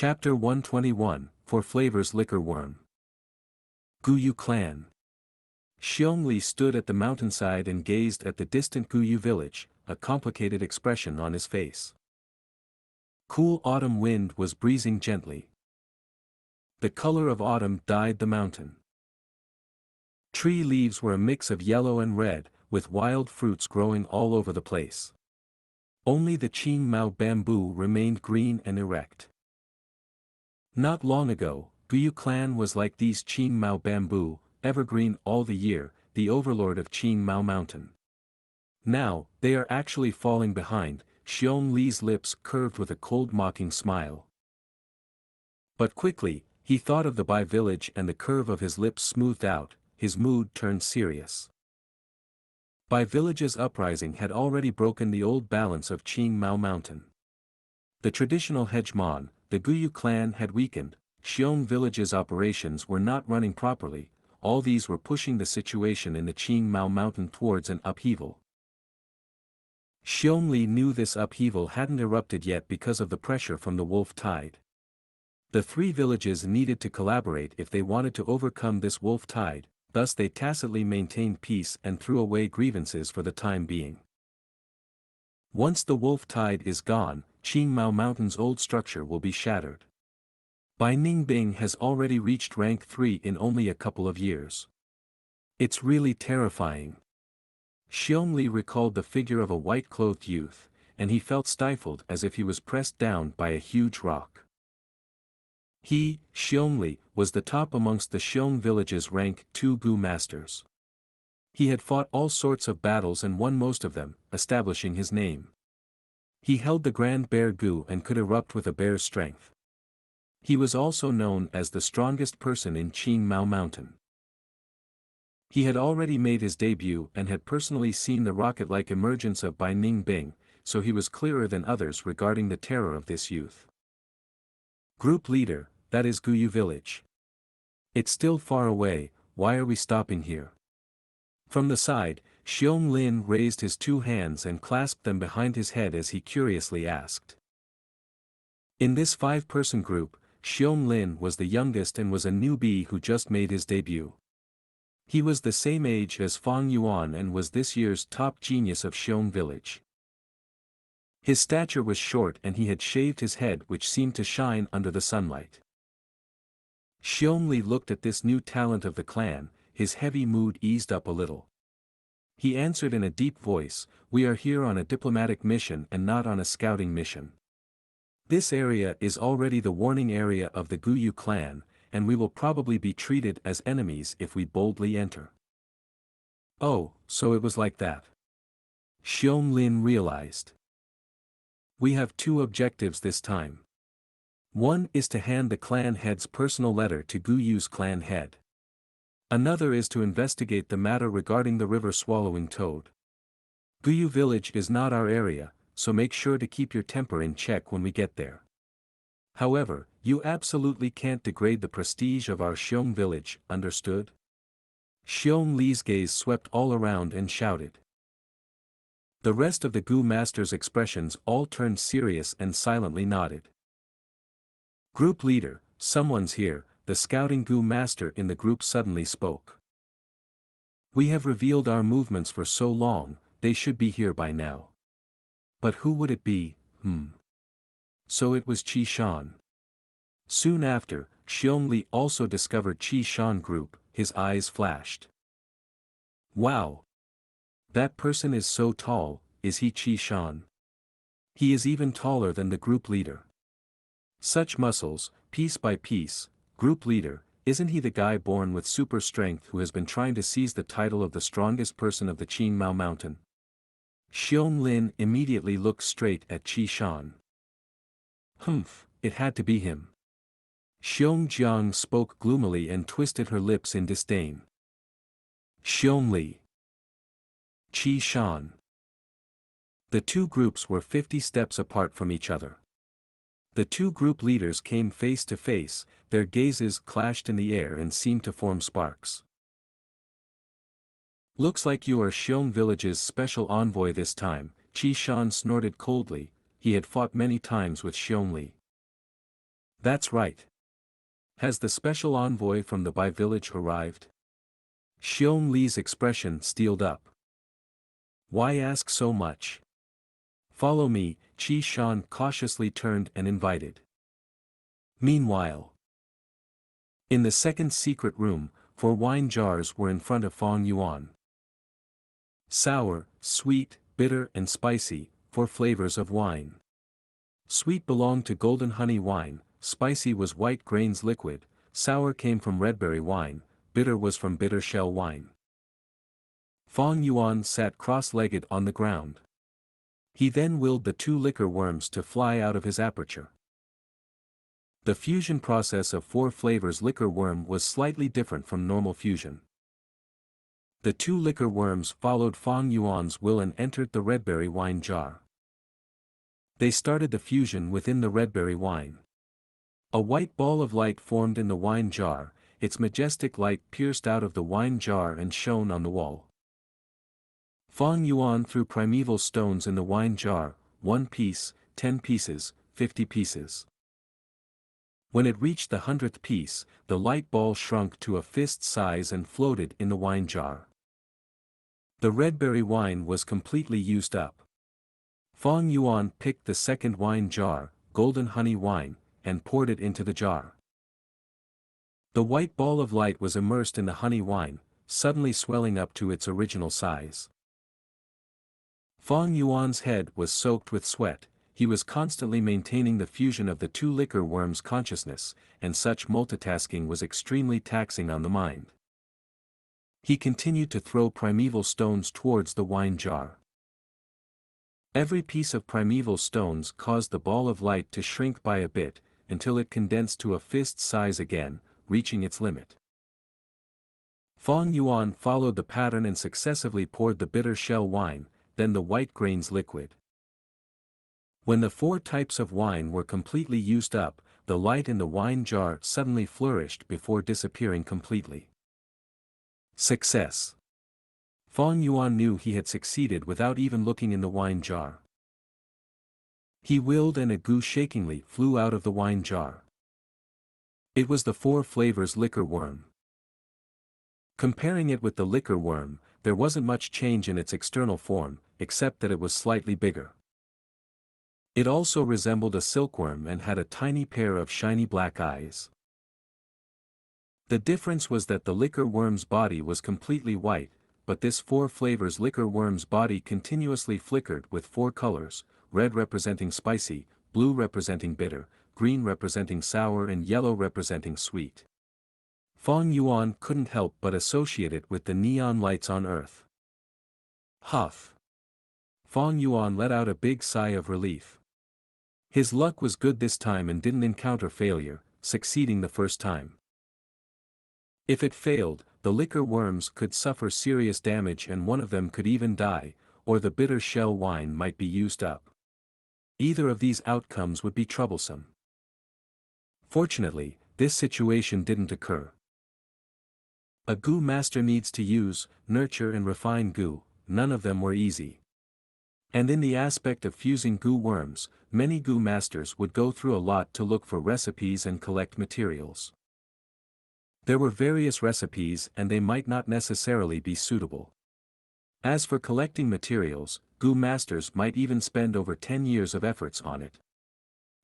Chapter 121, For Flavor's Liquor Worm. Guyu Clan. Xianxia stood at the mountainside and gazed at the distant Guyu village, a complicated expression on his face. Cool autumn wind was breezing gently. The color of autumn dyed the mountain. Tree leaves were a mix of yellow and red, with wild fruits growing all over the place. Only the Qingmao bamboo remained green and erect. Not long ago, Guyu clan was like these Qingmao bamboo, evergreen all the year, the overlord of Qingmao mountain. Now, they are actually falling behind. Xianxia's lips curved with a cold mocking smile. But quickly, he thought of the Bai village and the curve of his lips smoothed out, his mood turned serious. Bai village's uprising had already broken the old balance of Qingmao mountain. The traditional hegemon, the Guyu clan had weakened, Xiong village's operations were not running properly, all these were pushing the situation in the Qingmao mountain towards an upheaval. Xianxia knew this upheaval hadn't erupted yet because of the pressure from the wolf tide. The three villages needed to collaborate if they wanted to overcome this wolf tide, thus they tacitly maintained peace and threw away grievances for the time being. Once the wolf tide is gone, Qingmao Mountain's old structure will be shattered. Bai Ningbing has already reached rank 3 in only a couple of years. It's really terrifying. Xianxia recalled the figure of a white-clothed youth, and he felt stifled as if he was pressed down by a huge rock. He, Xianxia, was the top amongst the Xiong village's rank 2 Gu masters. He had fought all sorts of battles and won most of them, establishing his name. He held the Grand Bear Gu and could erupt with a bear's strength. He was also known as the strongest person in Qingmao Mountain. He had already made his debut and had personally seen the rocket-like emergence of Bai Ningbing, so he was clearer than others regarding the terror of this youth. Group leader, that is Guyu village. It's still far away, why are we stopping here? From the side, Xianxia raised his two hands and clasped them behind his head as he curiously asked. In this 5-person group, Xianxia was the youngest and was a newbie who just made his debut. He was the same age as Fang Yuan and was this year's top genius of Xiong village. His stature was short and he had shaved his head which seemed to shine under the sunlight. Xianxia looked at this new talent of the clan, his heavy mood eased up a little. He answered in a deep voice, "We are here on a diplomatic mission and not on a scouting mission. This area is already the warning area of the Guyu clan, and we will probably be treated as enemies if we boldly enter." Oh, so it was like that. Xianxia realized. We have 2 objectives this time. One is to hand the clan head's personal letter to Guyu's clan head. Another is to investigate the matter regarding the river-swallowing toad. Guyu village is not our area, so make sure to keep your temper in check when we get there. However, you absolutely can't degrade the prestige of our Xiong village, understood? Xianxia's gaze swept all around and shouted. The rest of the Gu masters' expressions all turned serious and silently nodded. Group leader, someone's here, the scouting Gu master in the group suddenly spoke. We have revealed our movements for so long, they should be here by now. But who would it be? So it was Qi Shan. Soon after, Xianxia also discovered Qi Shan group, his eyes flashed. Wow! That person is so tall, is he Qi Shan? He is even taller than the group leader. Such muscles, piece by piece, group leader, isn't he the guy born with super strength who has been trying to seize the title of the strongest person of the Qingmao mountain? Xianxia immediately looked straight at Qi Shan. It had to be him. Xiongjiang spoke gloomily and twisted her lips in disdain. Xianxia. Qi Shan. The 2 groups were 50 steps apart from each other. The 2 group leaders came face to face, their gazes clashed in the air and seemed to form sparks. Looks like you are Xiong village's special envoy this time, Qi Shan snorted coldly, he had fought many times with Xianxia. That's right. Has the special envoy from the Bai village arrived? Xiong Li's expression steeled up. Why ask so much? Follow me, Qi Shan cautiously turned and invited. Meanwhile, in the second secret room, 4 wine jars were in front of Fang Yuan. Sour, sweet, bitter and spicy, 4 flavors of wine. Sweet belonged to golden honey wine, spicy was white grains liquid, sour came from redberry wine, bitter was from bitter shell wine. Fang Yuan sat cross-legged on the ground. He then willed the 2 liquor worms to fly out of his aperture. The fusion process of 4 flavors liquor worm was slightly different from normal fusion. The 2 liquor worms followed Fang Yuan's will and entered the redberry wine jar. They started the fusion within the redberry wine. A white ball of light formed in the wine jar, its majestic light pierced out of the wine jar and shone on the wall. Fang Yuan threw primeval stones in the wine jar, 1 piece, 10 pieces, 50 pieces. When it reached the 100th piece, the light ball shrunk to a fist size and floated in the wine jar. The redberry wine was completely used up. Fang Yuan picked the second wine jar, golden honey wine, and poured it into the jar. The white ball of light was immersed in the honey wine, suddenly swelling up to its original size. Fang Yuan's head was soaked with sweat, he was constantly maintaining the fusion of the 2 liquor worms' consciousness, and such multitasking was extremely taxing on the mind. He continued to throw primeval stones towards the wine jar. Every piece of primeval stones caused the ball of light to shrink by a bit, until it condensed to a fist size again, reaching its limit. Fang Yuan followed the pattern and successively poured the bitter shell wine, then the white grains liquid. When the 4 types of wine were completely used up, the light in the wine jar suddenly flourished before disappearing completely. Success! Fang Yuan knew he had succeeded without even looking in the wine jar. He willed and a gu shakingly flew out of the wine jar. It was the 4 flavors liquor worm. Comparing it with the liquor worm, there wasn't much change in its external form, except that it was slightly bigger. It also resembled a silkworm and had a tiny pair of shiny black eyes. The difference was that the liquor worm's body was completely white, but this 4 flavors liquor worm's body continuously flickered with 4 colors, red representing spicy, blue representing bitter, green representing sour and yellow representing sweet. Fang Yuan couldn't help but associate it with the neon lights on Earth. Huff! Fang Yuan let out a big sigh of relief. His luck was good this time and didn't encounter failure, succeeding the first time. If it failed, the liquor worms could suffer serious damage and one of them could even die, or the bitter shell wine might be used up. Either of these outcomes would be troublesome. Fortunately, this situation didn't occur. A gu master needs to use, nurture and refine gu, none of them were easy. And in the aspect of fusing gu worms, many gu masters would go through a lot to look for recipes and collect materials. There were various recipes and they might not necessarily be suitable. As for collecting materials, gu masters might even spend over 10 years of efforts on it.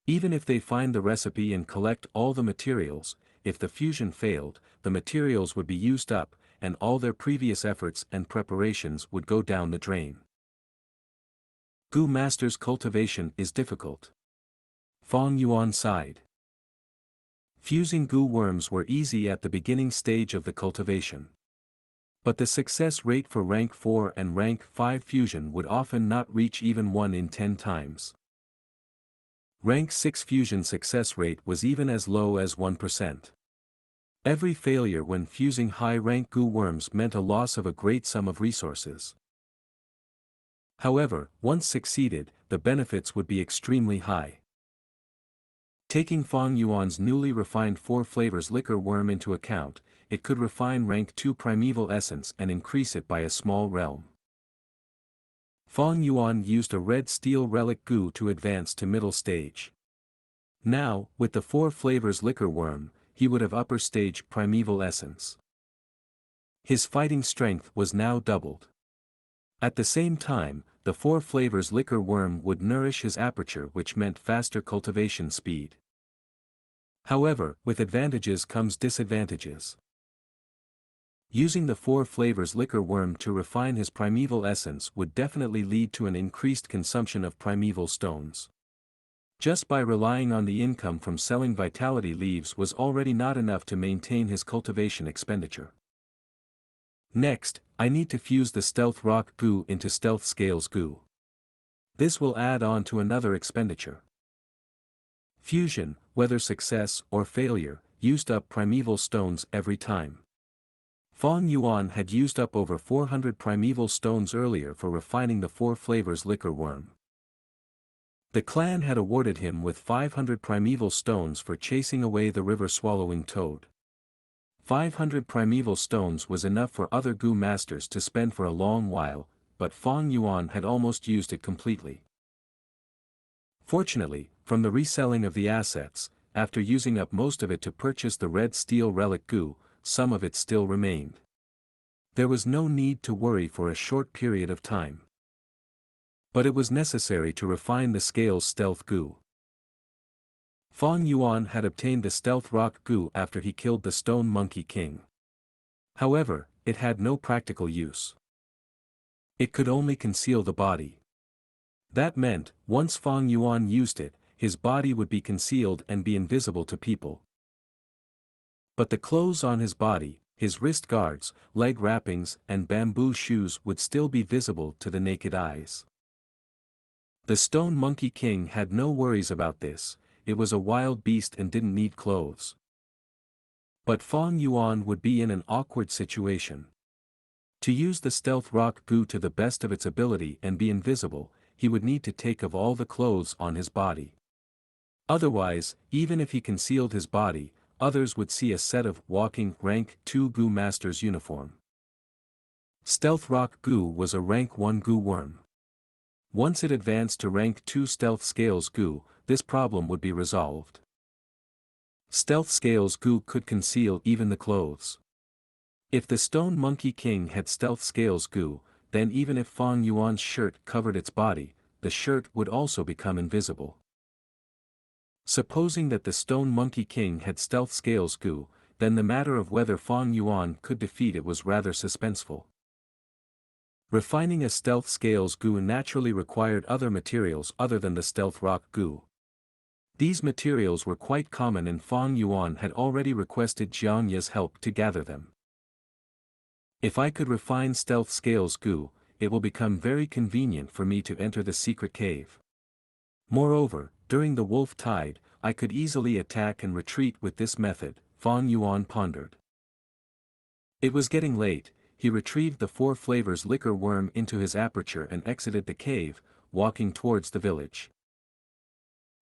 Even if they find the recipe and collect all the materials, if the fusion failed, the materials would be used up, and all their previous efforts and preparations would go down the drain. Gu master's cultivation is difficult. Fang Yuan sighed. Fusing gu worms were easy at the beginning stage of the cultivation. But the success rate for rank 4 and rank 5 fusion would often not reach even 1 in 10 times. Rank 6 fusion success rate was even as low as 1%. Every failure when fusing high-rank gu worms meant a loss of a great sum of resources. However, once succeeded, the benefits would be extremely high. Taking Fang Yuan's newly refined 4 flavors liquor worm into account, it could refine rank 2 primeval essence and increase it by a small realm. Fang Yuan used a red steel relic gu to advance to middle stage. Now, with the 4 flavors liquor worm, he would have upper stage primeval essence. His fighting strength was now doubled. At the same time, the 4 flavors liquor worm would nourish his aperture, which meant faster cultivation speed. However, with advantages comes disadvantages. Using the 4 flavors liquor worm to refine his primeval essence would definitely lead to an increased consumption of primeval stones. Just by relying on the income from selling vitality leaves was already not enough to maintain his cultivation expenditure. Next, I need to fuse the stealth rock goo into stealth scales goo. This will add on to another expenditure. Fusion, whether success or failure, used up primeval stones every time. Fong Yuan had used up over 400 primeval stones earlier for refining the 4 flavors liquor worm. The clan had awarded him with 500 primeval stones for chasing away the river-swallowing toad. 500 primeval stones was enough for other Gu masters to spend for a long while, but Fong Yuan had almost used it completely. Fortunately, from the reselling of the assets, after using up most of it to purchase the red steel relic Gu, some of it still remained. There was no need to worry for a short period of time. But it was necessary to refine the scales stealth Gu. Fong Yuan had obtained the stealth rock Gu after he killed the stone monkey king. However, it had no practical use. It could only conceal the body. That meant, once Fong Yuan used it, his body would be concealed and be invisible to people. But the clothes on his body, his wrist guards, leg wrappings and bamboo shoes would still be visible to the naked eyes. The Stone Monkey King had no worries about this, it was a wild beast and didn't need clothes. But Fong Yuan would be in an awkward situation. To use the stealth rock Gu to the best of its ability and be invisible, he would need to take off all the clothes on his body. Otherwise, even if he concealed his body, others would see a set of walking rank 2 Gu master's uniform. Stealth rock Gu was a rank 1 Gu worm. Once it advanced to rank 2 stealth scales Gu, this problem would be resolved. Stealth scales Gu could conceal even the clothes. If the Stone Monkey King had stealth scales Gu, then even if Fong Yuan's shirt covered its body, the shirt would also become invisible. Supposing that the Stone Monkey King had stealth scales Gu, then the matter of whether Fong Yuan could defeat it was rather suspenseful. Refining a stealth scales Gu naturally required other materials other than the stealth rock Gu. These materials were quite common and Fong Yuan had already requested Xianxia's help to gather them. If I could refine stealth scales Gu, it will become very convenient for me to enter the secret cave. Moreover, during the wolf tide, I could easily attack and retreat with this method, Fong Yuan pondered. It was getting late. He retrieved the 4 flavors liquor worm into his aperture and exited the cave, walking towards the village.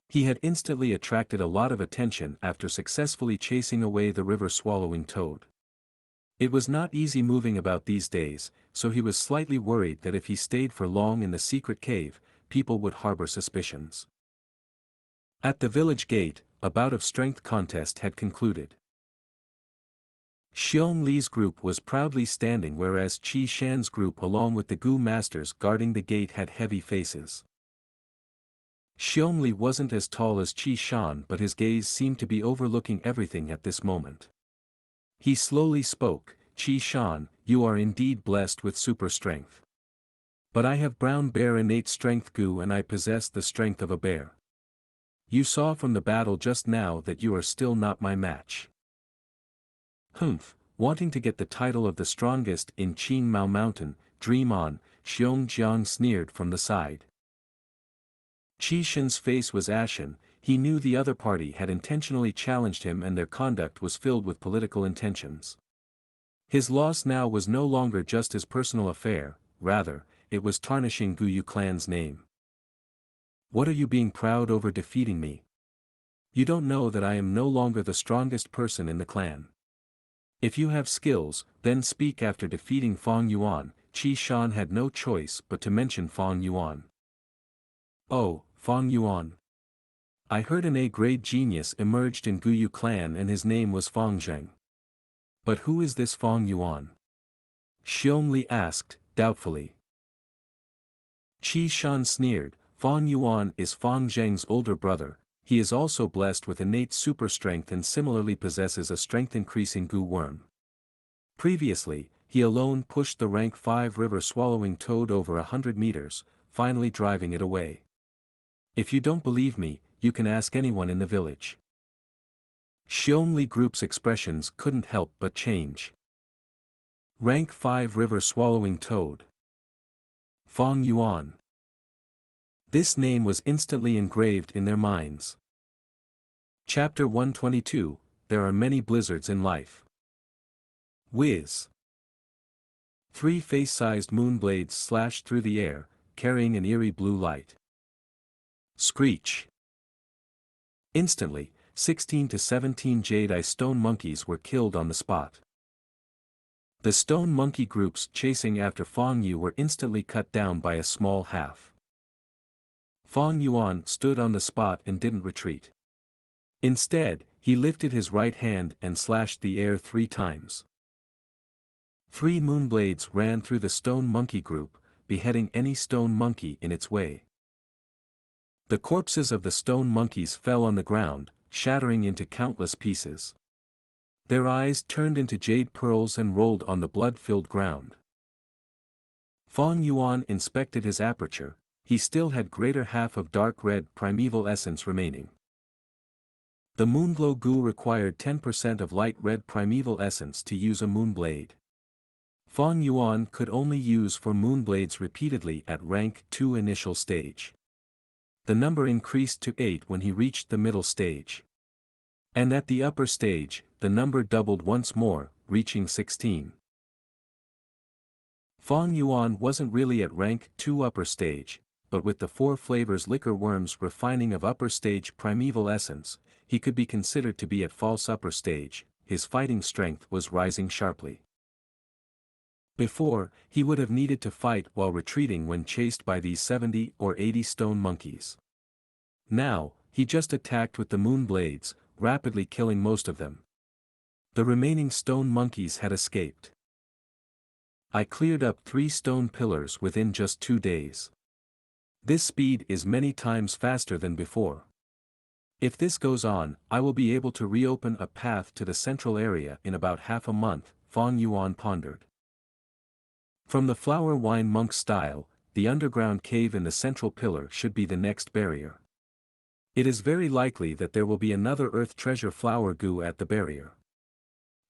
He had instantly attracted a lot of attention after successfully chasing away the river-swallowing toad. It was not easy moving about these days, so he was slightly worried that if he stayed for long in the secret cave, people would harbor suspicions. At the village gate, a bout of strength contest had concluded. Xiong Li's group was proudly standing whereas Qi Shan's group along with the Gu masters guarding the gate had heavy faces. Xiong Li wasn't as tall as Qi Shan but his gaze seemed to be overlooking everything at this moment. He slowly spoke, Qi Shan, you are indeed blessed with super strength. But I have brown bear innate strength Gu and I possess the strength of a bear. You saw from the battle just now that you are still not my match. Humph, wanting to get the title of the strongest in Qin Mao Mountain, dream on, Xiong Jiang sneered from the side. Qi Shan's face was ashen, he knew the other party had intentionally challenged him and their conduct was filled with political intentions. His loss now was no longer just his personal affair, rather, it was tarnishing Guyu clan's name. What are you being proud over defeating me? You don't know that I am no longer the strongest person in the clan. If you have skills, then speak after defeating Fong Yuan. Qi Shan had no choice but to mention Fong Yuan. Oh, Fong Yuan. I heard an A-grade genius emerged in Guyu clan and his name was Fong Zheng. But who is this Fong Yuan? Xiongli asked, doubtfully. Qi Shan sneered, Fong Yuan is Fong Zheng's older brother, he is also blessed with innate super strength and similarly possesses a strength-increasing Gu worm. Previously, he alone pushed the rank 5 river-swallowing toad over 100 meters, finally driving it away. If you don't believe me, you can ask anyone in the village. Xiongli Group's expressions couldn't help but change. Rank 5 river-swallowing toad. Fong Yuan. This name was instantly engraved in their minds. Chapter 122, There are many blizzards in life. Whiz. 3 face-sized moonblades slashed through the air, carrying an eerie blue light. Screech. Instantly, 16 to 17 Jade-Eye stone monkeys were killed on the spot. The stone monkey groups chasing after Fong Yu were instantly cut down by a small half. Fong Yuan stood on the spot and didn't retreat. Instead, he lifted his right hand and slashed the air 3 times. 3 moonblades ran through the stone monkey group, beheading any stone monkey in its way. The corpses of the stone monkeys fell on the ground, shattering into countless pieces. Their eyes turned into jade pearls and rolled on the blood-filled ground. Fong Yuan inspected his aperture. He still had greater half of dark red primeval essence remaining. The Moonglow Gu required 10% of light red primeval essence to use a moonblade. Fong Yuan could only use 4 moonblades repeatedly at rank 2 initial stage. The number increased to 8 when he reached the middle stage. And at the upper stage, the number doubled once more, reaching 16. Fong Yuan wasn't really at rank 2 upper stage, but with the 4 flavors liquor worms refining of upper stage primeval essence, he could be considered to be at false upper stage. His fighting strength was rising sharply. Before, he would have needed to fight while retreating when chased by these 70 or 80 stone monkeys. Now, he just attacked with the moon blades, rapidly killing most of them. The remaining stone monkeys had escaped. I cleared up 3 stone pillars within just 2 days. This speed is many times faster than before. If this goes on, I will be able to reopen a path to the central area in about half a month, Fong Yuan pondered. From the flower wine monk style, the underground cave in the central pillar should be the next barrier. It is very likely that there will be another earth treasure flower Gu at the barrier.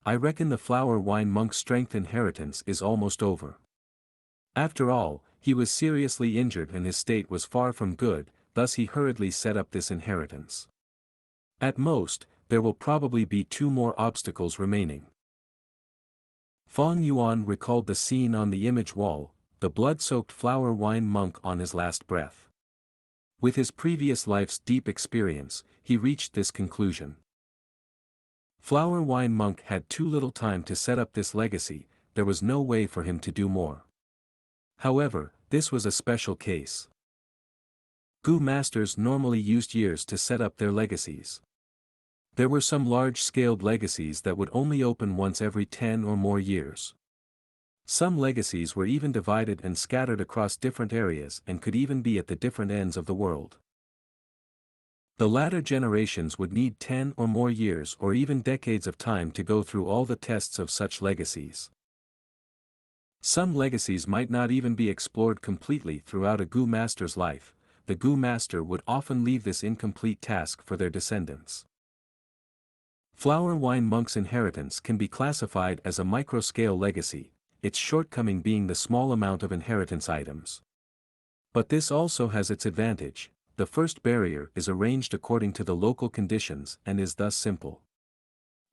I reckon the flower wine monk's strength inheritance is almost over. After all, he was seriously injured and his state was far from good, thus he hurriedly set up this inheritance. At most, there will probably be 2 more obstacles remaining. Fong Yuan recalled the scene on the image wall, the blood-soaked flower wine monk on his last breath. With his previous life's deep experience, he reached this conclusion. Flower wine monk had too little time to set up this legacy, there was no way for him to do more. However, this was a special case. Gu masters normally used years to set up their legacies. There were some large-scaled legacies that would only open once every 10 or more years. Some legacies were even divided and scattered across different areas and could even be at the different ends of the world. The latter generations would need 10 or more years or even decades of time to go through all the tests of such legacies. Some legacies might not even be explored completely throughout a Gu master's life. The Gu master would often leave this incomplete task for their descendants. Flower wine monk's inheritance can be classified as a micro-scale legacy, its shortcoming being the small amount of inheritance items. But this also has its advantage. The first barrier is arranged according to the local conditions and is thus simple.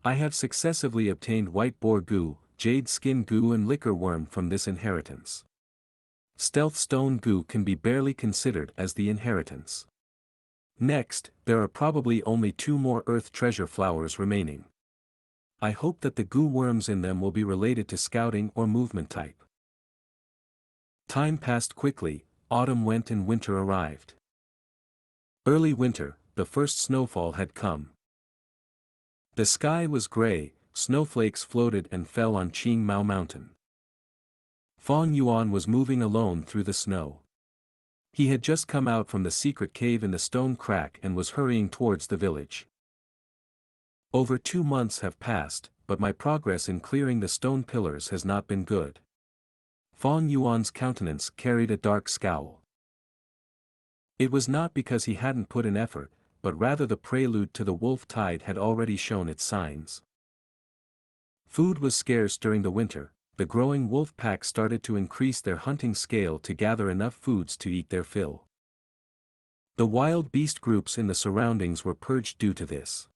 I have successively obtained white boar Gu, jade skin Gu and liquor worm from this inheritance. Stealth stone Gu can be barely considered as the inheritance. Next, there are probably only 2 more earth treasure flowers remaining. I hope that the Gu worms in them will be related to scouting or movement type. Time passed quickly, autumn went and winter arrived. Early winter, the first snowfall had come. The sky was gray, snowflakes floated and fell on Qing Mao Mountain. Fang Yuan was moving alone through the snow. He had just come out from the secret cave in the stone crack and was hurrying towards the village. Over 2 months have passed, but my progress in clearing the stone pillars has not been good. Fang Yuan's countenance carried a dark scowl. It was not because he hadn't put in effort, but rather the prelude to the wolf tide had already shown its signs. Food was scarce during the winter. The growing wolf pack started to increase their hunting scale to gather enough foods to eat their fill. The wild beast groups in the surroundings were purged due to this.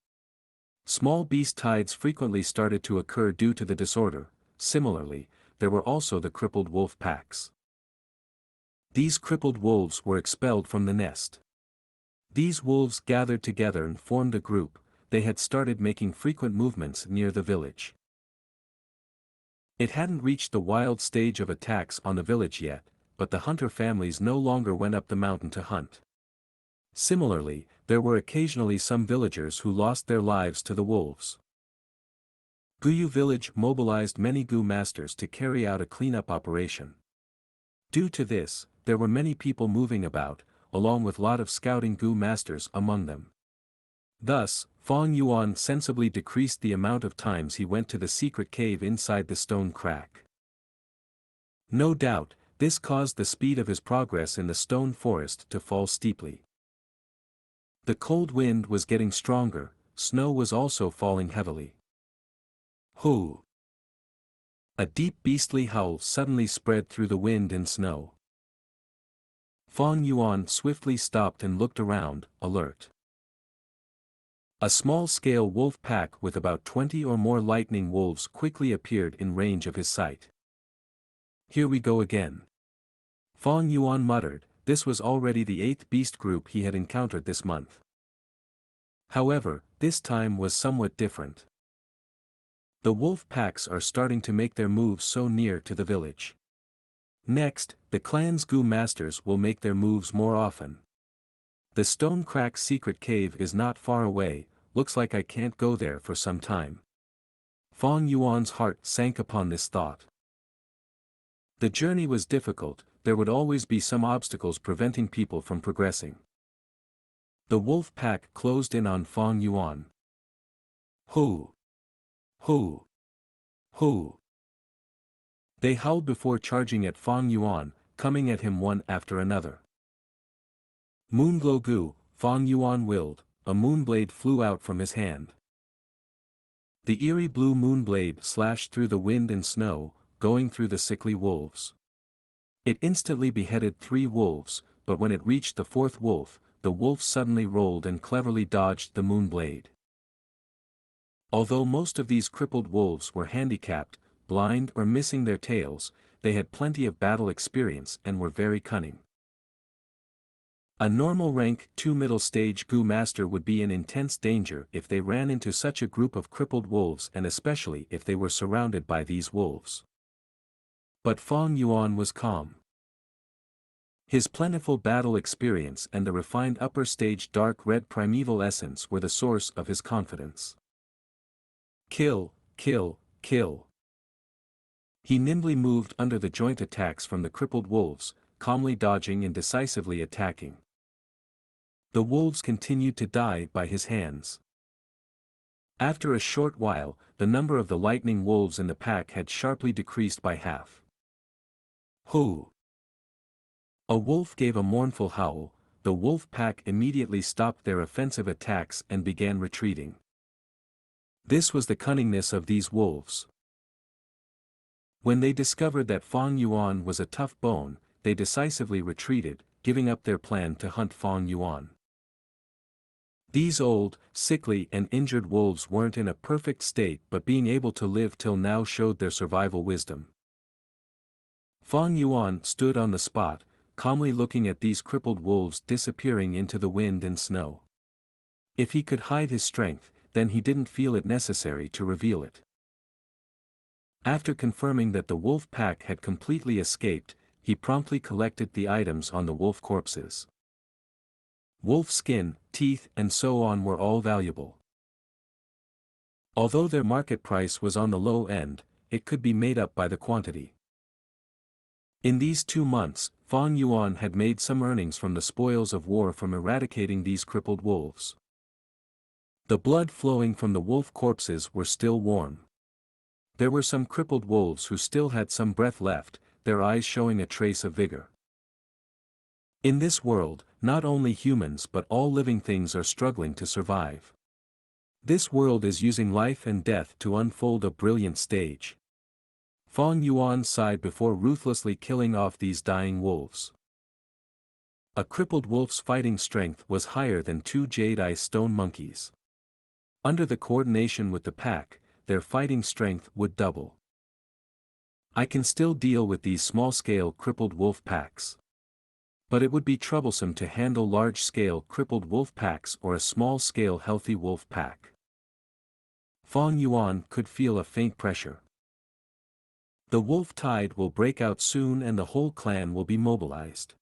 Small beast tides frequently started to occur due to the disorder. Similarly, there were also the crippled wolf packs. These crippled wolves were expelled from the nest. These wolves gathered together and formed a group. They had started making frequent movements near the village. It hadn't reached the wild stage of attacks on the village yet, but the hunter families no longer went up the mountain to hunt. Similarly, there were occasionally some villagers who lost their lives to the wolves. Guyu village mobilized many Gu masters to carry out a cleanup operation. Due to this, there were many people moving about, along with lot of scouting Gu masters among them. Thus, Fang Yuan sensibly decreased the amount of times he went to the secret cave inside the stone crack. No doubt, this caused the speed of his progress in the stone forest to fall steeply. The cold wind was getting stronger, snow was also falling heavily. Hoo! A deep beastly howl suddenly spread through the wind and snow. Fang Yuan swiftly stopped and looked around, alert. A small-scale wolf pack with about 20 or more lightning wolves quickly appeared in range of his sight. Here we go again. Fang Yuan muttered. This was already the 8th beast group he had encountered this month. However, this time was somewhat different. The wolf packs are starting to make their moves so near to the village. Next, the clan's Gu masters will make their moves more often. The stone crack secret cave is not far away, looks like I can't go there for some time. Fang Yuan's heart sank upon this thought. The journey was difficult, there would always be some obstacles preventing people from progressing. The wolf pack closed in on Fang Yuan. Hoo! Hoo! Hoo! They howled before charging at Fang Yuan, coming at him one after another. Moonglow Gu, Fang Yuan willed, a moonblade flew out from his hand. The eerie blue moonblade slashed through the wind and snow, going through the sickly wolves. It instantly beheaded 3 wolves, but when it reached the 4th wolf, the wolf suddenly rolled and cleverly dodged the moonblade. Although most of these crippled wolves were handicapped, blind or missing their tails, they had plenty of battle experience and were very cunning. A normal rank 2 middle stage Gu master would be in intense danger if they ran into such a group of crippled wolves, and especially if they were surrounded by these wolves. But Fang Yuan was calm. His plentiful battle experience and the refined upper stage dark red primeval essence were the source of his confidence. Kill, kill, kill. He nimbly moved under the joint attacks from the crippled wolves, calmly dodging and decisively attacking. The wolves continued to die by his hands. After a short while, the number of the lightning wolves in the pack had sharply decreased by half. Hoo! A wolf gave a mournful howl. The wolf pack immediately stopped their offensive attacks and began retreating. This was the cunningness of these wolves. When they discovered that Fang Yuan was a tough bone, they decisively retreated, giving up their plan to hunt Fang Yuan. These old, sickly and injured wolves weren't in a perfect state, but being able to live till now showed their survival wisdom. Fang Yuan stood on the spot, calmly looking at these crippled wolves disappearing into the wind and snow. If he could hide his strength, then he didn't feel it necessary to reveal it. After confirming that the wolf pack had completely escaped, he promptly collected the items on the wolf corpses. Wolf skin, teeth and so on were all valuable. Although their market price was on the low end, it could be made up by the quantity. In these 2 months, Fang Yuan had made some earnings from the spoils of war from eradicating these crippled wolves. The blood flowing from the wolf corpses were still warm. There were some crippled wolves who still had some breath left, their eyes showing a trace of vigor. In this world, not only humans but all living things are struggling to survive. This world is using life and death to unfold a brilliant stage. Fang Yuan sighed before ruthlessly killing off these dying wolves. A crippled wolf's fighting strength was higher than 2 jade ice stone monkeys. Under the coordination with the pack, their fighting strength would double. I can still deal with these small-scale crippled wolf packs. But it would be troublesome to handle large-scale crippled wolf packs or a small-scale healthy wolf pack. Fang Yuan could feel a faint pressure. The wolf tide will break out soon and the whole clan will be mobilized.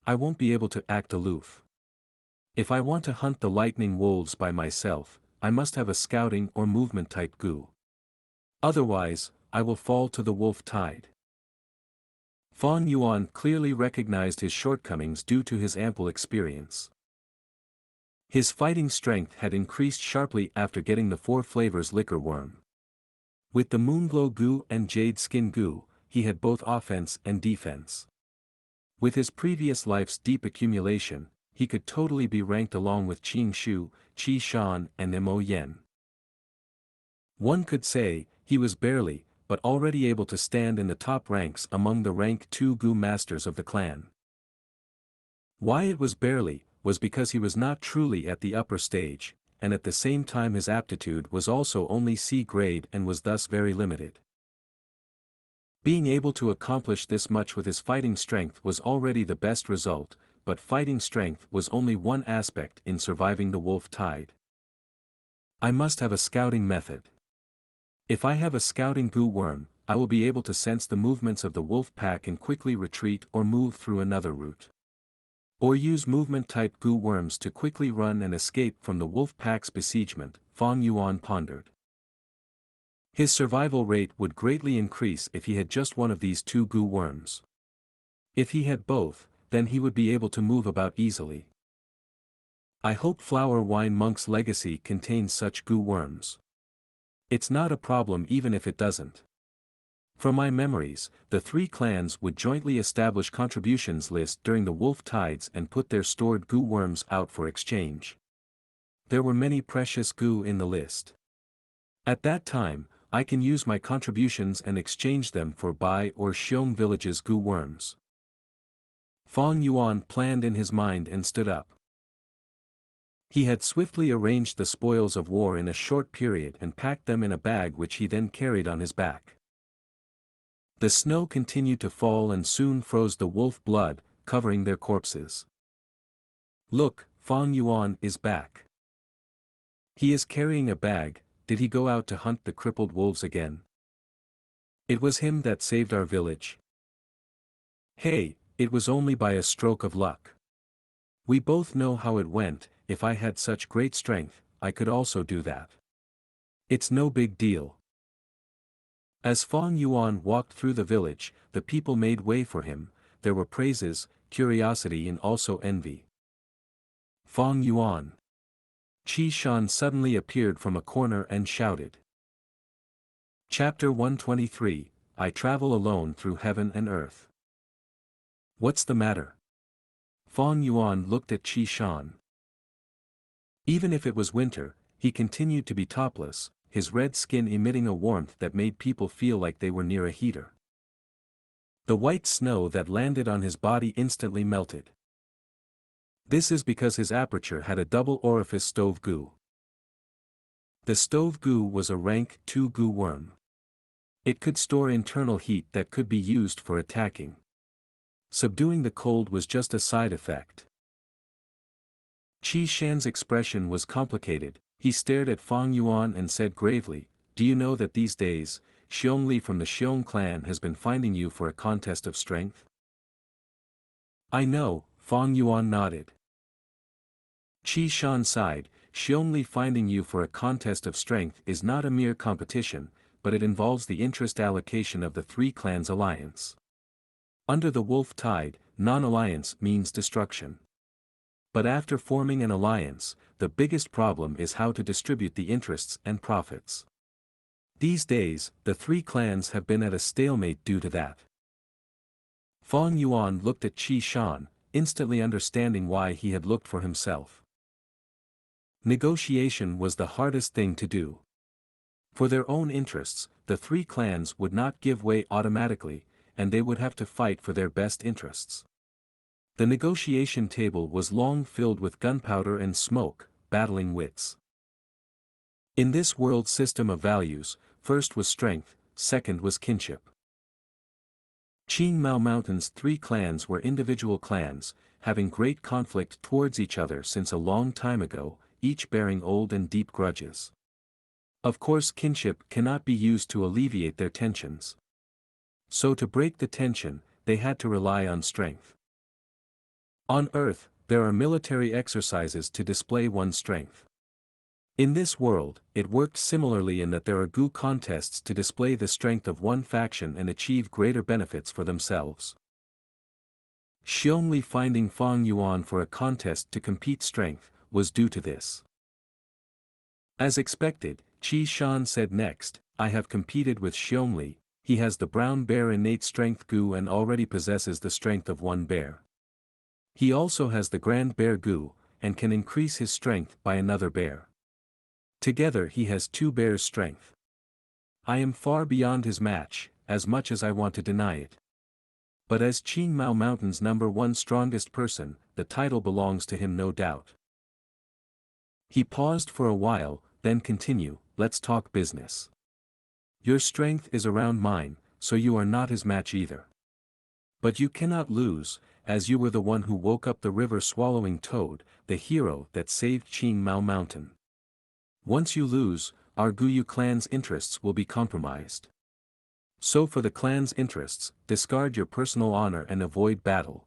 I won't be able to act aloof. If I want to hunt the lightning wolves by myself, I must have a scouting or movement-type Gu. Otherwise, I will fall to the wolf tide. Fang Yuan clearly recognized his shortcomings due to his ample experience. His fighting strength had increased sharply after getting the 4 flavors liquor worm. With the Moonglow Gu and Jade Skin Gu, he had both offense and defense. With his previous life's deep accumulation, he could totally be ranked along with Qing Shu, Qi Shan and Mo Yen. One could say, he was barely, but already able to stand in the top ranks among the rank 2 Gu masters of the clan. Why it was barely, was because he was not truly at the upper stage, and at the same time his aptitude was also only C grade and was thus very limited. Being able to accomplish this much with his fighting strength was already the best result, but fighting strength was only one aspect in surviving the wolf tide. I must have a scouting method. If I have a scouting Gu worm, I will be able to sense the movements of the wolf pack and quickly retreat or move through another route. Or use movement-type Gu worms to quickly run and escape from the wolf pack's besiegement, Fang Yuan pondered. His survival rate would greatly increase if he had just one of these 2 Gu worms. If he had both, then he would be able to move about easily. I hope Flower Wine Monk's legacy contains such Gu worms. It's not a problem even if it doesn't. From my memories, the 3 clans would jointly establish contributions list during the wolf tides and put their stored Gu worms out for exchange. There were many precious Gu in the list. At that time, I can use my contributions and exchange them for Bai or Xiong village's Gu worms. Fang Yuan planned in his mind and stood up. He had swiftly arranged the spoils of war in a short period and packed them in a bag which he then carried on his back. The snow continued to fall and soon froze the wolf blood, covering their corpses. Look, Fang Yuan is back. He is carrying a bag. Did he go out to hunt the crippled wolves again? It was him that saved our village. Hey, it was only by a stroke of luck. We both know how it went. If I had such great strength, I could also do that. It's no big deal. As Fang Yuan walked through the village, the people made way for him. There were praises, curiosity and also envy. Fang Yuan. Qi Shan suddenly appeared from a corner and shouted. Chapter 123, I travel alone through heaven and earth. What's the matter? Fang Yuan looked at Qi Shan. Even if it was winter, he continued to be topless, his red skin emitting a warmth that made people feel like they were near a heater. The white snow that landed on his body instantly melted. This is because his aperture had a double orifice stove Gu. The stove Gu was a rank 2 Gu worm. It could store internal heat that could be used for attacking. Subduing the cold was just a side effect. Qi Shan's expression was complicated. He stared at Fang Yuan and said gravely, "Do you know that these days, Xiong Li from the Xiong clan has been finding you for a contest of strength?" "I know," Fang Yuan nodded. Qi Shan sighed, Xiongli finding you for a contest of strength is not a mere competition, but it involves the interest allocation of the three clans' alliance. Under the wolf tide, non-alliance means destruction. But after forming an alliance, the biggest problem is how to distribute the interests and profits. These days, the three clans have been at a stalemate due to that. Fang Yuan looked at Qi Shan, instantly understanding why he had looked for himself. Negotiation was the hardest thing to do. For their own interests, the three clans would not give way automatically, and they would have to fight for their best interests. The negotiation table was long filled with gunpowder and smoke, battling wits. In this world system of values, first was strength, second was kinship. Qing Mao Mountain's three clans were individual clans, having great conflict towards each other since a long time ago, each bearing old and deep grudges. Of course, kinship cannot be used to alleviate their tensions. So to break the tension, they had to rely on strength. On Earth, there are military exercises to display one's strength. In this world, it worked similarly in that there are Gu contests to display the strength of one faction and achieve greater benefits for themselves. Xiongli finding Fang Yuan for a contest to compete strength, was due to this. As expected, Qi Shan said next, I have competed with Xiongli, he has the brown bear innate strength Gu and already possesses the strength of one bear. He also has the grand bear Gu, and can increase his strength by another bear. Together he has two bears' strength. I am far beyond his match, as much as I want to deny it. But as Qing Mao Mountain's #1 strongest person, the title belongs to him no doubt. He paused for a while, then continue, let's talk business. Your strength is around mine, so you are not his match either. But you cannot lose, as you were the one who woke up the river-swallowing toad, the hero that saved Qing Mao Mountain. Once you lose, our Guyu clan's interests will be compromised. So for the clan's interests, discard your personal honor and avoid battle.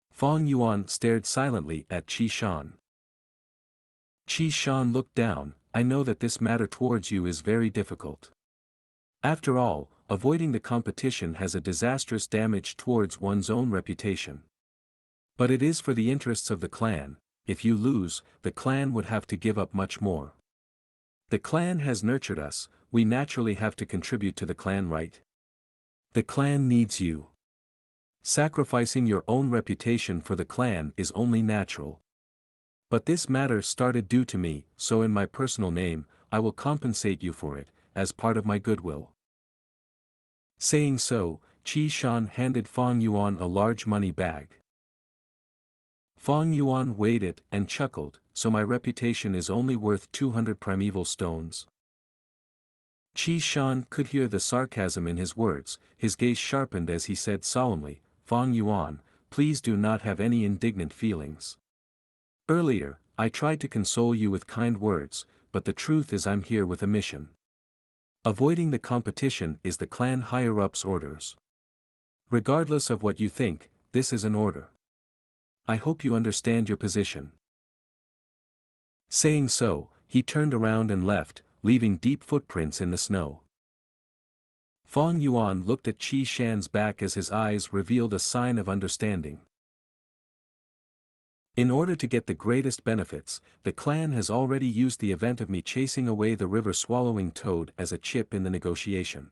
Fang Yuan stared silently at Qi Shan. Qi Shan looked down, I know that this matter towards you is very difficult. After all, avoiding the competition has a disastrous damage towards one's own reputation. But it is for the interests of the clan. If you lose, the clan would have to give up much more. The clan has nurtured us, we naturally have to contribute to the clan, right? The clan needs you. Sacrificing your own reputation for the clan is only natural. But this matter started due to me, so in my personal name, I will compensate you for it, as part of my goodwill. Saying so, Qi Shan handed Fang Yuan a large money bag. Fang Yuan weighed it and chuckled, so my reputation is only worth 200 primeval stones. Qi Shan could hear the sarcasm in his words, his gaze sharpened as he said solemnly, Fang Yuan, please do not have any indignant feelings. Earlier, I tried to console you with kind words, but the truth is I'm here with a mission. Avoiding the competition is the clan higher-ups' orders. Regardless of what you think, this is an order. I hope you understand your position. Saying so, he turned around and left, leaving deep footprints in the snow. Fang Yuan looked at Qi Shan's back as his eyes revealed a sign of understanding. In order to get the greatest benefits, the clan has already used the event of me chasing away the river-swallowing toad as a chip in the negotiation.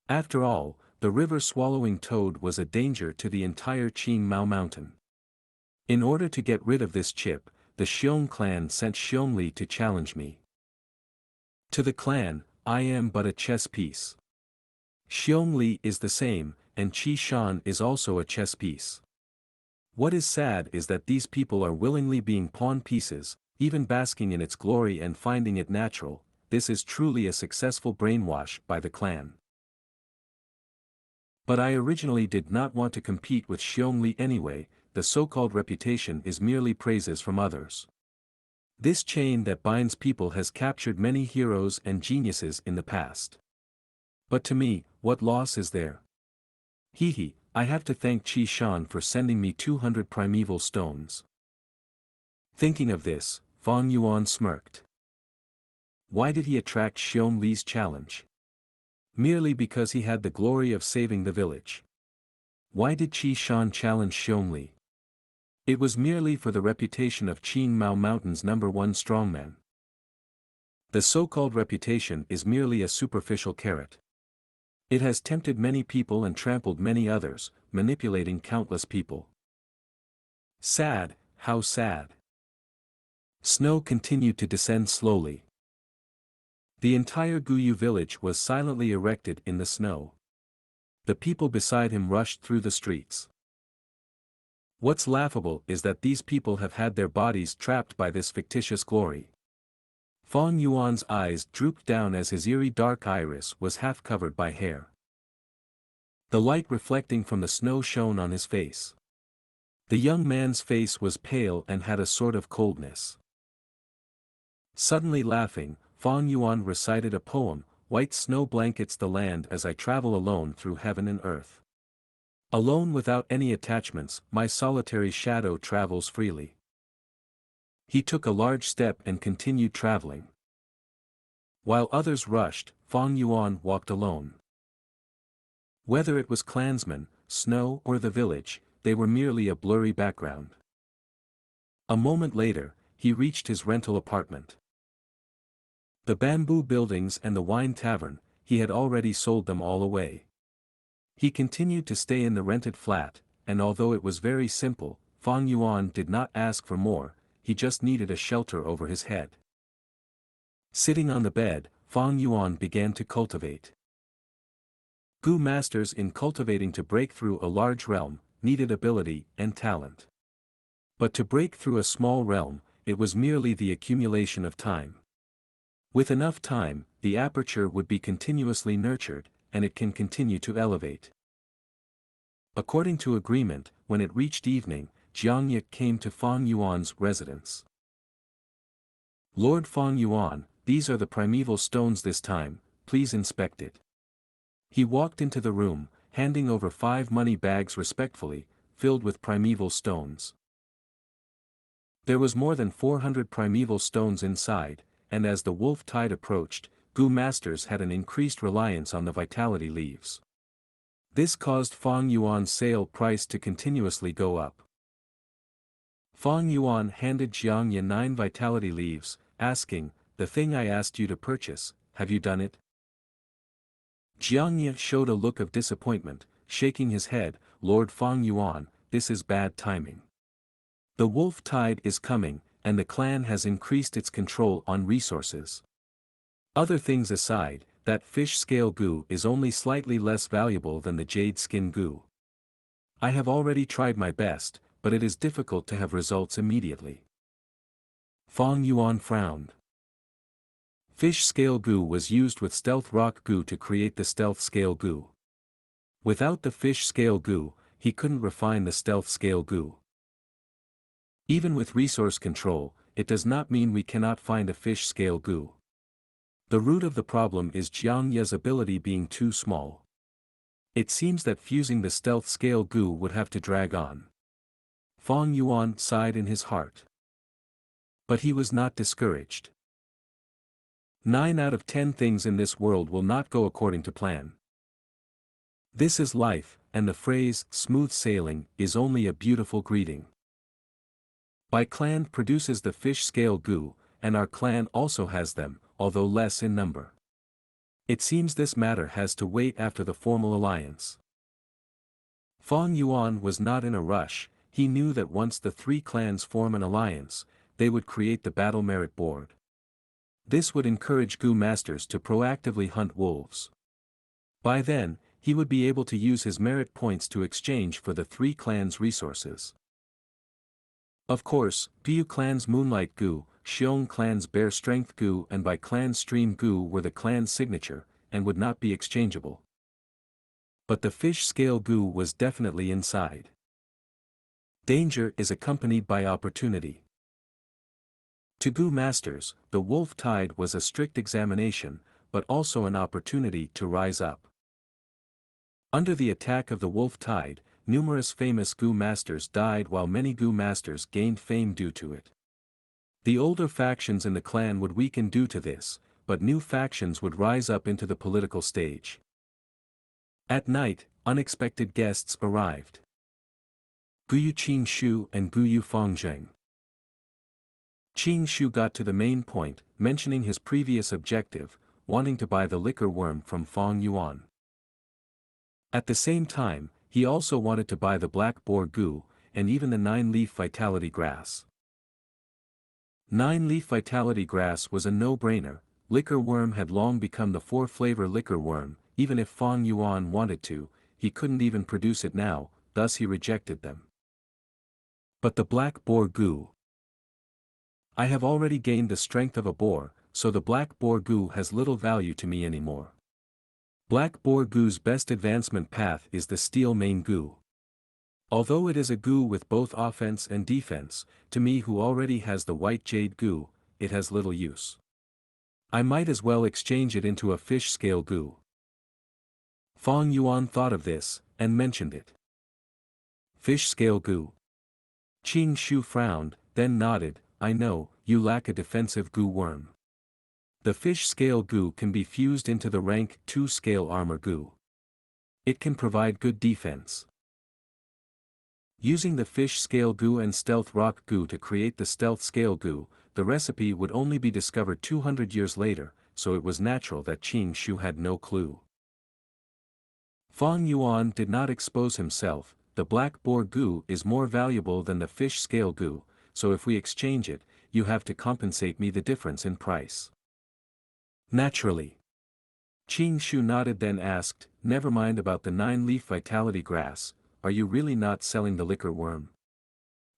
After all, the river-swallowing toad was a danger to the entire Qing Mao Mountain. In order to get rid of this chip, the Xiong clan sent Xiongli to challenge me. To the clan, I am but a chess piece. Xiongli is the same, and Qi Shan is also a chess piece. What is sad is that these people are willingly being pawn pieces, even basking in its glory and finding it natural. This is truly a successful brainwash by the clan. But I originally did not want to compete with Xiongli anyway, the so-called reputation is merely praises from others. This chain that binds people has captured many heroes and geniuses in the past. But to me, what loss is there? Hee, I have to thank Qi Shan for sending me 200 primeval stones. Thinking of this, Fang Yuan smirked. Why did he attract Xiong Li's challenge? Merely because he had the glory of saving the village. Why did Qi Shan challenge Xiong Li? It was merely for the reputation of Qin Mao Mountain's #1 strongman. The so-called reputation is merely a superficial carrot. It has tempted many people and trampled many others, manipulating countless people. Sad, how sad. Snow continued to descend slowly. The entire Guyu village was silently erected in the snow. The people beside him rushed through the streets. What's laughable is that these people have had their bodies trapped by this fictitious glory. Fang Yuan's eyes drooped down as his eerie dark iris was half covered by hair. The light reflecting from the snow shone on his face. The young man's face was pale and had a sort of coldness. Suddenly laughing, Fang Yuan recited a poem, "White snow blankets the land as I travel alone through heaven and earth. Alone without any attachments, my solitary shadow travels freely." He took a large step and continued traveling. While others rushed, Fang Yuan walked alone. Whether it was clansmen, snow or the village, they were merely a blurry background. A moment later, he reached his rental apartment. The bamboo buildings and the wine tavern, he had already sold them all away. He continued to stay in the rented flat, and although it was very simple, Fang Yuan did not ask for more, he just needed a shelter over his head. Sitting on the bed, Fang Yuan began to cultivate. Gu masters in cultivating to break through a large realm, needed ability and talent. But to break through a small realm, it was merely the accumulation of time. With enough time, the aperture would be continuously nurtured, and it can continue to elevate. According to agreement, when it reached evening, Xianxia came to Fang Yuan's residence. "Lord Fang Yuan, these are the primeval stones this time, please inspect it." He walked into the room, handing over 5 money bags respectfully, filled with primeval stones. There was more than 400 primeval stones inside, and as the wolf tide approached, Gu masters had an increased reliance on the vitality leaves. This caused Fang Yuan's sale price to continuously go up. Fang Yuan handed Xianxia 9 vitality leaves, asking, "The thing I asked you to purchase, have you done it?" Xianxia showed a look of disappointment, shaking his head, "Lord Fang Yuan, this is bad timing. The wolf tide is coming, and the clan has increased its control on resources. Other things aside, that fish scale gu is only slightly less valuable than the jade skin gu. I have already tried my best, but it is difficult to have results immediately." Fang Yuan frowned. Fish scale gu was used with stealth rock gu to create the stealth scale gu. Without the fish scale gu, he couldn't refine the stealth scale gu. Even with resource control, it does not mean we cannot find a fish scale gu. The root of the problem is Xiangya's ability being too small. It seems that fusing the stealth scale gu would have to drag on. Fang Yuan sighed in his heart. But he was not discouraged. 9 out of 10 things in this world will not go according to plan. This is life, and the phrase, "smooth sailing," is only a beautiful greeting. My clan produces the fish scale gu, and our clan also has them, although less in number. It seems this matter has to wait after the formal alliance. Fang Yuan was not in a rush, he knew that once the 3 clans form an alliance, they would create the battle merit board. This would encourage Gu masters to proactively hunt wolves. By then, he would be able to use his merit points to exchange for the 3 clans' resources. Of course, Piu clan's Moonlight Gu, Xiong clan's Bear Strength Gu and Bai clan's Stream Gu were the clan's signature, and would not be exchangeable. But the fish scale Gu was definitely inside. Danger is accompanied by opportunity. To Gu masters, the wolf tide was a strict examination, but also an opportunity to rise up. Under the attack of the wolf tide, numerous famous Gu masters died while many Gu masters gained fame due to it. The older factions in the clan would weaken due to this, but new factions would rise up into the political stage. At night, unexpected guests arrived. Guyu Qingshu and Guyu Fangzheng. Qingshu got to the main point, mentioning his previous objective, wanting to buy the liquor worm from Fang Yuan. At the same time, he also wanted to buy the black boar gu, and even the 9-leaf vitality grass. 9-leaf vitality grass was a no-brainer. Liquor worm had long become the 4-flavor liquor worm. Even if Fang Yuan wanted to, he couldn't even produce it now, thus he rejected them. But the black boar gu. I have already gained the strength of a boar, so the black boar gu has little value to me anymore. Black boar gu's best advancement path is the steel mane gu. Although it is a gu with both offense and defense, to me who already has the white jade gu, it has little use. I might as well exchange it into a fish scale gu. Fang Yuan thought of this, and mentioned it. Fish scale gu. Qingshu frowned, then nodded. I know, you lack a defensive gu worm. The fish scale gu can be fused into the rank 2 scale armor gu. It can provide good defense. Using the fish scale gu and stealth rock gu to create the stealth scale gu, the recipe would only be discovered 200 years later, so it was natural that Qingshu had no clue. Fang Yuan did not expose himself. The black boar gu is more valuable than the fish scale gu, so if we exchange it, you have to compensate me the difference in price. Naturally. Qingshu nodded, then asked, never mind about the 9-leaf vitality grass, are you really not selling the liquor worm?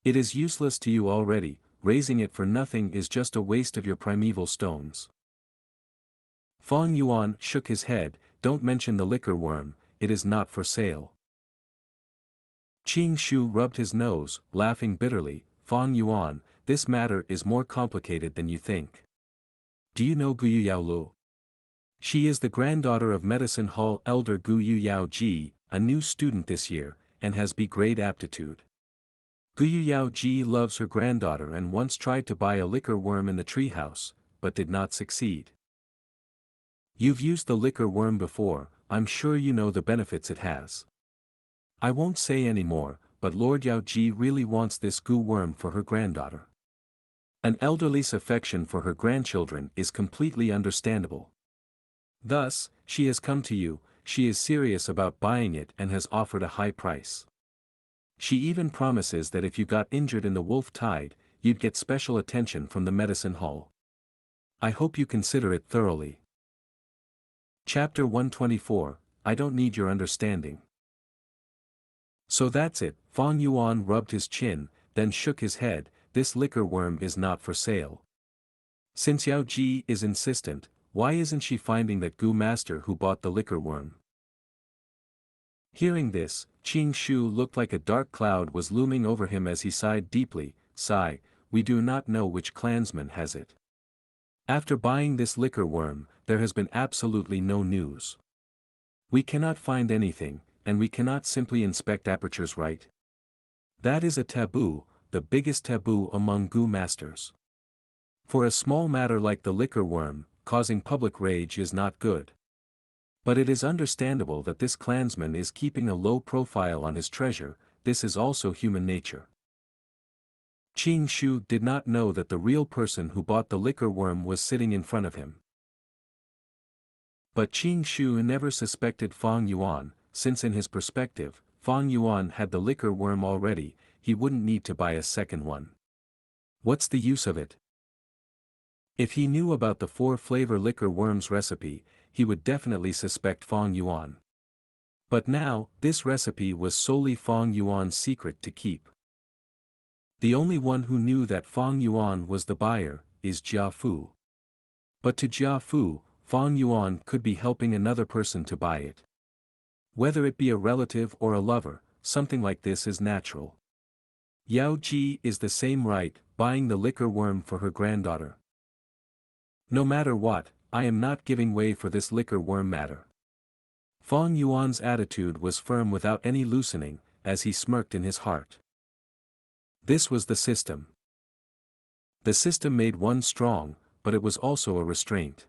It is useless to you already, raising it for nothing is just a waste of your primeval stones. Fang Yuan shook his head, don't mention the liquor worm, it is not for sale. Qingshu rubbed his nose, laughing bitterly. Fang Yuan, this matter is more complicated than you think. Do you know Guyu Yaolu? She is the granddaughter of Medicine Hall Elder Guyu Yaoji, a new student this year, and has B-grade aptitude. Guyu Yaoji loves her granddaughter and once tried to buy a liquor worm in the treehouse, but did not succeed. You've used the liquor worm before, I'm sure you know the benefits it has. I won't say any more, but Lord Yaoji really wants this gu worm for her granddaughter. An elderly's affection for her grandchildren is completely understandable. Thus, she has come to you, she is serious about buying it and has offered a high price. She even promises that if you got injured in the wolf tide, you'd get special attention from the medicine hall. I hope you consider it thoroughly. Chapter 124, I don't need your understanding. So that's it. Fang Yuan rubbed his chin, then shook his head, this liquor worm is not for sale. Since Yao Ji is insistent, why isn't she finding that gu master who bought the liquor worm? Hearing this, Qingshu looked like a dark cloud was looming over him as he sighed deeply. Sigh, we do not know which clansman has it. After buying this liquor worm, there has been absolutely no news. We cannot find anything, and we cannot simply inspect apertures, right? That is a taboo, the biggest taboo among gu masters. For a small matter like the liquor worm, causing public rage is not good. But it is understandable that this clansman is keeping a low profile on his treasure, this is also human nature. Qingshu did not know that the real person who bought the liquor worm was sitting in front of him. But Qingshu never suspected Fang Yuan, since in his perspective, Fang Yuan had the liquor worm already, he wouldn't need to buy a second one. What's the use of it? If he knew about the 4-flavor liquor worm's recipe, he would definitely suspect Fang Yuan. But now, this recipe was solely Fang Yuan's secret to keep. The only one who knew that Fang Yuan was the buyer, is Jia Fu. But to Jia Fu, Fang Yuan could be helping another person to buy it. Whether it be a relative or a lover, something like this is natural. Yao Ji is the same, right, buying the liquor worm for her granddaughter. No matter what, I am not giving way for this liquor worm matter. Fang Yuan's attitude was firm without any loosening, as he smirked in his heart. This was the system. The system made one strong, but it was also a restraint.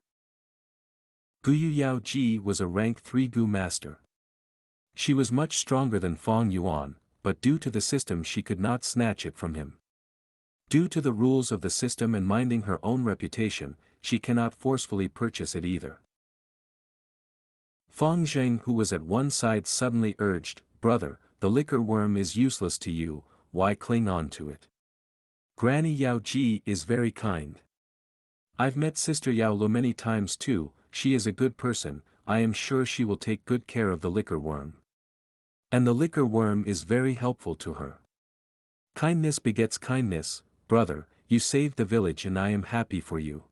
Gu Yao Ji was a rank 3 Gu master. She was much stronger than Fong Yuan, but due to the system she could not snatch it from him. Due to the rules of the system and minding her own reputation, she cannot forcefully purchase it either. Fong Zheng, who was at one side, suddenly urged, "Brother, the liquor worm is useless to you, why cling on to it? Granny Yao Ji is very kind. I've met Sister Yao Lu many times too, she is a good person, I am sure she will take good care of the liquor worm. And the liquor worm is very helpful to her. Kindness begets kindness, brother, you saved the village and I am happy for you.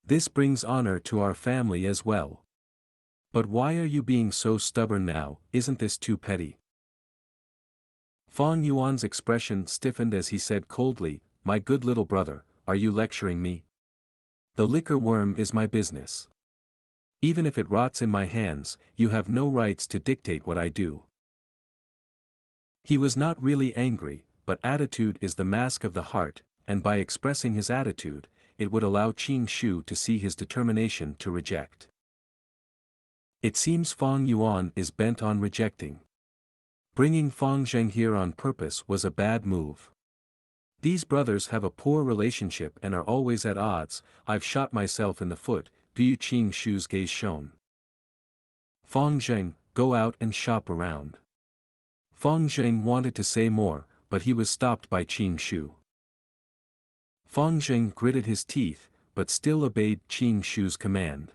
This brings honor to our family as well. But why are you being so stubborn now, isn't this too petty?" Fong Yuan's expression stiffened as he said coldly, "My good little brother, are you lecturing me? The liquor worm is my business. Even if it rots in my hands, you have no rights to dictate what I do." He was not really angry, but attitude is the mask of the heart, and by expressing his attitude, it would allow Qing Shu to see his determination to reject. It seems Fong Yuan is bent on rejecting. Bringing Fong Zheng here on purpose was a bad move. These brothers have a poor relationship and are always at odds. I've shot myself in the foot, Gu Qing Shu's gaze shone. Fong Zheng, go out and shop around. Fong Zheng wanted to say more, but he was stopped by Qing Shu. Fong Zheng gritted his teeth, but still obeyed Qing Shu's command.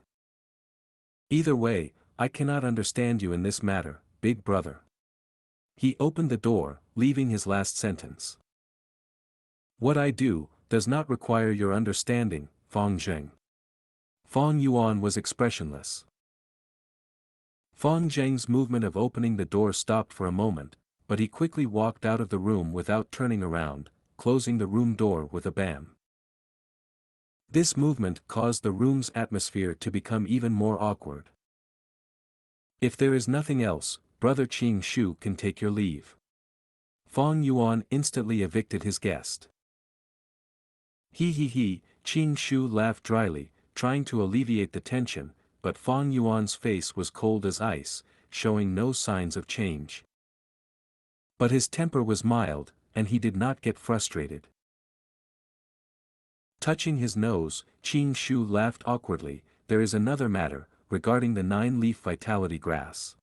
Either way, I cannot understand you in this matter, big brother. He opened the door, leaving his last sentence. What I do, does not require your understanding, Fong Zheng. Fong Yuan was expressionless. Fong Zheng's movement of opening the door stopped for a moment, but he quickly walked out of the room without turning around, closing the room door with a bam. This movement caused the room's atmosphere to become even more awkward. If there is nothing else, Brother Qing Shu can take your leave. Fong Yuan instantly evicted his guest. He, Qing Shu laughed dryly, trying to alleviate the tension, but Fong Yuan's face was cold as ice, showing no signs of change. But his temper was mild, and he did not get frustrated. Touching his nose, Qing Shu laughed awkwardly. There is another matter, regarding the 9-leaf vitality grass.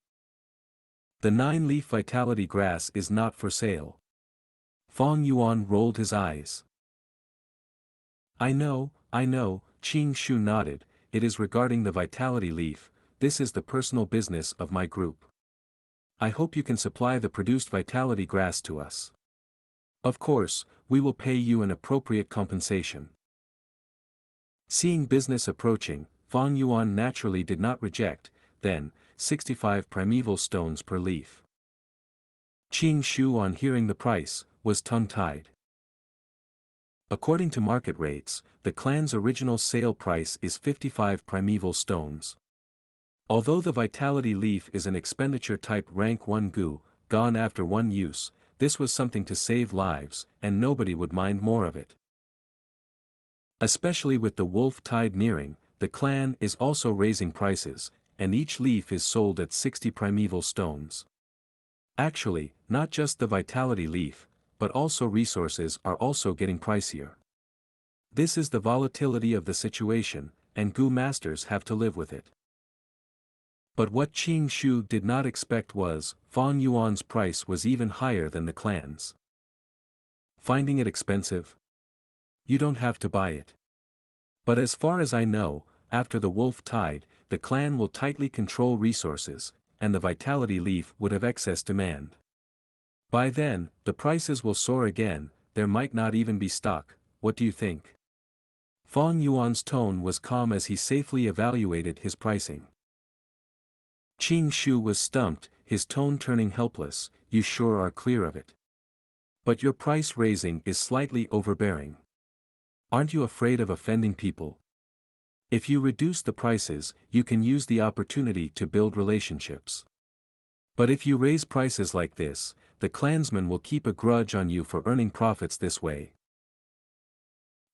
The 9-leaf vitality grass is not for sale. Fong Yuan rolled his eyes. I know, Qing Shu nodded, it is regarding the vitality leaf, this is the personal business of my group. I hope you can supply the produced vitality grass to us. Of course, we will pay you an appropriate compensation. Seeing business approaching, Fong Yuan naturally did not reject, then, 65 primeval stones per leaf. Qing Shu, on hearing the price, was tongue-tied. According to market rates, the clan's original sale price is 55 primeval stones. Although the vitality leaf is an expenditure type rank 1 Gu, gone after one use, this was something to save lives, and nobody would mind more of it. Especially with the wolf tide nearing, the clan is also raising prices, and each leaf is sold at 60 primeval stones. Actually, not just the vitality leaf, but also resources are also getting pricier. This is the volatility of the situation, and Gu masters have to live with it. But what Qing Shu did not expect was, Fong Yuan's price was even higher than the clan's. Finding it expensive? You don't have to buy it. But as far as I know, after the wolf tide, the clan will tightly control resources, and the vitality leaf would have excess demand. By then, the prices will soar again, there might not even be stock, what do you think? Fong Yuan's tone was calm as he safely evaluated his pricing. Qing Shu was stumped, his tone turning helpless, you sure are clear of it. But your price raising is slightly overbearing. Aren't you afraid of offending people? If you reduce the prices, you can use the opportunity to build relationships. But if you raise prices like this, the clansmen will keep a grudge on you for earning profits this way.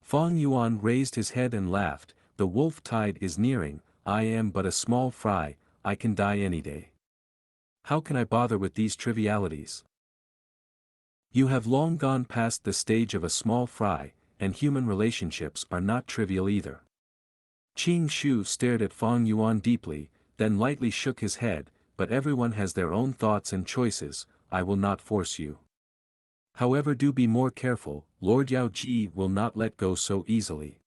Fang Yuan raised his head and laughed, "The wolf tide is nearing, I am but a small fry, I can die any day. How can I bother with these trivialities? You have long gone past the stage of a small fry, and human relationships are not trivial either." Qing Shu stared at Fang Yuan deeply, then lightly shook his head, "But everyone has their own thoughts and choices, I will not force you. However, do be more careful, Lord Yao Ji will not let go so easily.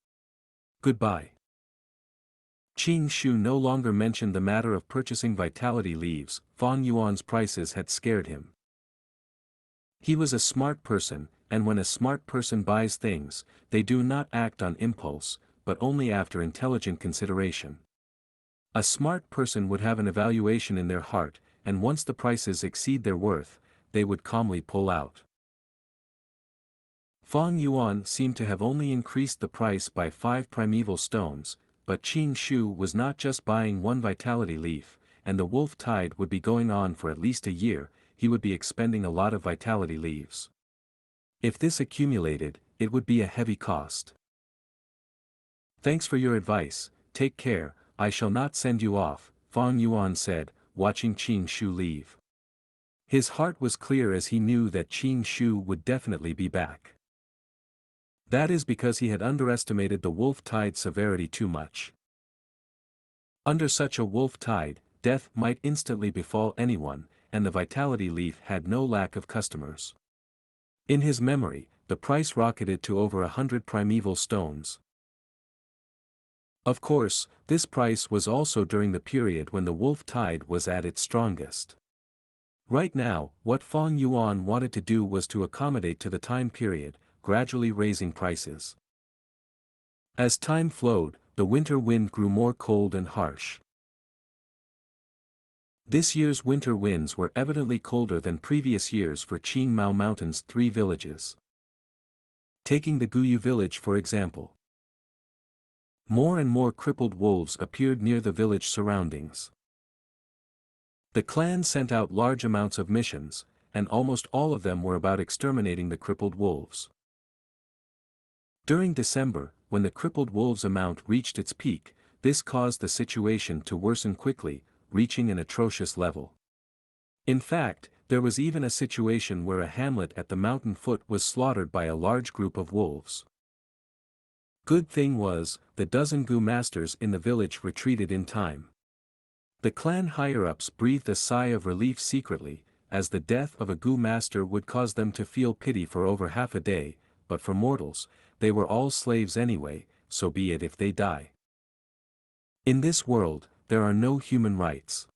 Goodbye." Qing Shu no longer mentioned the matter of purchasing vitality leaves. Fang Yuan's prices had scared him. He was a smart person, and when a smart person buys things, they do not act on impulse, but only after intelligent consideration. A smart person would have an evaluation in their heart, and once the prices exceed their worth, they would calmly pull out. Fang Yuan seemed to have only increased the price by 5 primeval stones, but Qing Shu was not just buying one vitality leaf, and the wolf tide would be going on for at least a year, he would be expending a lot of vitality leaves. If this accumulated, it would be a heavy cost. "Thanks for your advice, take care, I shall not send you off," Fang Yuan said, watching Qing Shu leave. His heart was clear as he knew that Qing Shu would definitely be back. That is because he had underestimated the wolf tide severity too much. Under such a wolf tide, death might instantly befall anyone, and the vitality leaf had no lack of customers. In his memory, the price rocketed to over 100 primeval stones. Of course, this price was also during the period when the wolf tide was at its strongest. Right now, what Fang Yuan wanted to do was to accommodate to the time period, gradually raising prices. As time flowed, the winter wind grew more cold and harsh. This year's winter winds were evidently colder than previous years for Qingmao Mountain's 3 villages. Taking the Guyu village for example. More and more crippled wolves appeared near the village surroundings. The clan sent out large amounts of missions, and almost all of them were about exterminating the crippled wolves. During December, when the crippled wolves' amount reached its peak, this caused the situation to worsen quickly, reaching an atrocious level. In fact, there was even a situation where a hamlet at the mountain foot was slaughtered by a large group of wolves. Good thing was, the dozen Gu masters in the village retreated in time. The clan higher-ups breathed a sigh of relief secretly, as the death of a Gu master would cause them to feel pity for over half a day, but for mortals, they were all slaves anyway, so be it if they die. In this world, there are no human rights.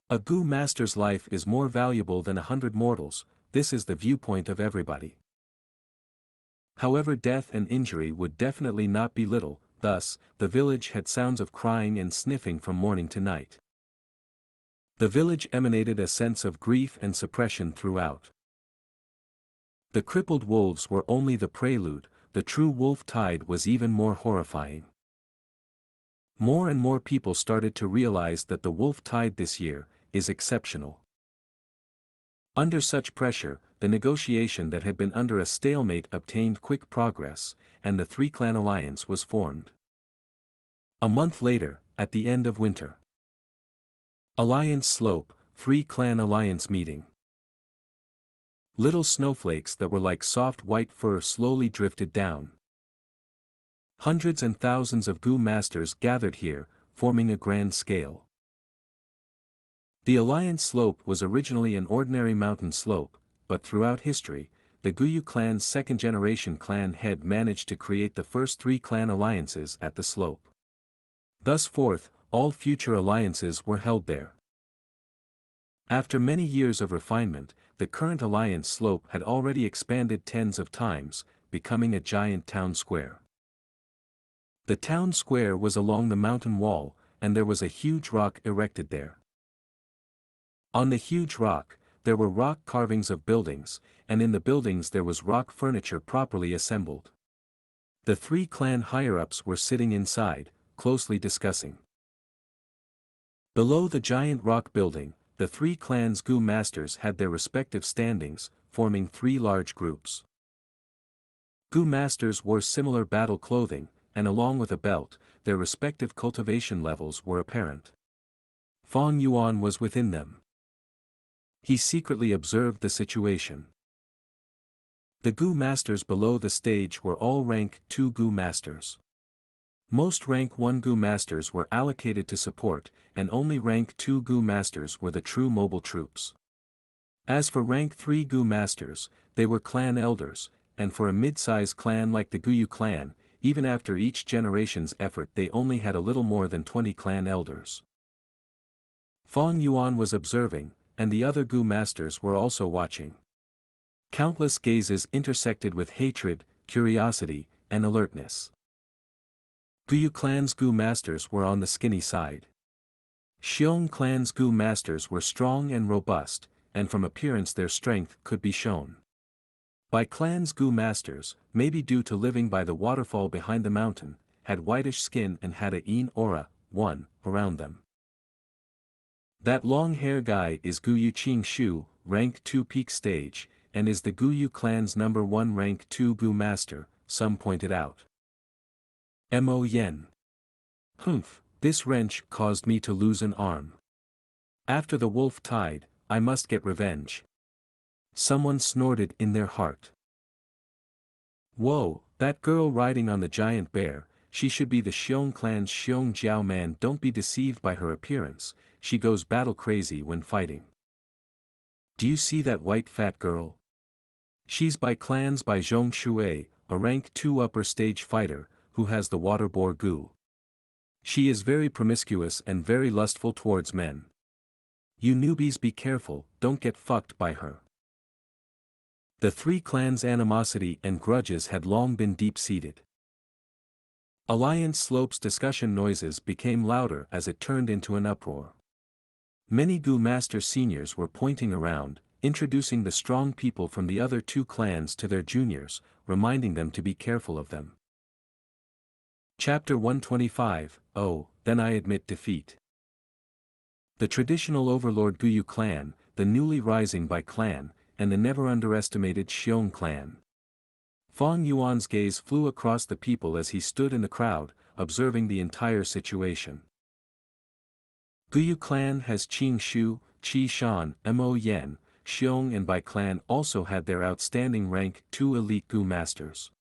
A Gu master's life is more valuable than 100 mortals, this is the viewpoint of everybody. However, death and injury would definitely not be little, thus, the village had sounds of crying and sniffing from morning to night. The village emanated a sense of grief and suppression throughout. The crippled wolves were only the prelude, the true wolf tide was even more horrifying. More and more people started to realize that the wolf tide this year is exceptional. Under such pressure, the negotiation that had been under a stalemate obtained quick progress, and the 3-clan alliance was formed. A month later, at the end of winter. Alliance Slope, 3-clan alliance meeting. Little snowflakes that were like soft white fur slowly drifted down. Hundreds and thousands of Gu masters gathered here, forming a grand scale. The Alliance Slope was originally an ordinary mountain slope, but throughout history, the Guyu clan's second-generation clan head managed to create the first 3-clan alliances at the slope. Thus forth, all future alliances were held there. After many years of refinement, the current alliance slope had already expanded tens of times, becoming a giant town square. The town square was along the mountain wall, and there was a huge rock erected there. On the huge rock, there were rock carvings of buildings, and in the buildings there was rock furniture properly assembled. The 3-clan higher-ups were sitting inside, closely discussing. Below the giant rock building, the 3 clans' Gu masters had their respective standings, forming 3 large groups. Gu masters wore similar battle clothing, and along with a belt, their respective cultivation levels were apparent. Fang Yuan was within them. He secretly observed the situation. The Gu masters below the stage were all rank 2 Gu masters. Most rank 1 Gu masters were allocated to support, and only rank 2 Gu masters were the true mobile troops. As for rank 3 Gu masters, they were clan elders, and for a mid-size clan like the Guyu clan, even after each generation's effort they only had a little more than 20 clan elders. Fang Yuan was observing, and the other Gu masters were also watching. Countless gazes intersected with hatred, curiosity, and alertness. Guyu clan's Gu masters were on the skinny side. Xiong clan's Gu masters were strong and robust, and from appearance their strength could be shown. Bai clan's Gu masters, maybe due to living by the waterfall behind the mountain, had whitish skin and had a yin aura, around them. That long-hair guy is Guyu Qingshu, rank 2 peak stage, and is the Guyu clan's number 1 rank 2 Gu master, some pointed out. Mo Yen. Humph, this wrench caused me to lose an arm. After the wolf tide, I must get revenge. Someone snorted in their heart. Whoa, that girl riding on the giant bear, she should be the Xiong clan's Xiong Jiao man. Don't be deceived by her appearance, she goes battle crazy when fighting. Do you see that white fat girl? She's Bai clan's Bai Zhong Shui, a rank 2 upper stage fighter, who has the water boar Gu. She is very promiscuous and very lustful towards men. You newbies be careful, don't get fucked by her. The 3 clans' animosity and grudges had long been deep-seated. Alliance Slope's discussion noises became louder as it turned into an uproar. Many Gu Master seniors were pointing around, introducing the strong people from the other 2 clans to their juniors, reminding them to be careful of them. Chapter 125, Oh, then I admit defeat. The traditional overlord Guyu clan, the newly rising Bai clan, and the never underestimated Xiong clan. Fang Yuan's gaze flew across the people as he stood in the crowd, observing the entire situation. Guyu clan has Qing Shu, Qi Shan, Mo Yen, Xiong and Bai clan also had their outstanding rank 2 elite Gu masters.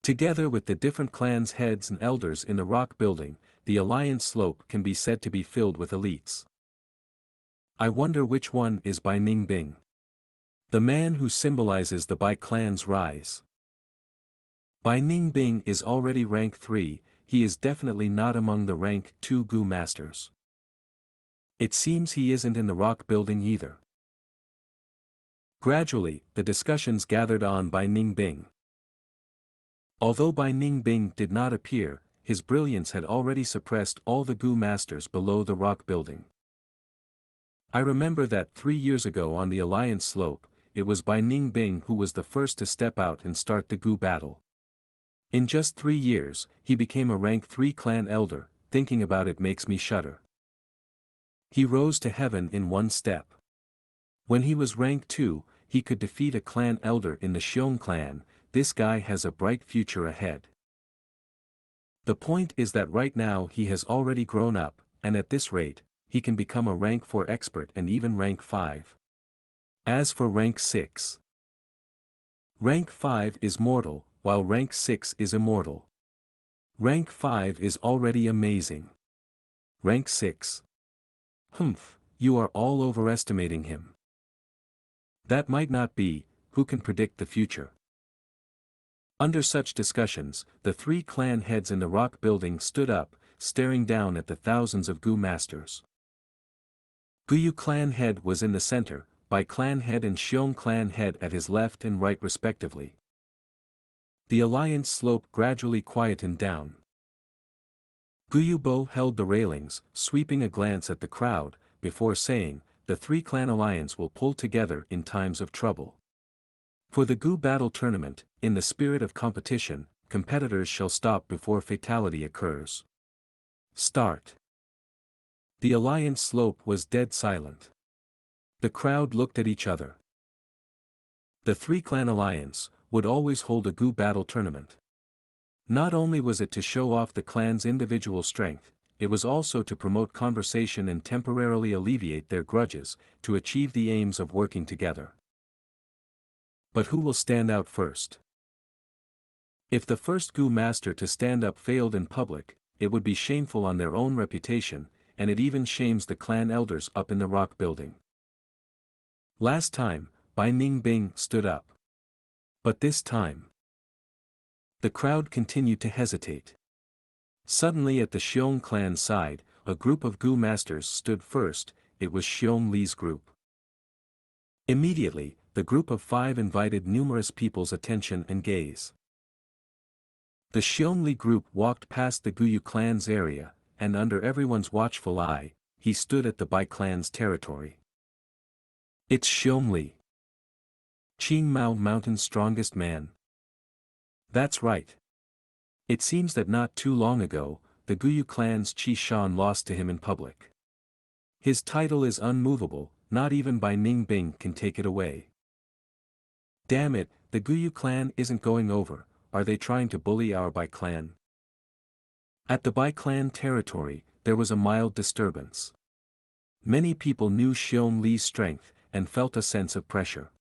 Together with the different clans' heads and elders in the rock building, the Alliance Slope can be said to be filled with elites. I wonder which one is Bai Ningbing. The man who symbolizes the Bai clan's rise. Bai Ningbing is already rank 3, he is definitely not among the rank 2 Gu masters. It seems he isn't in the rock building either. Gradually, the discussions gathered on Bai Ningbing. Although Bai Ningbing did not appear, his brilliance had already suppressed all the Gu masters below the rock building. I remember that 3 years ago on the Alliance Slope, it was Bai Ningbing who was the first to step out and start the Gu battle. In just 3 years, he became a rank 3 clan elder, thinking about it makes me shudder. He rose to heaven in 1 step. When he was rank 2, he could defeat a clan elder in the Xiong clan. This guy has a bright future ahead. The point is that right now he has already grown up, and at this rate, he can become a rank 4 expert and even rank 5. As for rank 6, rank 5 is mortal, while rank 6 is immortal. Rank 5 is already amazing. Rank 6. Humph, you are all overestimating him. That might not be, who can predict the future? Under such discussions, the 3 clan heads in the rock building stood up, staring down at the thousands of Gu masters. Guyu clan head was in the center, Bai clan head and Xiong clan head at his left and right respectively. The Alliance Slope gradually quietened down. Guyu Bo held the railings, sweeping a glance at the crowd, before saying, the 3 clan alliance will pull together in times of trouble. For the Gu battle tournament, in the spirit of competition, competitors shall stop before fatality occurs. Start. The Alliance Slope was dead silent. The crowd looked at each other. The 3 clan alliance, would always hold a Gu battle tournament. Not only was it to show off the clan's individual strength, it was also to promote conversation and temporarily alleviate their grudges, to achieve the aims of working together. But who will stand out first? If the first Gu master to stand up failed in public, it would be shameful on their own reputation, and it even shames the clan elders up in the rock building. Last time, Bai Ningbing stood up. But this time, the crowd continued to hesitate. Suddenly at the Xiong clan side, a group of Gu masters stood first. It was Xiong Li's group. Immediately, the group of 5 invited numerous people's attention and gaze. The Xiong Li group walked past the Guyu clan's area, and under everyone's watchful eye, he stood at the Bai clan's territory. It's Xiong Li, Qing Mao Mountain's strongest man. That's right. It seems that not too long ago, the Guyu clan's Qi Shan lost to him in public. His title is unmovable, not even Bai Ningbing can take it away. Damn it, the Guyu clan isn't going over. Are they trying to bully our Bai clan? At the Bai clan territory, there was a mild disturbance. Many people knew Xiong Li's strength, and felt a sense of pressure.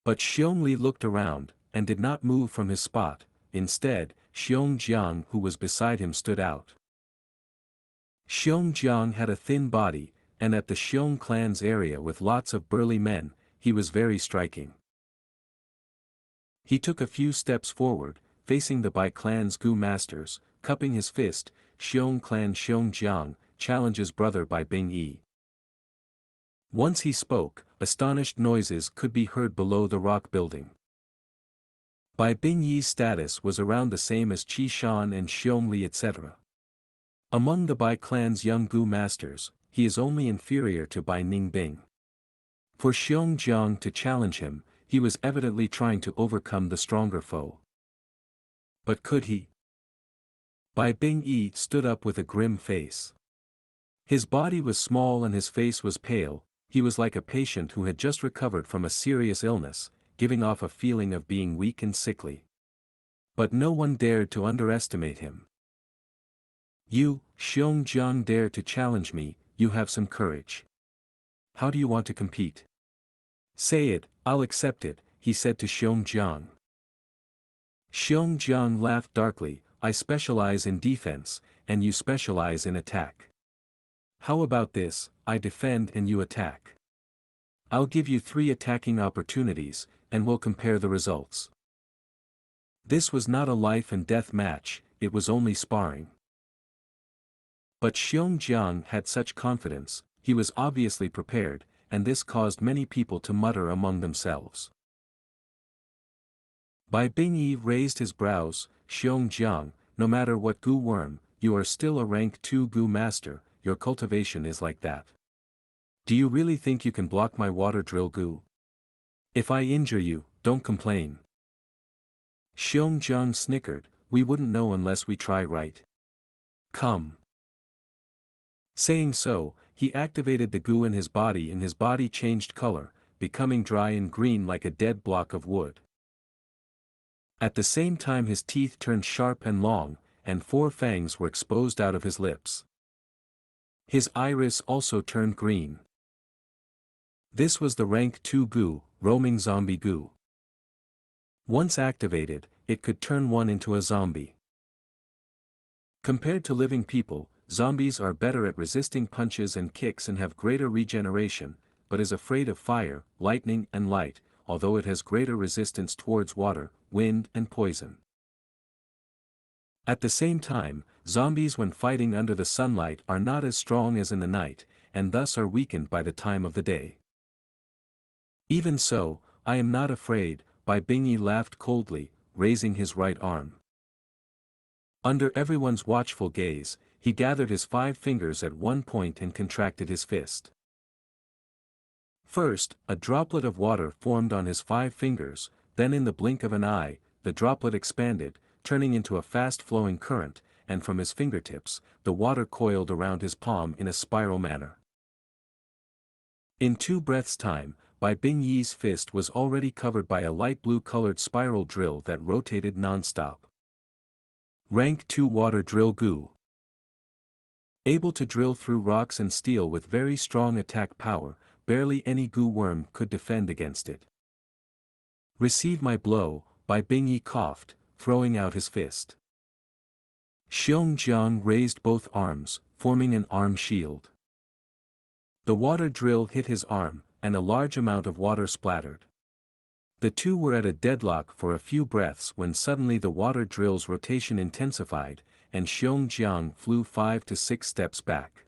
But Xiong Li looked around, and did not move from his spot. Instead, Xiong Jiang who was beside him stood out. Xiong Jiang had a thin body, and at the Xiong clan's area with lots of burly men, he was very striking. He took a few steps forward, facing the Bai clan's Gu masters, cupping his fist. Xiong clan Xiong Jiang challenges brother Bai Bingyi. Once he spoke, astonished noises could be heard below the rock building. Bai Bingyi's status was around the same as Qi Shan and Xiong Li etc. Among the Bai clan's young Gu masters, he is only inferior to Bai Ningbing. For Xiong Jiang to challenge him, he was evidently trying to overcome the stronger foe. But could he? Bai Bingyi stood up with a grim face. His body was small and his face was pale. He was like a patient who had just recovered from a serious illness, giving off a feeling of being weak and sickly. But no one dared to underestimate him. You, Xiong Jiang, dare to challenge me. You have some courage. How do you want to compete? Say it, I'll accept it, he said to Xiong Jiang. Xiong Jiang laughed darkly. I specialize in defense, and you specialize in attack. How about this, I defend and you attack. I'll give you 3 attacking opportunities, and we'll compare the results. This was not a life and death match, it was only sparring. But Xiong Jiang had such confidence, he was obviously prepared, and this caused many people to mutter among themselves. Bai Bingyi raised his brows. Xiong Jiang, no matter what Gu worm, you are still a rank 2 Gu master, your cultivation is like that. Do you really think you can block my water drill Gu? If I injure you, don't complain. Xiong Jiang snickered, we wouldn't know unless we try, right? Come. Saying so, he activated the Gu in his body and his body changed color, becoming dry and green like a dead block of wood. At the same time his teeth turned sharp and long, and 4 fangs were exposed out of his lips. His iris also turned green. This was the rank 2 Gu, roaming zombie Gu. Once activated, it could turn one into a zombie. Compared to living people, zombies are better at resisting punches and kicks and have greater regeneration, but is afraid of fire, lightning and light, although it has greater resistance towards water, wind and poison. At the same time, zombies when fighting under the sunlight are not as strong as in the night, and thus are weakened by the time of the day. Even so, I am not afraid, Bai Bingyi laughed coldly, raising his right arm. Under everyone's watchful gaze, he gathered his 5 fingers at one point and contracted his fist. First, a droplet of water formed on his 5 fingers, then in the blink of an eye, the droplet expanded, turning into a fast-flowing current, and from his fingertips, the water coiled around his palm in a spiral manner. In 2 breaths' time, Bai Bingyi's fist was already covered by a light blue-colored spiral drill that rotated non-stop. Rank 2 Water Drill Gu. Able to drill through rocks and steel with very strong attack power, barely any Gu worm could defend against it. Receive my blow, Bai Bingyi coughed, throwing out his fist. Xianxia raised both arms, forming an arm shield. The water drill hit his arm, and a large amount of water splattered. The two were at a deadlock for a few breaths when suddenly the water drill's rotation intensified, and Xianxia flew 5 to 6 steps back.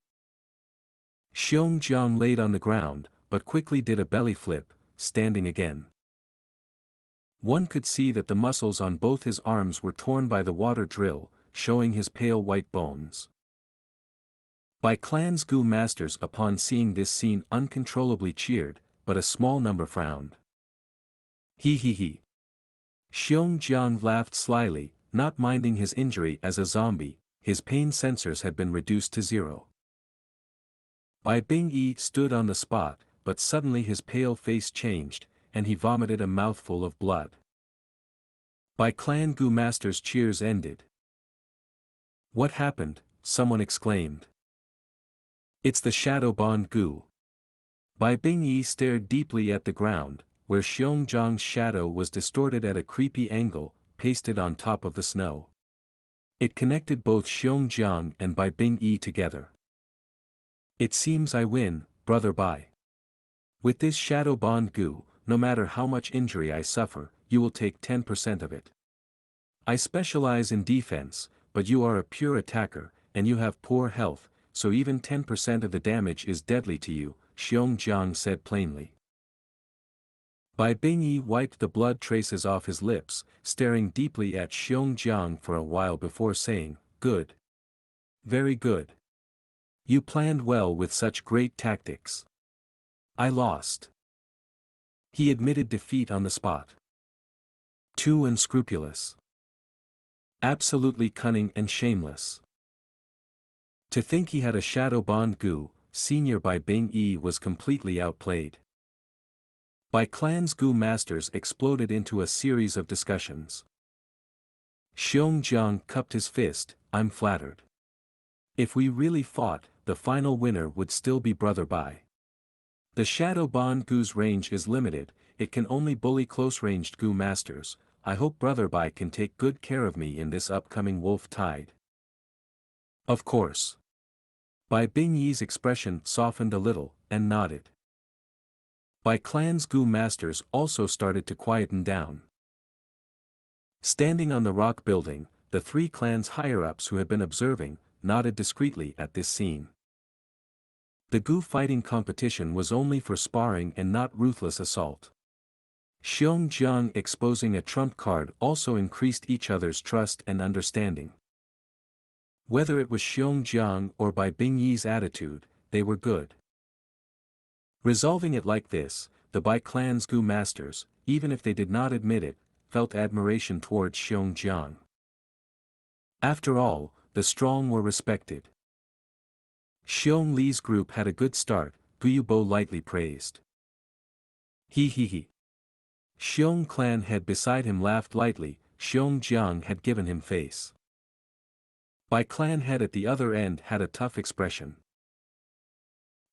Xianxia laid on the ground, but quickly did a belly flip, standing again. One could see that the muscles on both his arms were torn by the water drill, showing his pale white bones. Bai Clan's Gu masters upon seeing this scene uncontrollably cheered, but a small number frowned. He. Xianxia laughed slyly, not minding his injury as a zombie. His pain sensors had been reduced to 0. Bai Bingyi stood on the spot, but suddenly his pale face changed, and he vomited a mouthful of blood. Bai Clan Gu master's cheers ended. What happened? Someone exclaimed. It's the Shadow Bond Gu. Bai Bingyi stared deeply at the ground, where Xianxia's shadow was distorted at a creepy angle, pasted on top of the snow. It connected both Xianxia and Bai Bingyi together. It seems I win, brother Bai. With this Shadow Bond Gu, no matter how much injury I suffer, you will take 10% of it. I specialize in defense, but you are a pure attacker, and you have poor health, so even 10% of the damage is deadly to you, Xianxia said plainly. Bai Bingyi wiped the blood traces off his lips, staring deeply at Xianxia for a while before saying, Good. Very good. You planned well with such great tactics. I lost. He admitted defeat on the spot. Too unscrupulous. Absolutely cunning and shameless. To think he had a Shadow Bond Gu, senior Bai Bingyi was completely outplayed. Bai Clan's Gu masters exploded into a series of discussions. Xianxia cupped his fist, I'm flattered. If we really fought, the final winner would still be Brother Bai. The Shadow Bond Gu's range is limited, it can only bully close-ranged Gu masters. I hope Brother Bai can take good care of me in this upcoming wolf tide. Of course. Bai Bingyi's expression softened a little, and nodded. Bai Clan's Gu masters also started to quieten down. Standing on the rock building, the 3 clans higher-ups who had been observing, nodded discreetly at this scene. The Gu fighting competition was only for sparring and not ruthless assault. Xianxia exposing a trump card also increased each other's trust and understanding. Whether it was Xianxia or Bai Bingyi's attitude, they were good. Resolving it like this, the Bai Clan's Gu masters, even if they did not admit it, felt admiration towards Xianxia. After all, the strong were respected. Xiong Li's group had a good start, Guyubo lightly praised. He. Xiong clan head beside him laughed lightly, Xianxia had given him face. Bai clan head at the other end had a tough expression.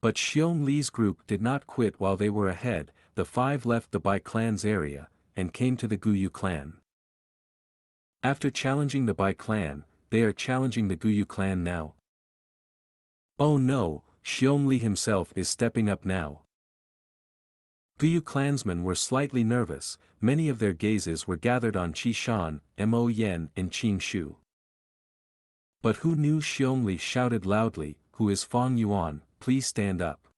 But Xiong Li's group did not quit while they were ahead. The 5 left the Bai clan's area, and came to the Guyu clan. After challenging the Bai clan, they are challenging the Guyu clan now. Oh no, Xiong Li himself is stepping up now. Guyu clansmen were slightly nervous, many of their gazes were gathered on Qi Shan, Mo Yen and Qing Shu. But who knew? Xiong Li shouted loudly, who is Fang Yuan, please stand up.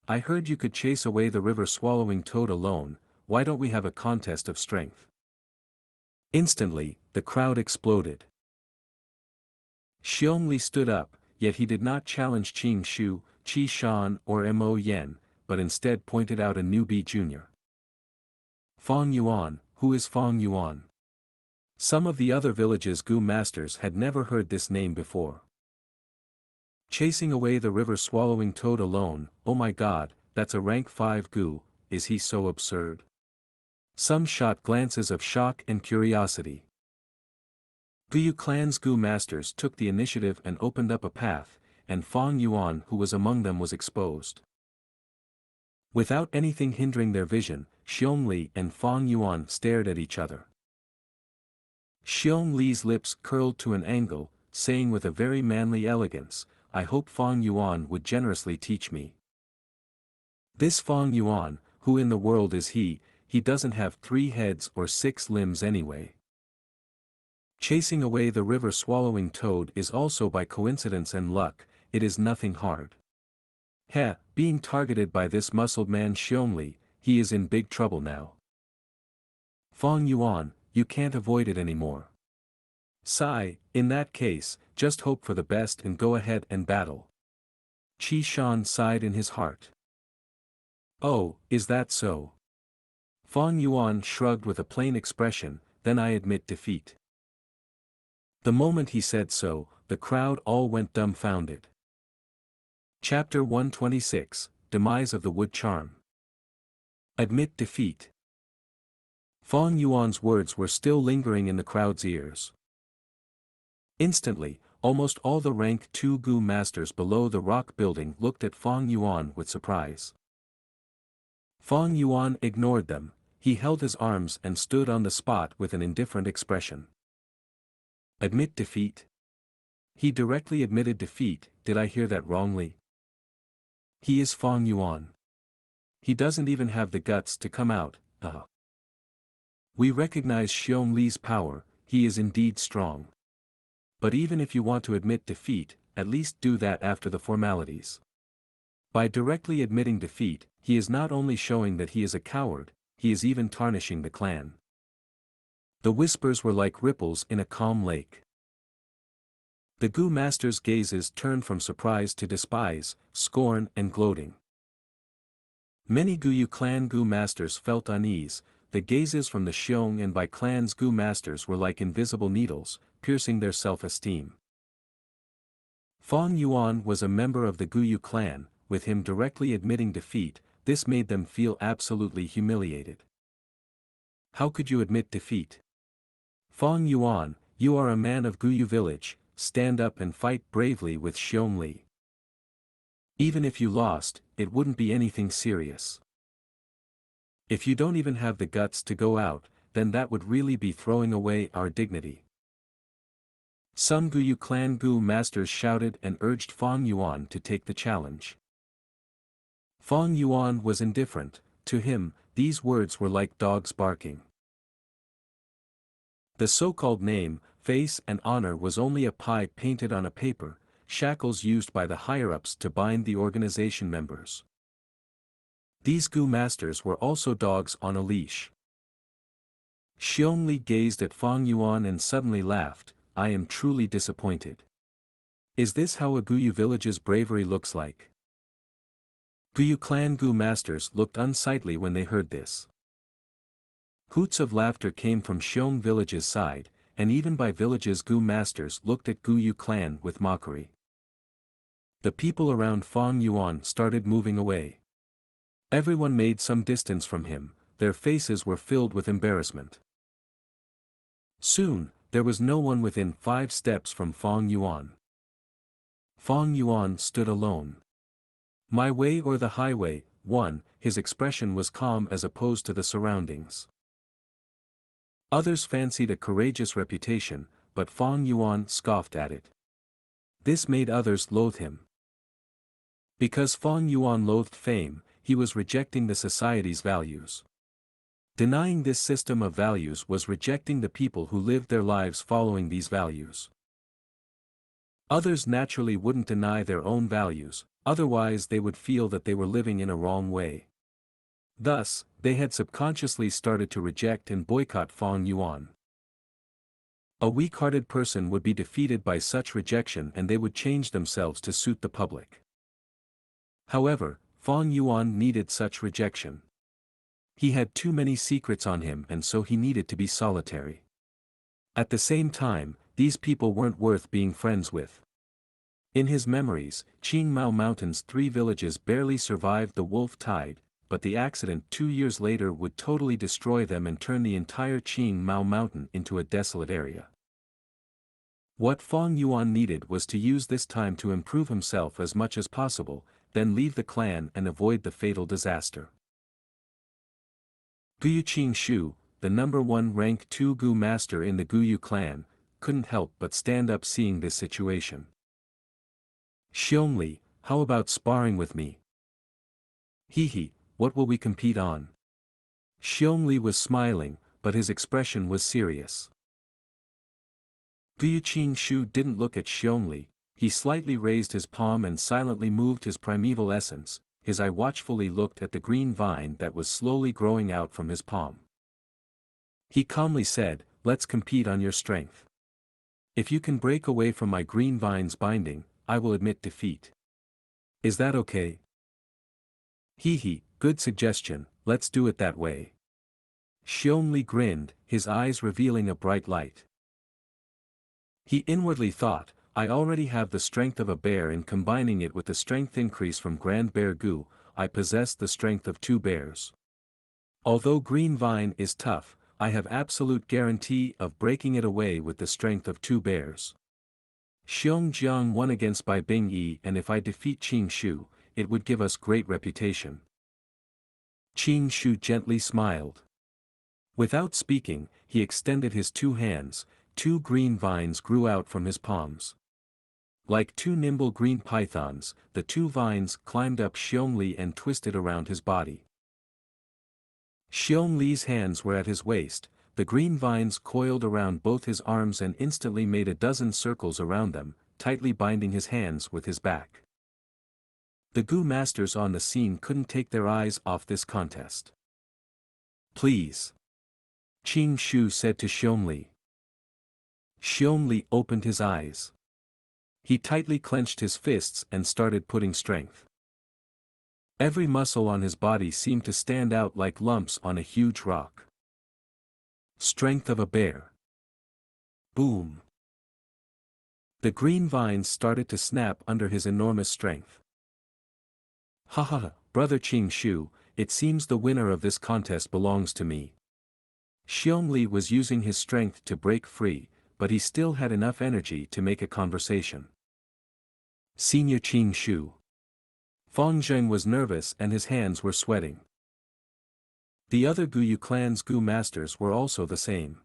I heard you could chase away the river-swallowing toad alone, why don't we have a contest of strength? Instantly, the crowd exploded. Xiong Li stood up, yet he did not challenge Qing Shu, Qi Shan or Mo Yen, but instead pointed out a newbie junior. Fang Yuan, who is Fang Yuan? Some of the other village's Gu masters had never heard this name before. Chasing away the river-swallowing toad alone, oh my god, that's a rank 5 Gu, is he so absurd? Some shot glances of shock and curiosity. Gu Clan's Gu masters took the initiative and opened up a path, and Fang Yuan who was among them was exposed. Without anything hindering their vision, Xiong Li and Fang Yuan stared at each other. Xiong Li's lips curled to an angle, saying with a very manly elegance, "I hope Fang Yuan would generously teach me." This Fang Yuan, who in the world is he doesn't have 3 heads or 6 limbs anyway. Chasing away the river-swallowing toad is also by coincidence and luck, it is nothing hard. Being targeted by this muscled man Xiong Li, he is in big trouble now. Fang Yuan, you can't avoid it anymore. Sigh, in that case, just hope for the best and go ahead and battle. Qi Shan sighed in his heart. Oh, is that so? Fang Yuan shrugged with a plain expression, then I admit defeat. The moment he said so, the crowd all went dumbfounded. Chapter 126, Demise of the Wood Charm. Admit defeat. Fang Yuan's words were still lingering in the crowd's ears. Instantly, almost all the rank 2 Gu masters below the rock building looked at Fang Yuan with surprise. Fang Yuan ignored them, he held his arms and stood on the spot with an indifferent expression. Admit defeat? He directly admitted defeat, did I hear that wrongly? He is Fang Yuan. He doesn't even have the guts to come out, We recognize Xiong Li's power, he is indeed strong. But even if you want to admit defeat, at least do that after the formalities. By directly admitting defeat, he is not only showing that he is a coward, he is even tarnishing the clan. The whispers were like ripples in a calm lake. The Gu master's gazes turned from surprise to despise, scorn and gloating. Many Gu clan Gu masters felt unease, the gazes from the Xiong and Bai clan's Gu masters were like invisible needles, piercing their self-esteem. Fang Yuan was a member of the Gu clan, with him directly admitting defeat, this made them feel absolutely humiliated. How could you admit defeat? Fang Yuan, you are a man of Gu village, stand up and fight bravely with Xiong Li. Even if you lost, it wouldn't be anything serious. If you don't even have the guts to go out, then that would really be throwing away our dignity. Some Gu clan Gu masters shouted and urged Fang Yuan to take the challenge. Fang Yuan was indifferent, to him, these words were like dogs barking. The so-called name, face and honor was only a pie painted on a paper, shackles used by the higher-ups to bind the organization members. These Gu masters were also dogs on a leash. Xiong Li gazed at Fang Yuan and suddenly laughed, I am truly disappointed. Is this how a Gu village's bravery looks like? Gu clan Gu masters looked unsightly when they heard this. Hoots of laughter came from Xiong village's side, and even Bai village's Gu masters looked at Gu clan with mockery. The people around Fang Yuan started moving away. Everyone made some distance from him, their faces were filled with embarrassment. Soon, there was no one within 5 steps from Fang Yuan. Fang Yuan stood alone. My way or the highway, his expression was calm as opposed to the surroundings. Others fancied a courageous reputation, but Fang Yuan scoffed at it. This made others loathe him. Because Fang Yuan loathed fame, he was rejecting the society's values. Denying this system of values was rejecting the people who lived their lives following these values. Others naturally wouldn't deny their own values, otherwise they would feel that they were living in a wrong way. Thus, they had subconsciously started to reject and boycott Fang Yuan. A weak-hearted person would be defeated by such rejection and they would change themselves to suit the public. However, Fang Yuan needed such rejection. He had too many secrets on him and so he needed to be solitary. At the same time, these people weren't worth being friends with. In his memories, Qingmao Mountain's 3 villages barely survived the wolf tide, but the accident 2 years later would totally destroy them and turn the entire Qing Mao Mountain into a desolate area. What Feng Yuan needed was to use this time to improve himself as much as possible, then leave the clan and avoid the fatal disaster. Guyu Qingshu, the #1 rank 2 Gu master in the Guyu clan, couldn't help but stand up seeing this situation. Xiongli, how about sparring with me? Hehe, what will we compete on? Xiongli was smiling, but his expression was serious. Guyu Qingshu didn't look at Xiongli, he slightly raised his palm and silently moved his primeval essence, his eye watchfully looked at the green vine that was slowly growing out from his palm. He calmly said, let's compete on your strength. If you can break away from my green vine's binding, I will admit defeat. Is that okay? Hehe, good suggestion, let's do it that way. Xiongli grinned, his eyes revealing a bright light. He inwardly thought, I already have the strength of a bear, and combining it with the strength increase from Grand Bear Gu, I possess the strength of 2 bears. Although Green Vine is tough, I have absolute guarantee of breaking it away with the strength of 2 bears. Xiong Jiang won against Bai Bing Yi, and if I defeat Qing Shu, it would give us great reputation. Qing Shu gently smiled. Without speaking, he extended his 2 hands, 2 green vines grew out from his palms. Like 2 nimble green pythons, the 2 vines climbed up Xiongli and twisted around his body. Xiongli's hands were at his waist, the green vines coiled around both his arms and instantly made a dozen circles around them, tightly binding his hands with his back. The Gu masters on the scene couldn't take their eyes off this contest. Please. Qing Shu said to Xiongli. Xiongli opened his eyes. He tightly clenched his fists and started putting strength. Every muscle on his body seemed to stand out like lumps on a huge rock. Strength of a bear. Boom. The green vines started to snap under his enormous strength. Ha ha ha, brother Qing Shu, it seems the winner of this contest belongs to me. Xiongli was using his strength to break free, but he still had enough energy to make a conversation. Senior Qing Shu. Feng Zheng was nervous and his hands were sweating. The other Guyu clan's Gu masters were also the same.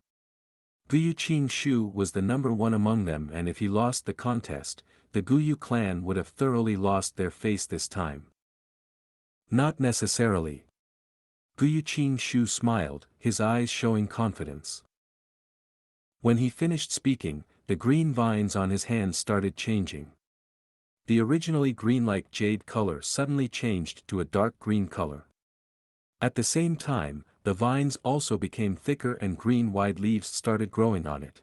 Guyu Qing Shu was the #1 among them, and if he lost the contest, the Guyu clan would have thoroughly lost their face this time. Not necessarily. Guyu Qing Shu smiled, his eyes showing confidence. When he finished speaking, the green vines on his hands started changing. The originally green-like jade color suddenly changed to a dark green color. At the same time, the vines also became thicker and green wide leaves started growing on it.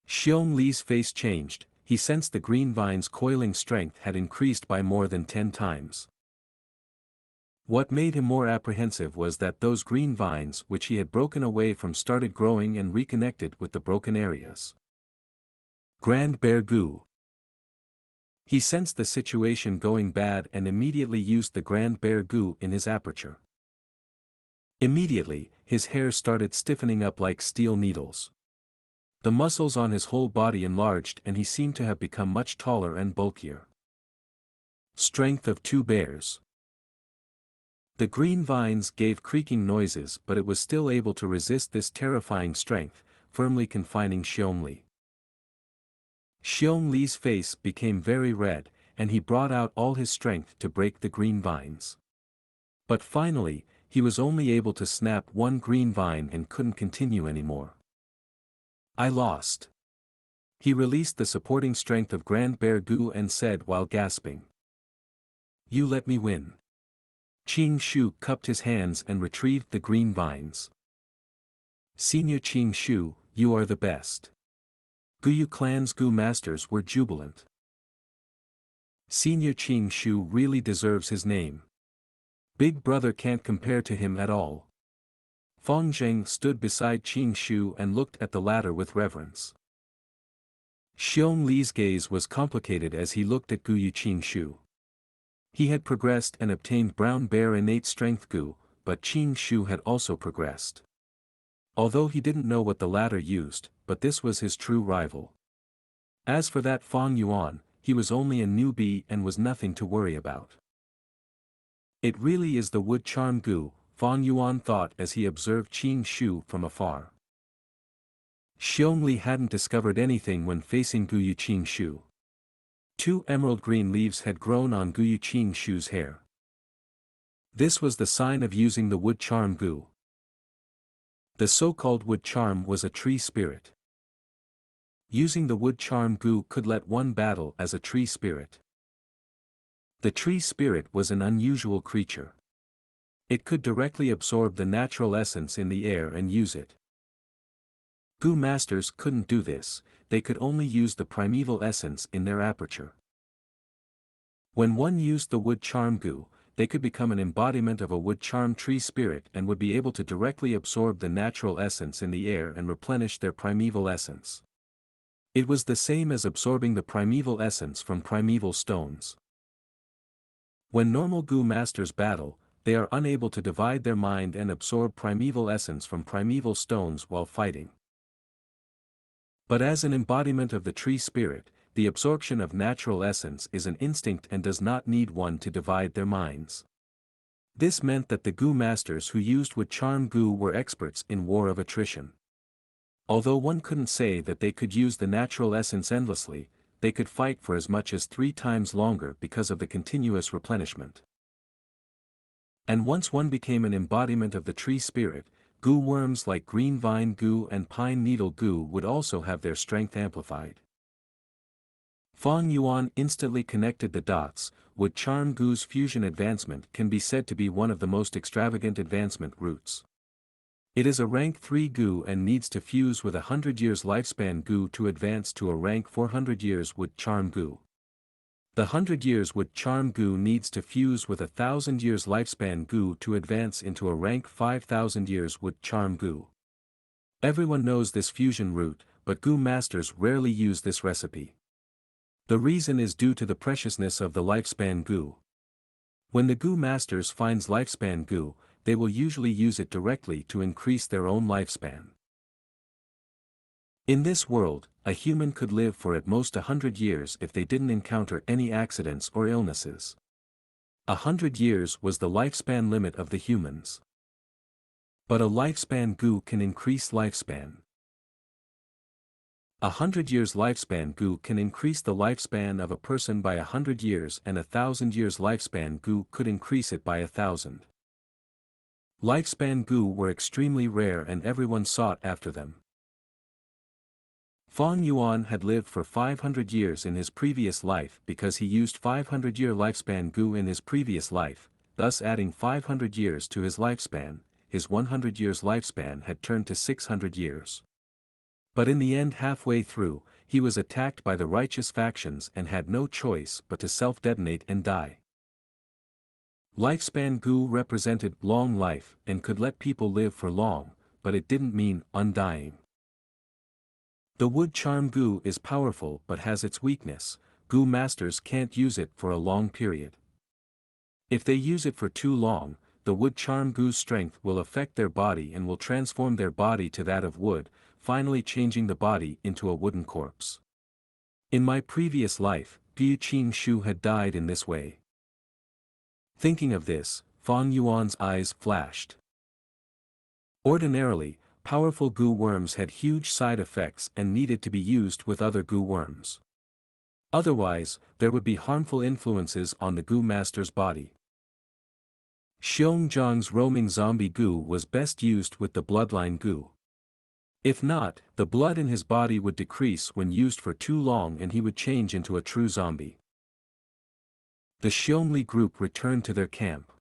Xiong Li's face changed, he sensed the green vine's coiling strength had increased by more than 10 times. What made him more apprehensive was that those green vines which he had broken away from started growing and reconnected with the broken areas. Grand Bear Gu. He sensed the situation going bad and immediately used the Grand Bear Gu in his aperture. Immediately, his hair started stiffening up like steel needles. The muscles on his whole body enlarged and he seemed to have become much taller and bulkier. Strength of 2 bears. The green vines gave creaking noises, but it was still able to resist this terrifying strength, firmly confining Xiongli. Xiong Li's face became very red, and he brought out all his strength to break the green vines. But finally, he was only able to snap 1 green vine and couldn't continue anymore. I lost. He released the supporting strength of Grand Bear Gu and said while gasping. You let me win. Qing Shu cupped his hands and retrieved the green vines. Senior Qing Shu, you are the best. Guyu clan's Gu masters were jubilant. Senior Qing Shu really deserves his name. Big brother can't compare to him at all. Feng Zheng stood beside Qing Shu and looked at the latter with reverence. Xiong Li's gaze was complicated as he looked at Guyu Qing Shu. He had progressed and obtained brown bear innate strength Gu, but Qing Shu had also progressed. Although he didn't know what the latter used, but this was his true rival. As for that Fang Yuan, he was only a newbie and was nothing to worry about. It really is the wood charm Gu, Fang Yuan thought as he observed Qing Shu from afar. Xiongli hadn't discovered anything when facing Gu Yu Qing Shu. 2 emerald green leaves had grown on Gu Yu Qing Shu's hair. This was the sign of using the wood charm Gu. The so-called wood charm was a tree spirit. Using the wood charm Gu could let one battle as a tree spirit. The tree spirit was an unusual creature. It could directly absorb the natural essence in the air and use it. Gu masters couldn't do this, they could only use the primeval essence in their aperture. When one used the wood charm Gu, they could become an embodiment of a wood charm tree spirit and would be able to directly absorb the natural essence in the air and replenish their primeval essence. It was the same as absorbing the primeval essence from primeval stones. When normal Gu masters battle, they are unable to divide their mind and absorb primeval essence from primeval stones while fighting. But as an embodiment of the tree spirit, the absorption of natural essence is an instinct and does not need one to divide their minds. This meant that the Gu masters who used wood charm Gu were experts in war of attrition. Although one couldn't say that they could use the natural essence endlessly, they could fight for as much as 3 times longer because of the continuous replenishment. And once one became an embodiment of the tree spirit, Gu worms like green vine Gu and pine needle Gu would also have their strength amplified. Fang Yuan instantly connected the dots. Wood charm Gu's fusion advancement can be said to be one of the most extravagant advancement routes. It is a rank 3 Gu and needs to fuse with 100 years lifespan Gu to advance to a rank 400 years wood charm Gu. The 100 years wood charm Gu needs to fuse with 1,000 years lifespan Gu to advance into a rank 5,000 years wood charm Gu. Everyone knows this fusion route, but Gu masters rarely use this recipe. The reason is due to the preciousness of the lifespan Gu. When the Gu masters finds lifespan Gu, they will usually use it directly to increase their own lifespan. In this world, a human could live for at most 100 years if they didn't encounter any accidents or illnesses. 100 years was the lifespan limit of the humans. But a lifespan Gu can increase lifespan. 100 years lifespan Gu can increase the lifespan of a person by 100 years, and 1,000 years lifespan Gu could increase it by 1,000. Lifespan Gu were extremely rare and everyone sought after them. Fang Yuan had lived for 500 years in his previous life because he used 500-year lifespan Gu in his previous life, thus adding 500 years to his lifespan. His 100 years lifespan had turned to 600 years. But in the end, halfway through, he was attacked by the righteous factions and had no choice but to self-detonate and die. Lifespan Gu represented long life and could let people live for long, but it didn't mean undying. The wood charm Gu is powerful but has its weakness. Gu masters can't use it for a long period. If they use it for too long, the wood charm Gu's strength will affect their body and will transform their body to that of wood, finally changing the body into a wooden corpse. In my previous life, Gu Qing Shu had died in this way. Thinking of this, Fang Yuan's eyes flashed. Ordinarily, powerful Gu worms had huge side effects and needed to be used with other Gu worms. Otherwise, there would be harmful influences on the Gu master's body. Xiongzhang's roaming zombie Gu was best used with the bloodline Gu. If not, the blood in his body would decrease when used for too long and he would change into a true zombie. The Xiongli group returned to their camp.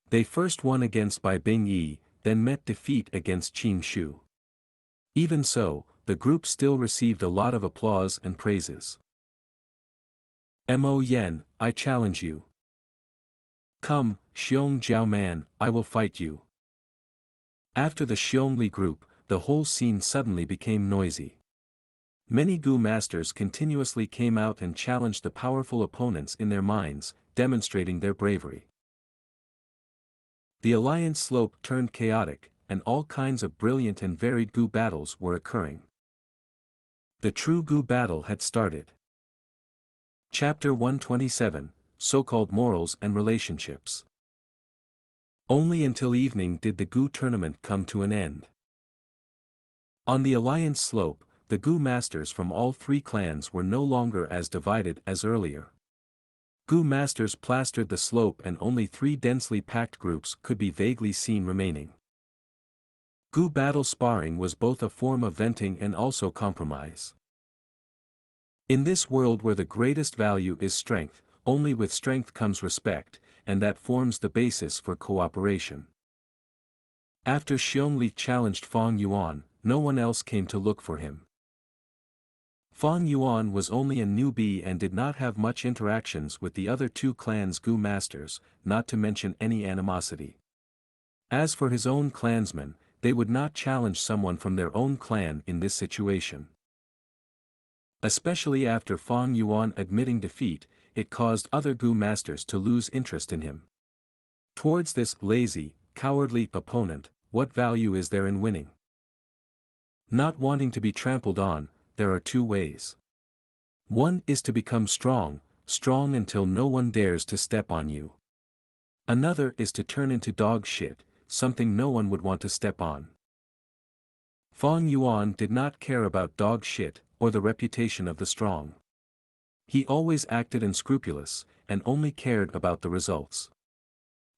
They first won against Bai Bing Yi, then met defeat against Qing Shu. Even so, the group still received a lot of applause and praises. Mo Yen, I challenge you. Come, Xiong Jiao Man, I will fight you. After the Xiongli group, the whole scene suddenly became noisy. Many Gu masters continuously came out and challenged the powerful opponents in their minds, demonstrating their bravery. The alliance slope turned chaotic, and all kinds of brilliant and varied Gu battles were occurring. The true Gu battle had started. Chapter 127, So-called Morals and Relationships. Only until evening did the Gu tournament come to an end. On the alliance slope, the Gu masters from all three clans were no longer as divided as earlier. Gu masters plastered the slope and only three densely packed groups could be vaguely seen remaining. Gu battle sparring was both a form of venting and also compromise. In this world where the greatest value is strength, only with strength comes respect, and that forms the basis for cooperation. After Xianxia challenged Fang Yuan, no one else came to look for him. Fang Yuan was only a newbie and did not have much interactions with the other two clans' Gu masters, not to mention any animosity. As for his own clansmen, they would not challenge someone from their own clan in this situation. Especially after Fang Yuan admitting defeat, it caused other Gu masters to lose interest in him. Towards this lazy, cowardly opponent, what value is there in winning? Not wanting to be trampled on, there are two ways. One is to become strong, strong until no one dares to step on you. Another is to turn into dog shit, something no one would want to step on. Fang Yuan did not care about dog shit, or the reputation of the strong. He always acted unscrupulous, and only cared about the results.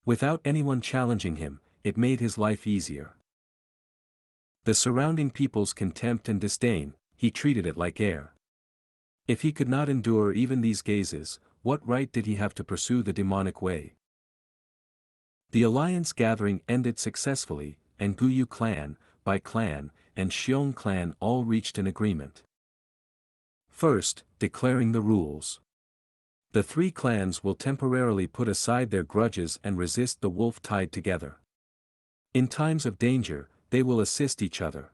Without anyone challenging him, it made his life easier. The surrounding people's contempt and disdain, he treated it like air. If he could not endure even these gazes, what right did he have to pursue the demonic way? The alliance gathering ended successfully, and Guyu clan, Bai clan, and Xiong clan all reached an agreement. First, declaring the rules. The three clans will temporarily put aside their grudges and resist the wolf tied together. In times of danger, they will assist each other.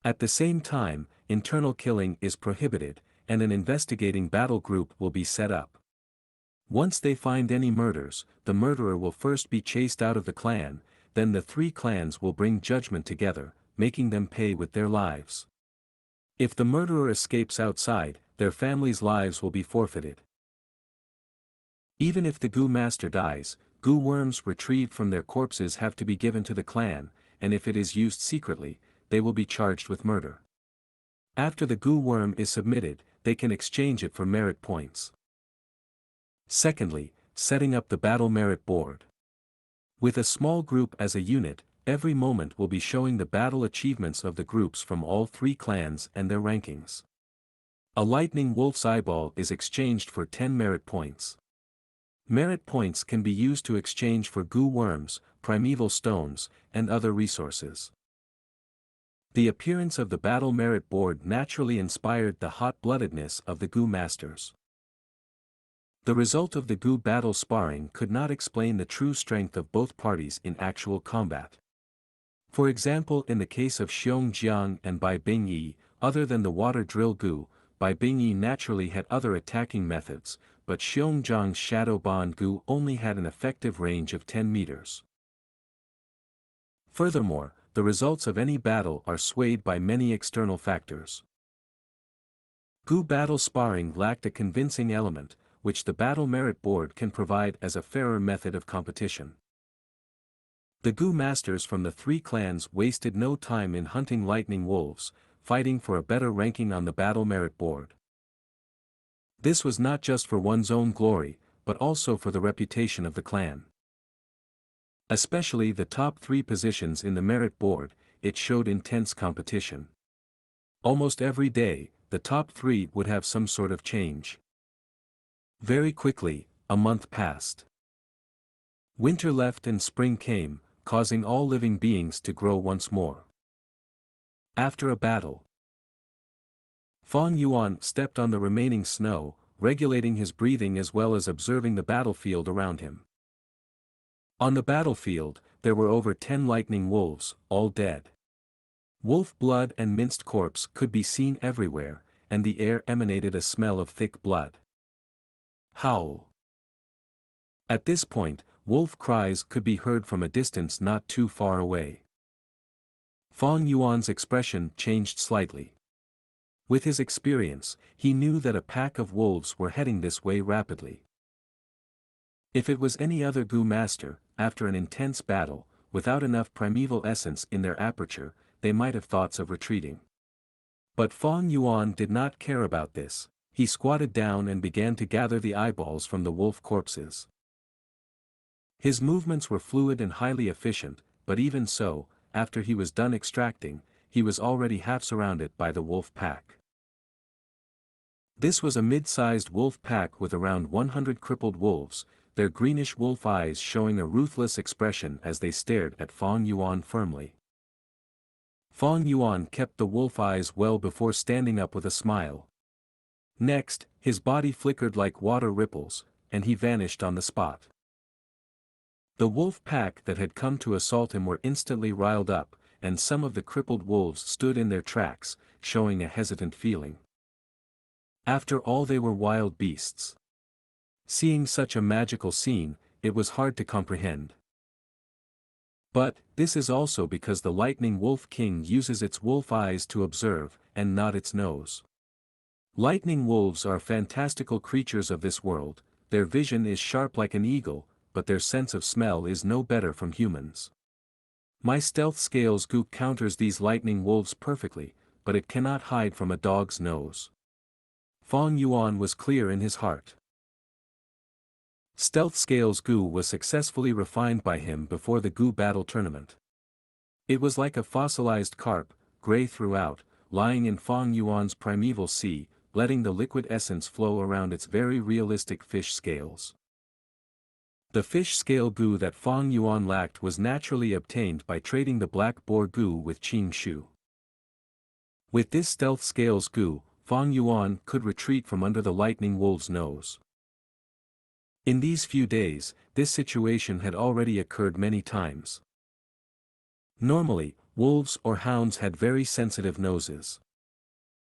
At the same time, internal killing is prohibited, and an investigating battle group will be set up. Once they find any murders, the murderer will first be chased out of the clan, then the three clans will bring judgment together, making them pay with their lives. If the murderer escapes outside, their families' lives will be forfeited. Even if the Gu master dies, Gu worms retrieved from their corpses have to be given to the clan, and if it is used secretly, they will be charged with murder. After the Gu worm is submitted, they can exchange it for merit points. Secondly, setting up the battle merit board. With a small group as a unit, every moment will be showing the battle achievements of the groups from all three clans and their rankings. A lightning wolf's eyeball is exchanged for 10 merit points. Merit points can be used to exchange for Gu worms, primeval stones, and other resources. The appearance of the battle merit board naturally inspired the hot-bloodedness of the Gu masters. The result of the Gu battle sparring could not explain the true strength of both parties in actual combat. For example, in the case of Xianxia and Bai Bingyi, other than the water drill Gu, Bai Bingyi naturally had other attacking methods, but Xianxia's shadow bond Gu only had an effective range of 10 meters. Furthermore, the results of any battle are swayed by many external factors. Gu battle sparring lacked a convincing element, which the battle merit board can provide as a fairer method of competition. The Gu masters from the three clans wasted no time in hunting lightning wolves, fighting for a better ranking on the battle merit board. This was not just for one's own glory, but also for the reputation of the clan. Especially the top three positions in the merit board, it showed intense competition. Almost every day, the top three would have some sort of change. Very quickly, a month passed. Winter left and spring came, causing all living beings to grow once more. After a battle, Fang Yuan stepped on the remaining snow, regulating his breathing as well as observing the battlefield around him. On the battlefield, there were over 10 lightning wolves, all dead. Wolf blood and minced corpse could be seen everywhere, and the air emanated a smell of thick blood. Howl! At this point, wolf cries could be heard from a distance not too far away. Fang Yuan's expression changed slightly. With his experience, he knew that a pack of wolves were heading this way rapidly. If it was any other Gu master, after an intense battle, without enough primeval essence in their aperture, they might have thoughts of retreating. But Fang Yuan did not care about this. He squatted down and began to gather the eyeballs from the wolf corpses. His movements were fluid and highly efficient, but even so, after he was done extracting, he was already half surrounded by the wolf pack. This was a mid-sized wolf pack with around 100 crippled wolves, their greenish wolf eyes showing a ruthless expression as they stared at Fang Yuan firmly. Fang Yuan kept the wolf eyes well before standing up with a smile. Next, his body flickered like water ripples, and he vanished on the spot. The wolf pack that had come to assault him were instantly riled up, and some of the crippled wolves stood in their tracks, showing a hesitant feeling. After all, they were wild beasts. Seeing such a magical scene, it was hard to comprehend. But, this is also because the Lightning Wolf King uses its wolf eyes to observe, and not its nose. Lightning wolves are fantastical creatures of this world, their vision is sharp like an eagle, but their sense of smell is no better from humans. My stealth scales Gu counters these lightning wolves perfectly, but it cannot hide from a dog's nose. Fang Yuan was clear in his heart. Stealth Scales Gu was successfully refined by him before the Gu battle tournament. It was like a fossilized carp, gray throughout, lying in Fang Yuan's primeval sea, letting the liquid essence flow around its very realistic fish scales. The fish scale Gu that Fang Yuan lacked was naturally obtained by trading the black boar Gu with Qing Shu. With this Stealth Scales Gu, Fang Yuan could retreat from under the lightning wolf's nose. In these few days, this situation had already occurred many times. Normally, wolves or hounds had very sensitive noses.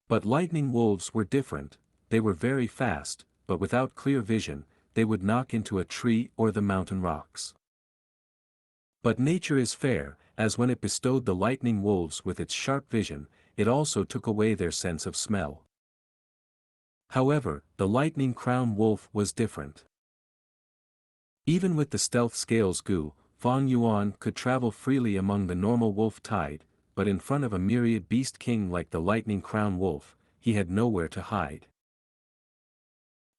But lightning wolves were different, they were very fast, but without clear vision, they would knock into a tree or the mountain rocks. But nature is fair, as when it bestowed the lightning wolves with its sharp vision, it also took away their sense of smell. However, the lightning crown wolf was different. Even with the Stealth Scales Gu, Fang Yuan could travel freely among the normal wolf tide, but in front of a myriad beast king like the lightning crown wolf, he had nowhere to hide.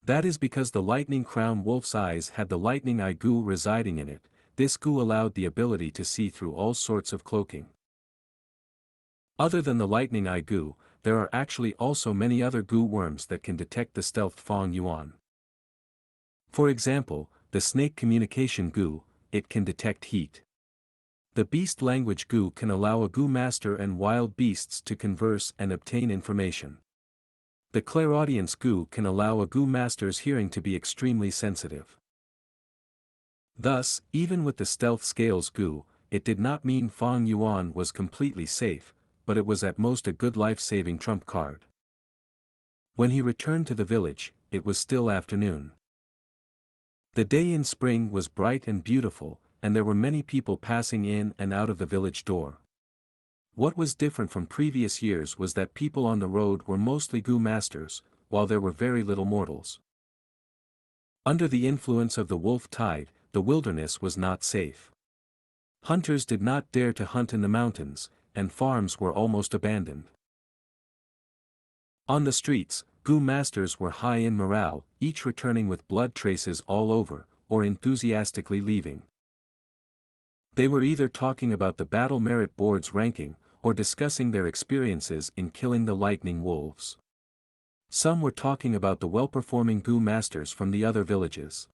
That is because the lightning crown wolf's eyes had the lightning eye Gu residing in it. This Gu allowed the ability to see through all sorts of cloaking. Other than the lightning eye Gu, there are actually also many other Gu worms that can detect the stealth Fang Yuan. For example, the snake communication Gu, it can detect heat. The beast language Gu can allow a Gu master and wild beasts to converse and obtain information. The clairaudience Gu can allow a Gu master's hearing to be extremely sensitive. Thus, even with the Stealth Scales Gu, it did not mean Fang Yuan was completely safe, but it was at most a good life-saving trump card. When he returned to the village, it was still afternoon. The day in spring was bright and beautiful, and there were many people passing in and out of the village door. What was different from previous years was that people on the road were mostly Gu masters, while there were very little mortals. Under the influence of the wolf tide, the wilderness was not safe. Hunters did not dare to hunt in the mountains, and farms were almost abandoned. On the streets, Gu masters were high in morale, each returning with blood traces all over, or enthusiastically leaving. They were either talking about the battle merit board's ranking, or discussing their experiences in killing the lightning wolves. Some were talking about the well-performing Gu masters from the other villages.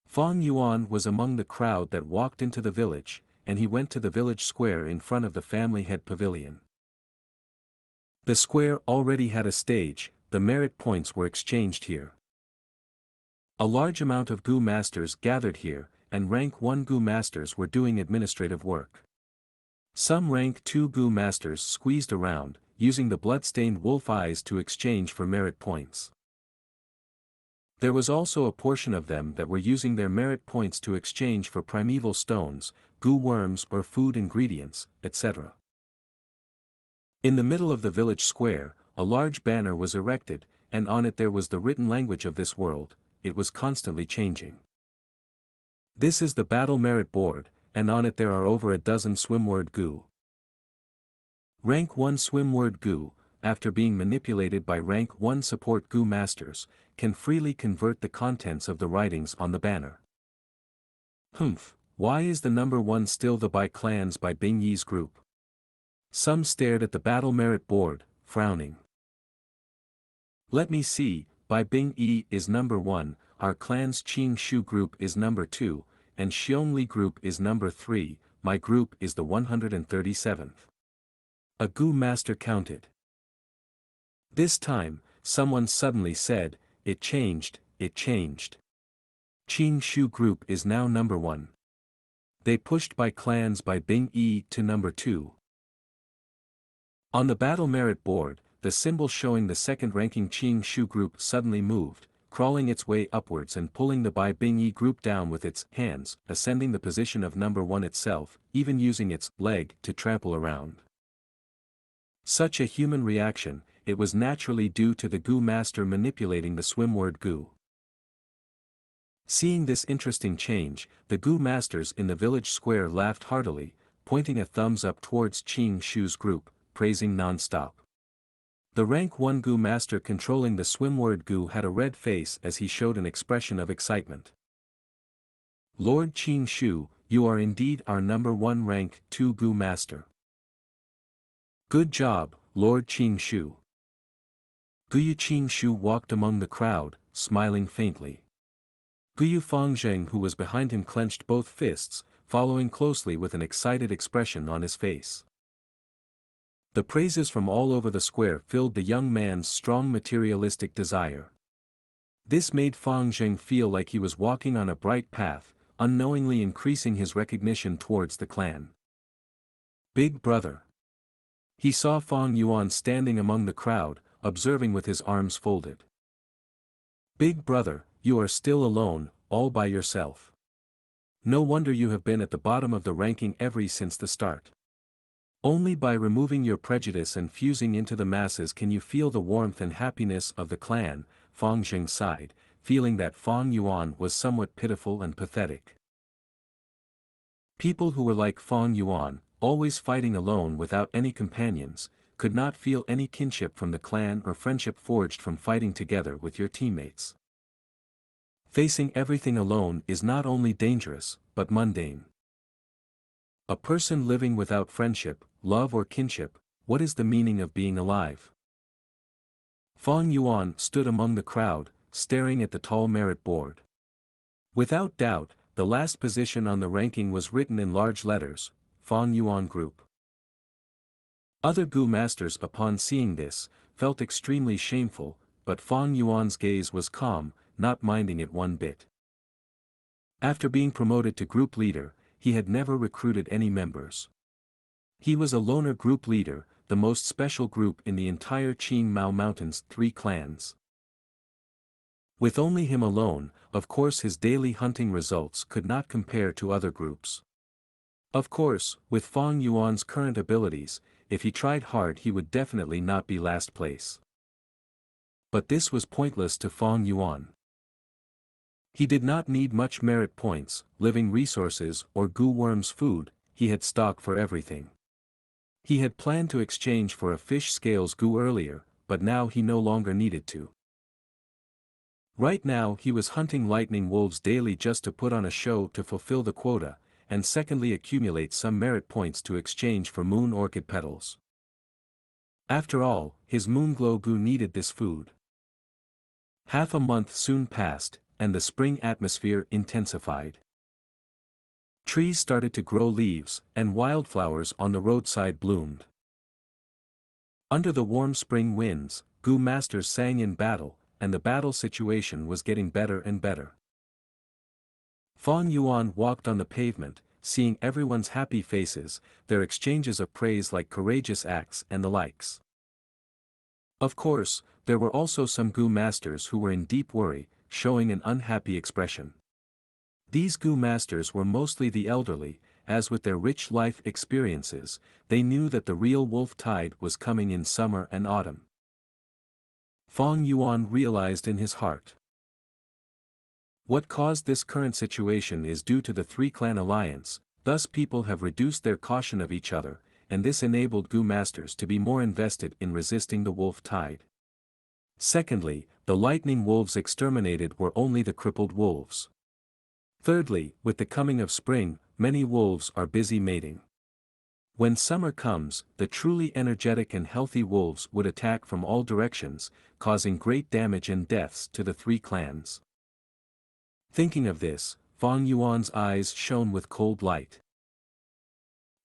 Fang Yuan was among the crowd that walked into the village, and he went to the village square in front of the family head pavilion. The square already had a stage, the merit points were exchanged here. A large amount of Gu masters gathered here, and rank 1 Gu masters were doing administrative work. Some rank 2 Gu masters squeezed around, using the blood-stained wolf eyes to exchange for merit points. There was also a portion of them that were using their merit points to exchange for primeval stones, Gu worms or food ingredients, etc. In the middle of the village square, a large banner was erected, and on it there was the written language of this world. It was constantly changing. This is the battle merit board, and on it there are over a dozen swimword Gu. Rank 1 swimword Gu, after being manipulated by rank 1 support Gu masters, can freely convert the contents of the writings on the banner. Humph, why is the number 1 still the by clans by Bing Yi's group? Some stared at the battle merit board, frowning. Let me see, by Bing Yi is number 1, our clan's Qing Shu group is number 2, and Xiongli group is number 3, my group is the 137th. A Gu master counted. This time, someone suddenly said, it changed, it changed. Qing Shu group is now number 1. They pushed by clans by Bing Yi to number 2. On the battle merit board, the symbol showing the second-ranking Qing Shu group suddenly moved, crawling its way upwards and pulling the Bai Bingyi group down with its hands, ascending the position of number 1 itself, even using its leg to trample around. Such a human reaction, it was naturally due to the Gu master manipulating the swimword Gu. Seeing this interesting change, the Gu masters in the village square laughed heartily, pointing a thumbs up towards Qing Shu's group, praising non-stop. The rank 1 Gu master controlling the swimword Gu had a red face as he showed an expression of excitement. Lord Qing Shu, you are indeed our number 1 rank 2 Gu master. Good job, Lord Qing Shu. Guyu Qing Shu walked among the crowd, smiling faintly. Guyu Fangzheng who was behind him clenched both fists, following closely with an excited expression on his face. The praises from all over the square filled the young man's strong materialistic desire. This made Fangzheng feel like he was walking on a bright path, unknowingly increasing his recognition towards the clan. Big brother. He saw Fang Yuan standing among the crowd, observing with his arms folded. Big brother, you are still alone, all by yourself. No wonder you have been at the bottom of the ranking ever since the start. Only by removing your prejudice and fusing into the masses can you feel the warmth and happiness of the clan. Fangzheng sighed, feeling that Fang Yuan was somewhat pitiful and pathetic. People who were like Fang Yuan, always fighting alone without any companions, could not feel any kinship from the clan or friendship forged from fighting together with your teammates. Facing everything alone is not only dangerous, but mundane. A person living without friendship, love or kinship, what is the meaning of being alive? Fang Yuan stood among the crowd, staring at the tall merit board. Without doubt, the last position on the ranking was written in large letters, Fang Yuan Group. Other Gu masters upon seeing this, felt extremely shameful, but Fang Yuan's gaze was calm, not minding it one bit. After being promoted to group leader, he had never recruited any members. He was a loner group leader, the most special group in the entire Qing Mao Mountain's 3 clans. With only him alone, of course his daily hunting results could not compare to other groups. Of course, with Fang Yuan's current abilities, if he tried hard he would definitely not be last place. But this was pointless to Fang Yuan. He did not need much merit points, living resources or Gu worms food, he had stock for everything. He had planned to exchange for a fish scales Gu earlier, but now he no longer needed to. Right now he was hunting lightning wolves daily just to put on a show to fulfill the quota, and secondly accumulate some merit points to exchange for moon orchid petals. After all, his Moonglow Gu needed this food. Half a month soon passed, and the spring atmosphere intensified. Trees started to grow leaves, and wildflowers on the roadside bloomed. Under the warm spring winds, Gu masters sang in battle, and the battle situation was getting better and better. Fang Yuan walked on the pavement, seeing everyone's happy faces, their exchanges of praise like courageous acts and the likes. Of course, there were also some Gu masters who were in deep worry, showing an unhappy expression. These Gu masters were mostly the elderly, as with their rich life experiences, they knew that the real wolf tide was coming in summer and autumn. Feng Yuan realized in his heart. What caused this current situation is due to the three-clan alliance, thus people have reduced their caution of each other, and this enabled Gu masters to be more invested in resisting the wolf tide. Secondly, the lightning wolves exterminated were only the crippled wolves. Thirdly, with the coming of spring, many wolves are busy mating. When summer comes, the truly energetic and healthy wolves would attack from all directions, causing great damage and deaths to the three clans. Thinking of this, Feng Yuan's eyes shone with cold light.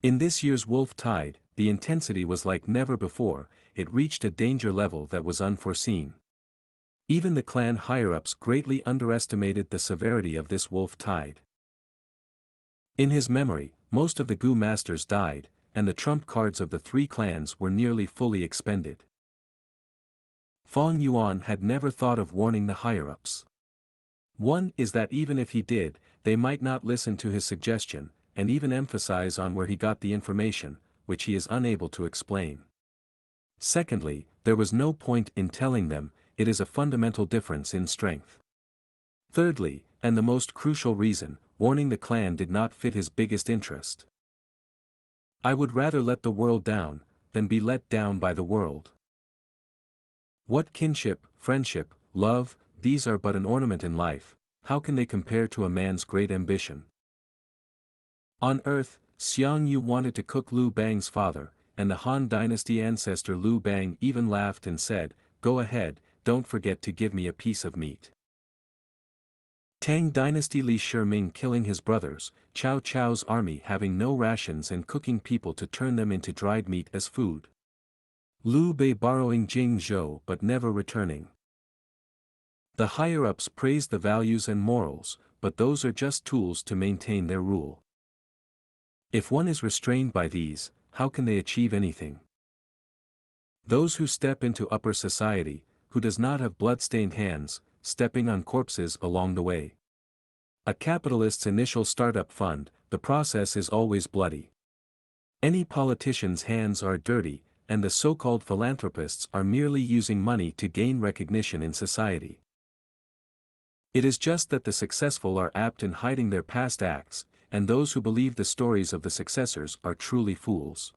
In this year's wolf tide, the intensity was like never before, it reached a danger level that was unforeseen. Even the clan higher-ups greatly underestimated the severity of this wolf tide. In his memory, most of the Gu masters died, and the trump cards of the three clans were nearly fully expended. Feng Yuan had never thought of warning the higher-ups. One is that even if he did, they might not listen to his suggestion, and even emphasize on where he got the information, which he is unable to explain. Secondly, there was no point in telling them, it is a fundamental difference in strength. Thirdly, and the most crucial reason, warning the clan did not fit his biggest interest. I would rather let the world down, than be let down by the world. What kinship, friendship, love, these are but an ornament in life, how can they compare to a man's great ambition? On earth, Xianxia wanted to cook Liu Bang's father, and the Han dynasty ancestor Liu Bang even laughed and said, "Go ahead, don't forget to give me a piece of meat." Tang dynasty Li Shiming killing his brothers, Cao Cao's army having no rations and cooking people to turn them into dried meat as food. Liu Bei borrowing Jing Zhou but never returning. The higher-ups praised the values and morals, but those are just tools to maintain their rule. If one is restrained by these, how can they achieve anything? Those who step into upper society, who does not have blood-stained hands, stepping on corpses along the way. A capitalist's initial startup fund, the process is always bloody. Any politician's hands are dirty, and the so-called philanthropists are merely using money to gain recognition in society. It is just that the successful are apt in hiding their past acts, and those who believe the stories of the successors are truly fools.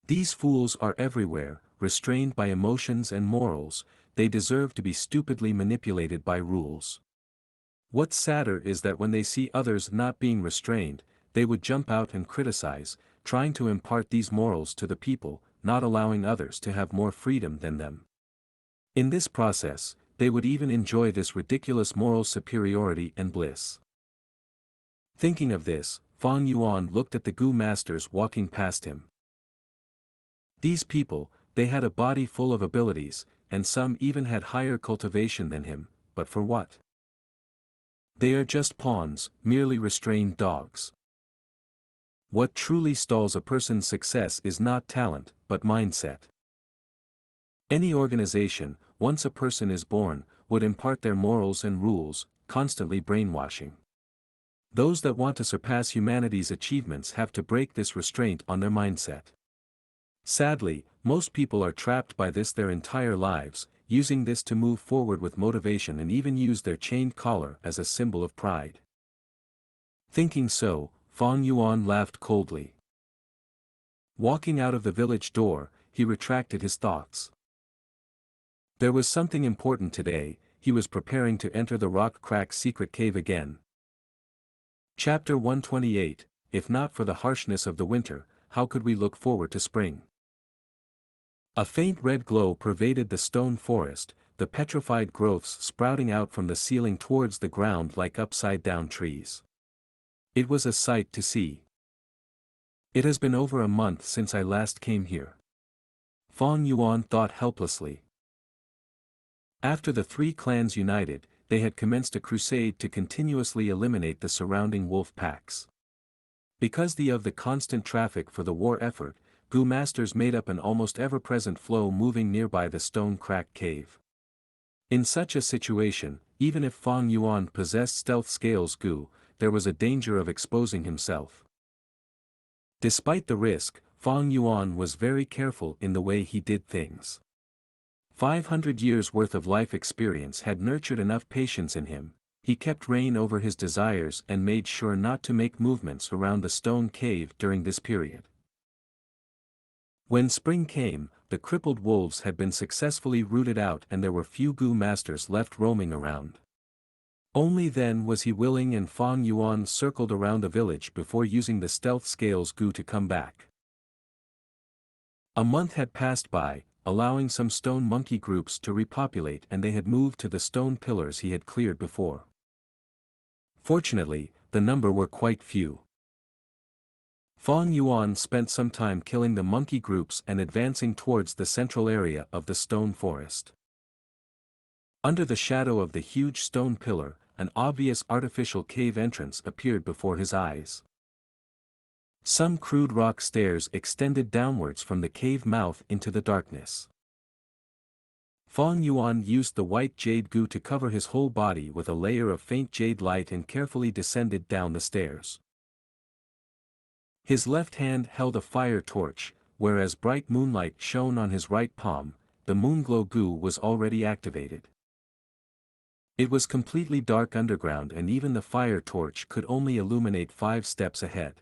These fools are everywhere, restrained by emotions and morals, they deserve to be stupidly manipulated by rules. What's sadder is that when they see others not being restrained, they would jump out and criticize, trying to impart these morals to the people, not allowing others to have more freedom than them. In this process, they would even enjoy this ridiculous moral superiority and bliss. Thinking of this, Feng Yuan looked at the Gu masters walking past him. These people, they had a body full of abilities, and some even had higher cultivation than him, but for what? They are just pawns, merely restrained dogs. What truly stalls a person's success is not talent, but mindset. Any organization, once a person is born, would impart their morals and rules, constantly brainwashing. Those that want to surpass humanity's achievements have to break this restraint on their mindset. Sadly, most people are trapped by this their entire lives, using this to move forward with motivation and even use their chained collar as a symbol of pride. Thinking so, Feng Yuan laughed coldly. Walking out of the village door, he retracted his thoughts. There was something important today, he was preparing to enter the rock-cracked secret cave again. Chapter 128, If not for the harshness of the winter, how could we look forward to spring? A faint red glow pervaded the stone forest, the petrified growths sprouting out from the ceiling towards the ground like upside-down trees. It was a sight to see. It has been over a month since I last came here. Feng Yuan thought helplessly. After the three clans united, they had commenced a crusade to continuously eliminate the surrounding wolf packs. Because of the constant traffic for the war effort, Gu masters made up an almost ever-present flow moving nearby the stone crack cave. In such a situation, even if Fang Yuan possessed stealth scales Gu, there was a danger of exposing himself. Despite the risk, Fang Yuan was very careful in the way he did things. 500 years' worth of life experience had nurtured enough patience in him. He kept rein over his desires and made sure not to make movements around the stone cave during this period. When spring came, the crippled wolves had been successfully rooted out and there were few Gu masters left roaming around. Only then was he willing, and Fang Yuan circled around the village before using the stealth scales Gu to come back. A month had passed by, allowing some stone monkey groups to repopulate, and they had moved to the stone pillars he had cleared before. Fortunately, the number were quite few. Fang Yuan spent some time killing the monkey groups and advancing towards the central area of the stone forest. Under the shadow of the huge stone pillar, an obvious artificial cave entrance appeared before his eyes. Some crude rock stairs extended downwards from the cave mouth into the darkness. Fang Yuan used the white jade Gu to cover his whole body with a layer of faint jade light and carefully descended down the stairs. His left hand held a fire torch, whereas bright moonlight shone on his right palm. The Moonglow Gu was already activated. It was completely dark underground and even the fire torch could only illuminate 5 steps ahead.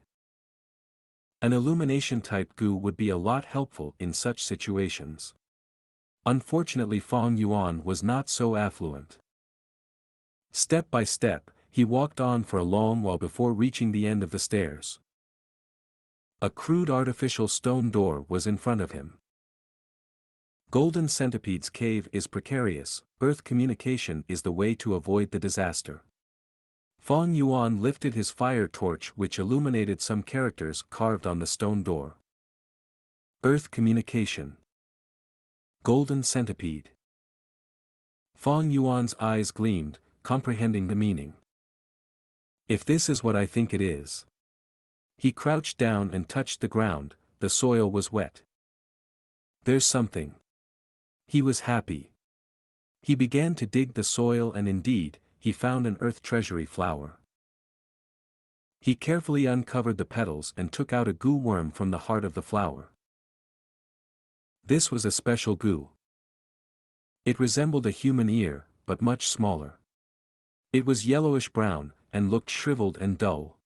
An illumination-type Gu would be a lot helpful in such situations. Unfortunately, Fang Yuan was not so affluent. Step by step, he walked on for a long while before reaching the end of the stairs. A crude artificial stone door was in front of him. Golden Centipede's cave is precarious, earth communication is the way to avoid the disaster. Fang Yuan lifted his fire torch, which illuminated some characters carved on the stone door. Earth communication. Golden Centipede. Fang Yuan's eyes gleamed, comprehending the meaning. If this is what I think it is. He crouched down and touched the ground. The soil was wet. There's something. He was happy. He began to dig the soil and indeed, he found an earth treasury flower. He carefully uncovered the petals and took out a Gu worm from the heart of the flower. This was a special Gu. It resembled a human ear, but much smaller. It was yellowish-brown, and looked shriveled and dull.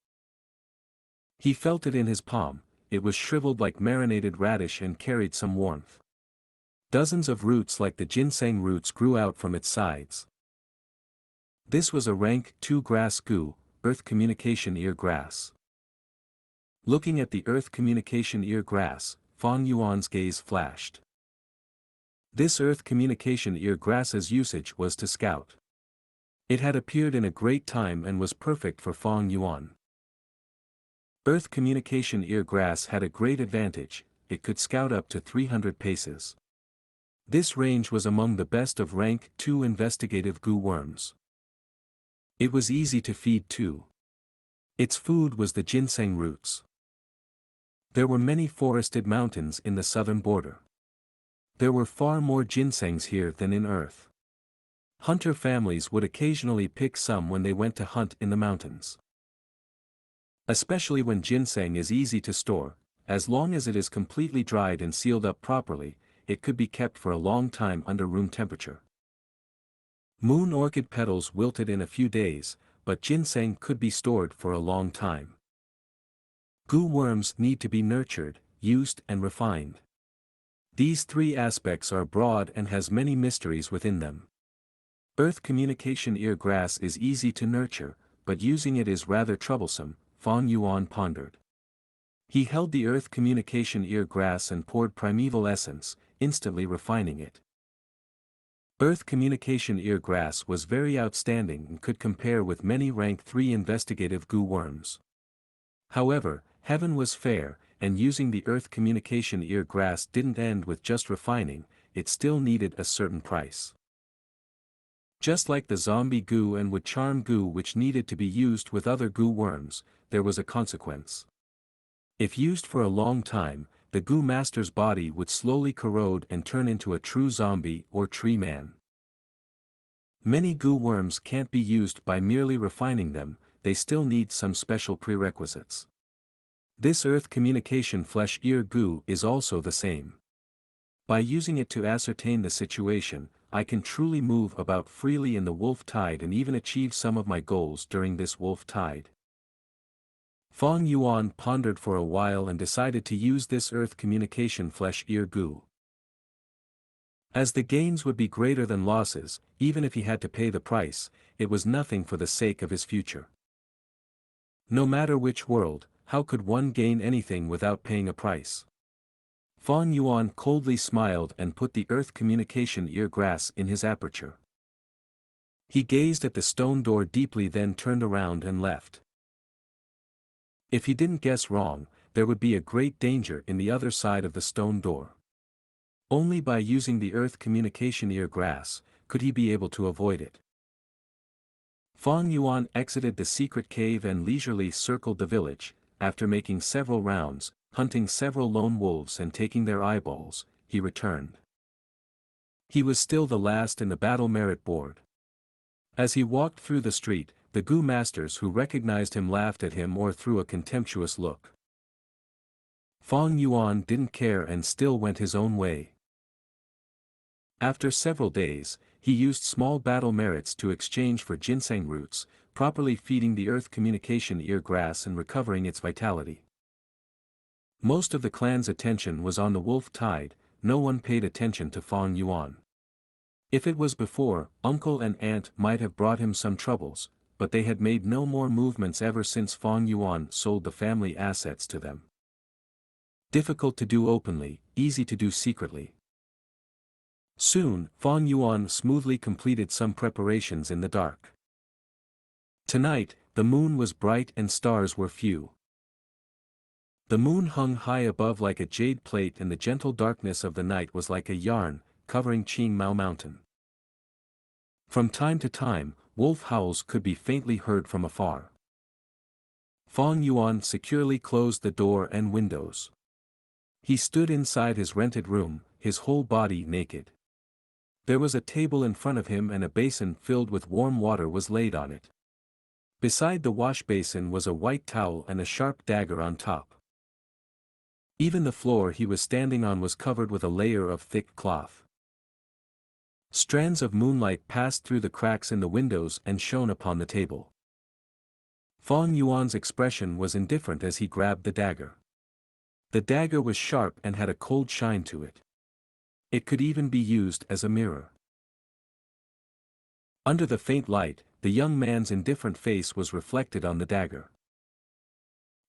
He felt it in his palm. It was shriveled like marinated radish and carried some warmth. Dozens of roots like the ginseng roots grew out from its sides. This was a rank 2 grass Gu, earth communication ear grass. Looking at the earth communication ear grass, Fang Yuan's gaze flashed. This earth communication ear grass's usage was to scout. It had appeared in a great time and was perfect for Fang Yuan. Earth communication ear grass had a great advantage, it could scout up to 300 paces. This range was among the best of rank 2 investigative Gu worms. It was easy to feed too. Its food was the ginseng roots. There were many forested mountains in the southern border. There were far more ginsengs here than in Earth. Hunter families would occasionally pick some when they went to hunt in the mountains. Especially when ginseng is easy to store, as long as it is completely dried and sealed up properly, it could be kept for a long time under room temperature. Moon orchid petals wilted in a few days, but ginseng could be stored for a long time. Gu worms need to be nurtured, used and refined. These 3 aspects are broad and has many mysteries within them. Earth communication ear grass is easy to nurture, but using it is rather troublesome, Fang Yuan pondered. He held the earth communication ear grass and poured primeval essence, instantly refining it. Earth communication ear grass was very outstanding and could compare with many rank 3 investigative Gu worms. However, heaven was fair, and using the earth communication ear grass didn't end with just refining, it still needed a certain price. Just like the zombie Gu and wood charm Gu which needed to be used with other Gu worms, there was a consequence. If used for a long time, the Gu master's body would slowly corrode and turn into a true zombie or tree man. Many Gu worms can't be used by merely refining them, they still need some special prerequisites. This earth communication flesh ear Gu is also the same. By using it to ascertain the situation, I can truly move about freely in the wolf tide and even achieve some of my goals during this wolf tide. Fong Yuan pondered for a while and decided to use this earth communication flesh ear Gu. As the gains would be greater than losses, even if he had to pay the price, it was nothing for the sake of his future. No matter which world, how could one gain anything without paying a price? Fong Yuan coldly smiled and put the earth communication ear grass in his aperture. He gazed at the stone door deeply, then turned around and left. If he didn't guess wrong, there would be a great danger in the other side of the stone door. Only by using the earth communication ear grass could he be able to avoid it. Fong Yuan exited the secret cave and leisurely circled the village. After making several rounds, hunting several lone wolves and taking their eyeballs, he returned. He was still the last in the battle merit board. As he walked through the street, the Gu masters who recognized him laughed at him or threw a contemptuous look. Fong Yuan didn't care and still went his own way. After several days, he used small battle merits to exchange for ginseng roots, properly feeding the earth communication ear grass and recovering its vitality. Most of the clan's attention was on the wolf tide, no one paid attention to Fong Yuan. If it was before, uncle and aunt might have brought him some troubles, but they had made no more movements ever since Fong Yuan sold the family assets to them. Difficult to do openly, easy to do secretly. Soon, Fong Yuan smoothly completed some preparations in the dark. Tonight, the moon was bright and stars were few. The moon hung high above like a jade plate and the gentle darkness of the night was like a yarn, covering Qing Mao Mountain. From time to time, wolf howls could be faintly heard from afar. Fong Yuan securely closed the door and windows. He stood inside his rented room, his whole body naked. There was a table in front of him and a basin filled with warm water was laid on it. Beside the wash basin was a white towel and a sharp dagger on top. Even the floor he was standing on was covered with a layer of thick cloth. Strands of moonlight passed through the cracks in the windows and shone upon the table. Fong Yuan's expression was indifferent as he grabbed the dagger. The dagger was sharp and had a cold shine to it. It could even be used as a mirror. Under the faint light, the young man's indifferent face was reflected on the dagger.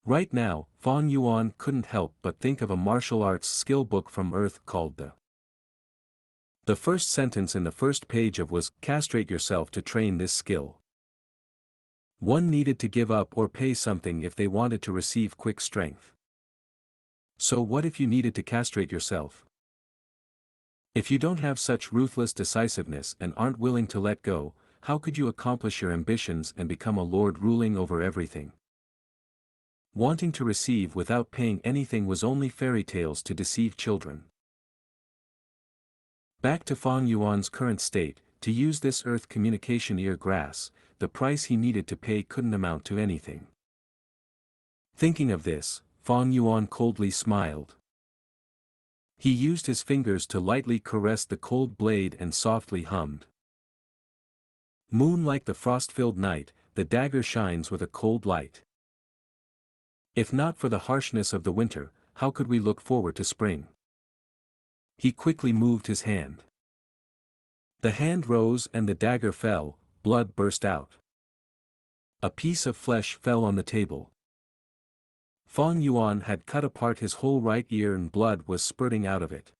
Right now, Fong Yuan couldn't help but think of a martial arts skill book from Earth called The first sentence in the first page of was, "Castrate yourself to train this skill." One needed to give up or pay something if they wanted to receive quick strength. So what if you needed to castrate yourself? If you don't have such ruthless decisiveness and aren't willing to let go, how could you accomplish your ambitions and become a lord ruling over everything? Wanting to receive without paying anything was only fairy tales to deceive children. Back to Fong Yuan's current state, to use this earth communication ear grass, the price he needed to pay couldn't amount to anything. Thinking of this, Fong Yuan coldly smiled. He used his fingers to lightly caress the cold blade and softly hummed. Moon like the frost-filled night, the dagger shines with a cold light. If not for the harshness of the winter, how could we look forward to spring? He quickly moved his hand. The hand rose and the dagger fell, blood burst out. A piece of flesh fell on the table. Fong Yuan had cut apart his whole right ear and blood was spurting out of it.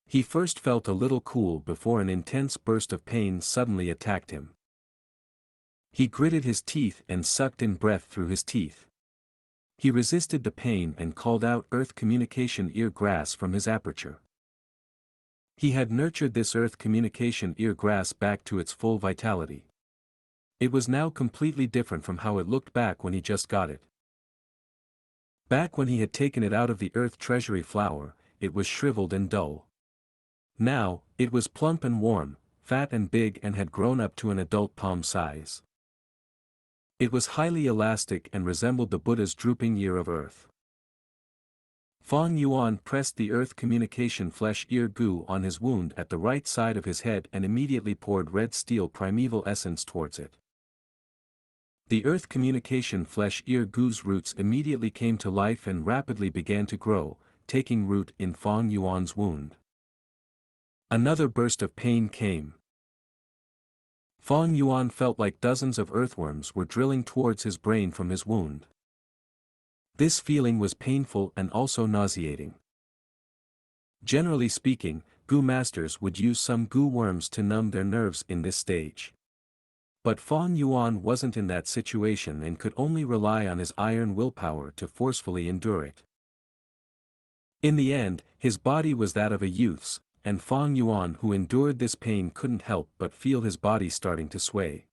He first felt a little cool before an intense burst of pain suddenly attacked him. He gritted his teeth and sucked in breath through his teeth. He resisted the pain and called out earth communication ear grass from his aperture. He had nurtured this earth communication ear grass back to its full vitality. It was now completely different from how it looked back when he just got it. Back when he had taken it out of the earth treasury flower, it was shriveled and dull. Now, it was plump and warm, fat and big and had grown up to an adult palm size. It was highly elastic and resembled the Buddha's drooping ear of earth. Fang Yuan pressed the earth communication flesh ear Gu on his wound at the right side of his head and immediately poured red steel primeval essence towards it. The earth communication flesh ear Gu's roots immediately came to life and rapidly began to grow, taking root in Fang Yuan's wound. Another burst of pain came. Fang Yuan felt like dozens of earthworms were drilling towards his brain from his wound. This feeling was painful and also nauseating. Generally speaking, Gu masters would use some Gu worms to numb their nerves in this stage. But Fang Yuan wasn't in that situation and could only rely on his iron willpower to forcefully endure it. In the end, his body was that of a youth's, and Fang Yuan who endured this pain couldn't help but feel his body starting to sway.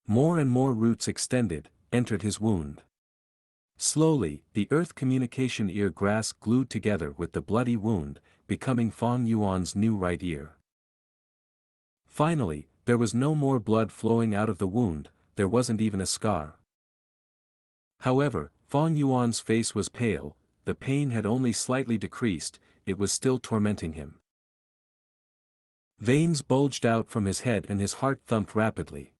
More and more roots extended, entered his wound. Slowly, the earth communication ear grass glued together with the bloody wound, becoming Fang Yuan's new right ear. Finally, there was no more blood flowing out of the wound, there wasn't even a scar. However, Fang Yuan's face was pale, the pain had only slightly decreased, it was still tormenting him. Veins bulged out from his head and his heart thumped rapidly.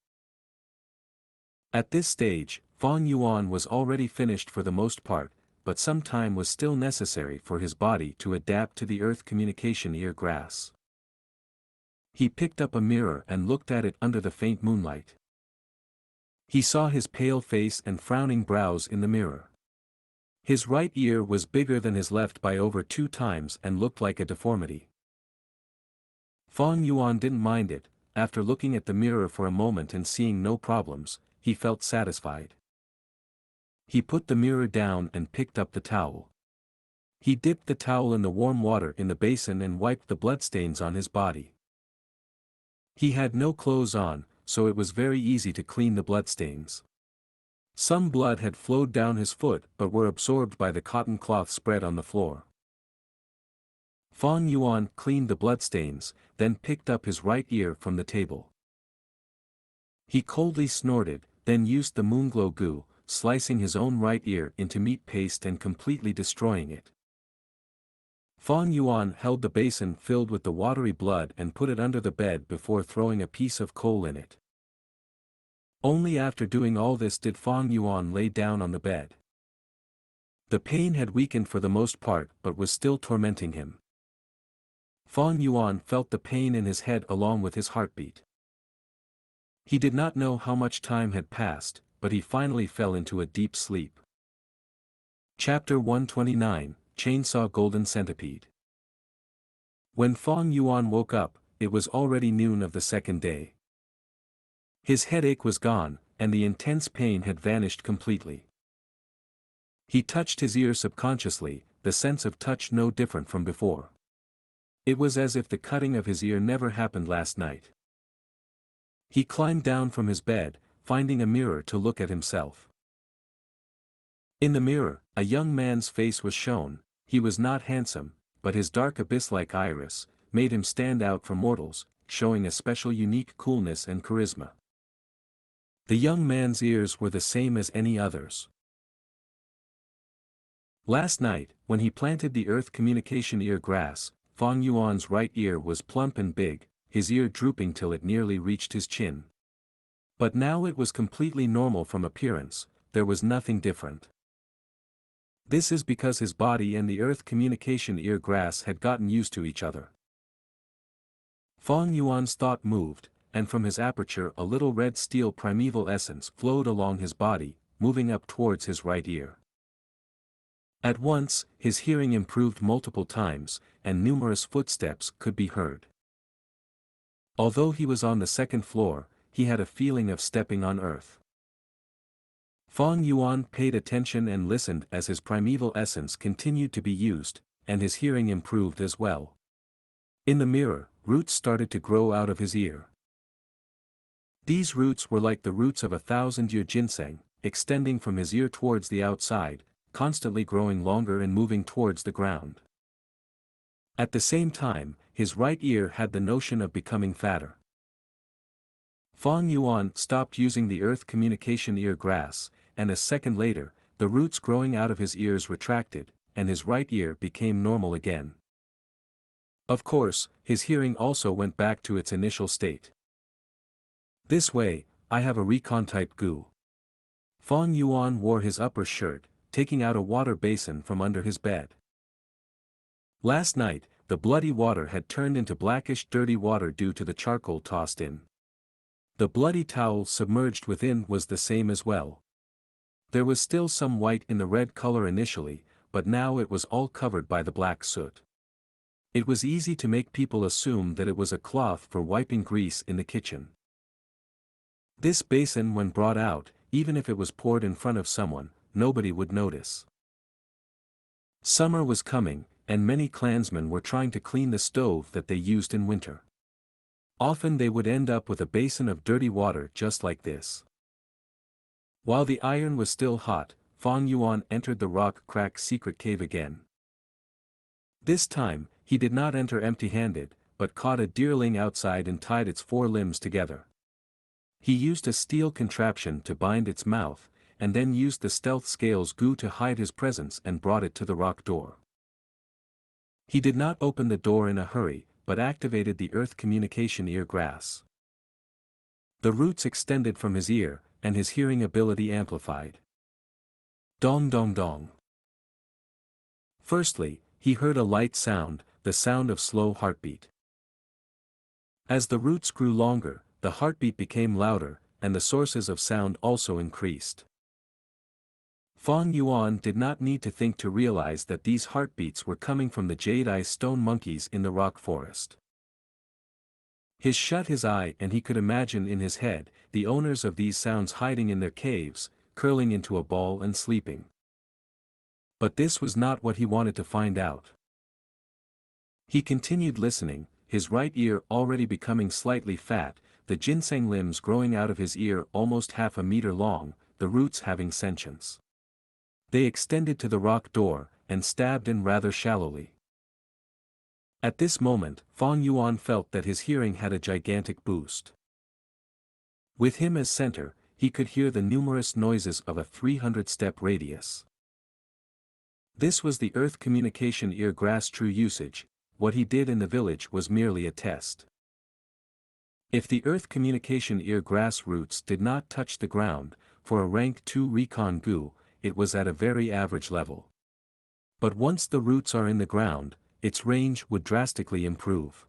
At this stage, Fang Yuan was already finished for the most part, but some time was still necessary for his body to adapt to the earth communication ear grass. He picked up a mirror and looked at it under the faint moonlight. He saw his pale face and frowning brows in the mirror. His right ear was bigger than his left by over 2 times and looked like a deformity. Fang Yuan didn't mind it. After looking at the mirror for a moment and seeing no problems, he felt satisfied. He put the mirror down and picked up the towel. He dipped the towel in the warm water in the basin and wiped the bloodstains on his body. He had no clothes on, so it was very easy to clean the bloodstains. Some blood had flowed down his foot but were absorbed by the cotton cloth spread on the floor. Fang Yuan cleaned the bloodstains, then picked up his right ear from the table. He coldly snorted, then used the Moonglow Gu, slicing his own right ear into meat paste and completely destroying it. Fang Yuan held the basin filled with the watery blood and put it under the bed before throwing a piece of coal in it. Only after doing all this did Fang Yuan lay down on the bed. The pain had weakened for the most part but was still tormenting him. Fang Yuan felt the pain in his head along with his heartbeat. He did not know how much time had passed, but he finally fell into a deep sleep. Chapter 129, Chainsaw Golden Centipede. When Fang Yuan woke up, it was already noon of the second day. His headache was gone, and the intense pain had vanished completely. He touched his ear subconsciously, the sense of touch no different from before. It was as if the cutting of his ear never happened last night. He climbed down from his bed, finding a mirror to look at himself. In the mirror, a young man's face was shown. He was not handsome, but his dark abyss-like iris made him stand out from mortals, showing a special unique coolness and charisma. The young man's ears were the same as any others. Last night, when he planted the earth communication ear grass, Fang Yuan's right ear was plump and big, his ear drooping till it nearly reached his chin. But now it was completely normal from appearance, there was nothing different. This is because his body and the earth communication ear grass had gotten used to each other. Fang Yuan's thought moved, and from his aperture a little red steel primeval essence flowed along his body, moving up towards his right ear. At once, his hearing improved multiple times, and numerous footsteps could be heard. Although he was on the second floor, he had a feeling of stepping on earth. Fang Yuan paid attention and listened as his primeval essence continued to be used, and his hearing improved as well. In the mirror, roots started to grow out of his ear. These roots were like the roots of 1,000-year ginseng, extending from his ear towards the outside, constantly growing longer and moving towards the ground. At the same time, his right ear had the notion of becoming fatter. Fang Yuan stopped using the earth communication ear grass, and a second later, the roots growing out of his ears retracted, and his right ear became normal again. Of course, his hearing also went back to its initial state. This way, I have a recon-type Gu. Fang Yuan wore his upper shirt, taking out a water basin from under his bed. Last night, the bloody water had turned into blackish dirty water due to the charcoal tossed in. The bloody towel submerged within was the same as well. There was still some white in the red color initially, but now it was all covered by the black soot. It was easy to make people assume that it was a cloth for wiping grease in the kitchen. This basin, when brought out, even if it was poured in front of someone, nobody would notice. Summer was coming, and many clansmen were trying to clean the stove that they used in winter. Often they would end up with a basin of dirty water just like this. While the iron was still hot, Fang Yuan entered the rock-cracked secret cave again. This time, he did not enter empty-handed, but caught a deerling outside and tied its 4 limbs together. He used a steel contraption to bind its mouth, and then used the stealth scales Gu to hide his presence and brought it to the rock door. He did not open the door in a hurry, but activated the earth communication ear grass. The roots extended from his ear, and his hearing ability amplified. Dong dong dong. Firstly, he heard a light sound, the sound of slow heartbeat. As the roots grew longer, the heartbeat became louder, and the sources of sound also increased. Fang Yuan did not need to think to realize that these heartbeats were coming from the jade-eye stone monkeys in the rock forest. He shut his eye and he could imagine in his head, the owners of these sounds hiding in their caves, curling into a ball and sleeping. But this was not what he wanted to find out. He continued listening, his right ear already becoming slightly fat, the ginseng limbs growing out of his ear almost half a meter long, the roots having sentience. They extended to the rock door, and stabbed in rather shallowly. At this moment, Fang Yuan felt that his hearing had a gigantic boost. With him as center, he could hear the numerous noises of a 300-step radius. This was the earth communication ear grass true usage. What he did in the village was merely a test. If the earth communication ear grass roots did not touch the ground, for a rank 2 recon Gu, it was at a very average level. But once the roots are in the ground, its range would drastically improve.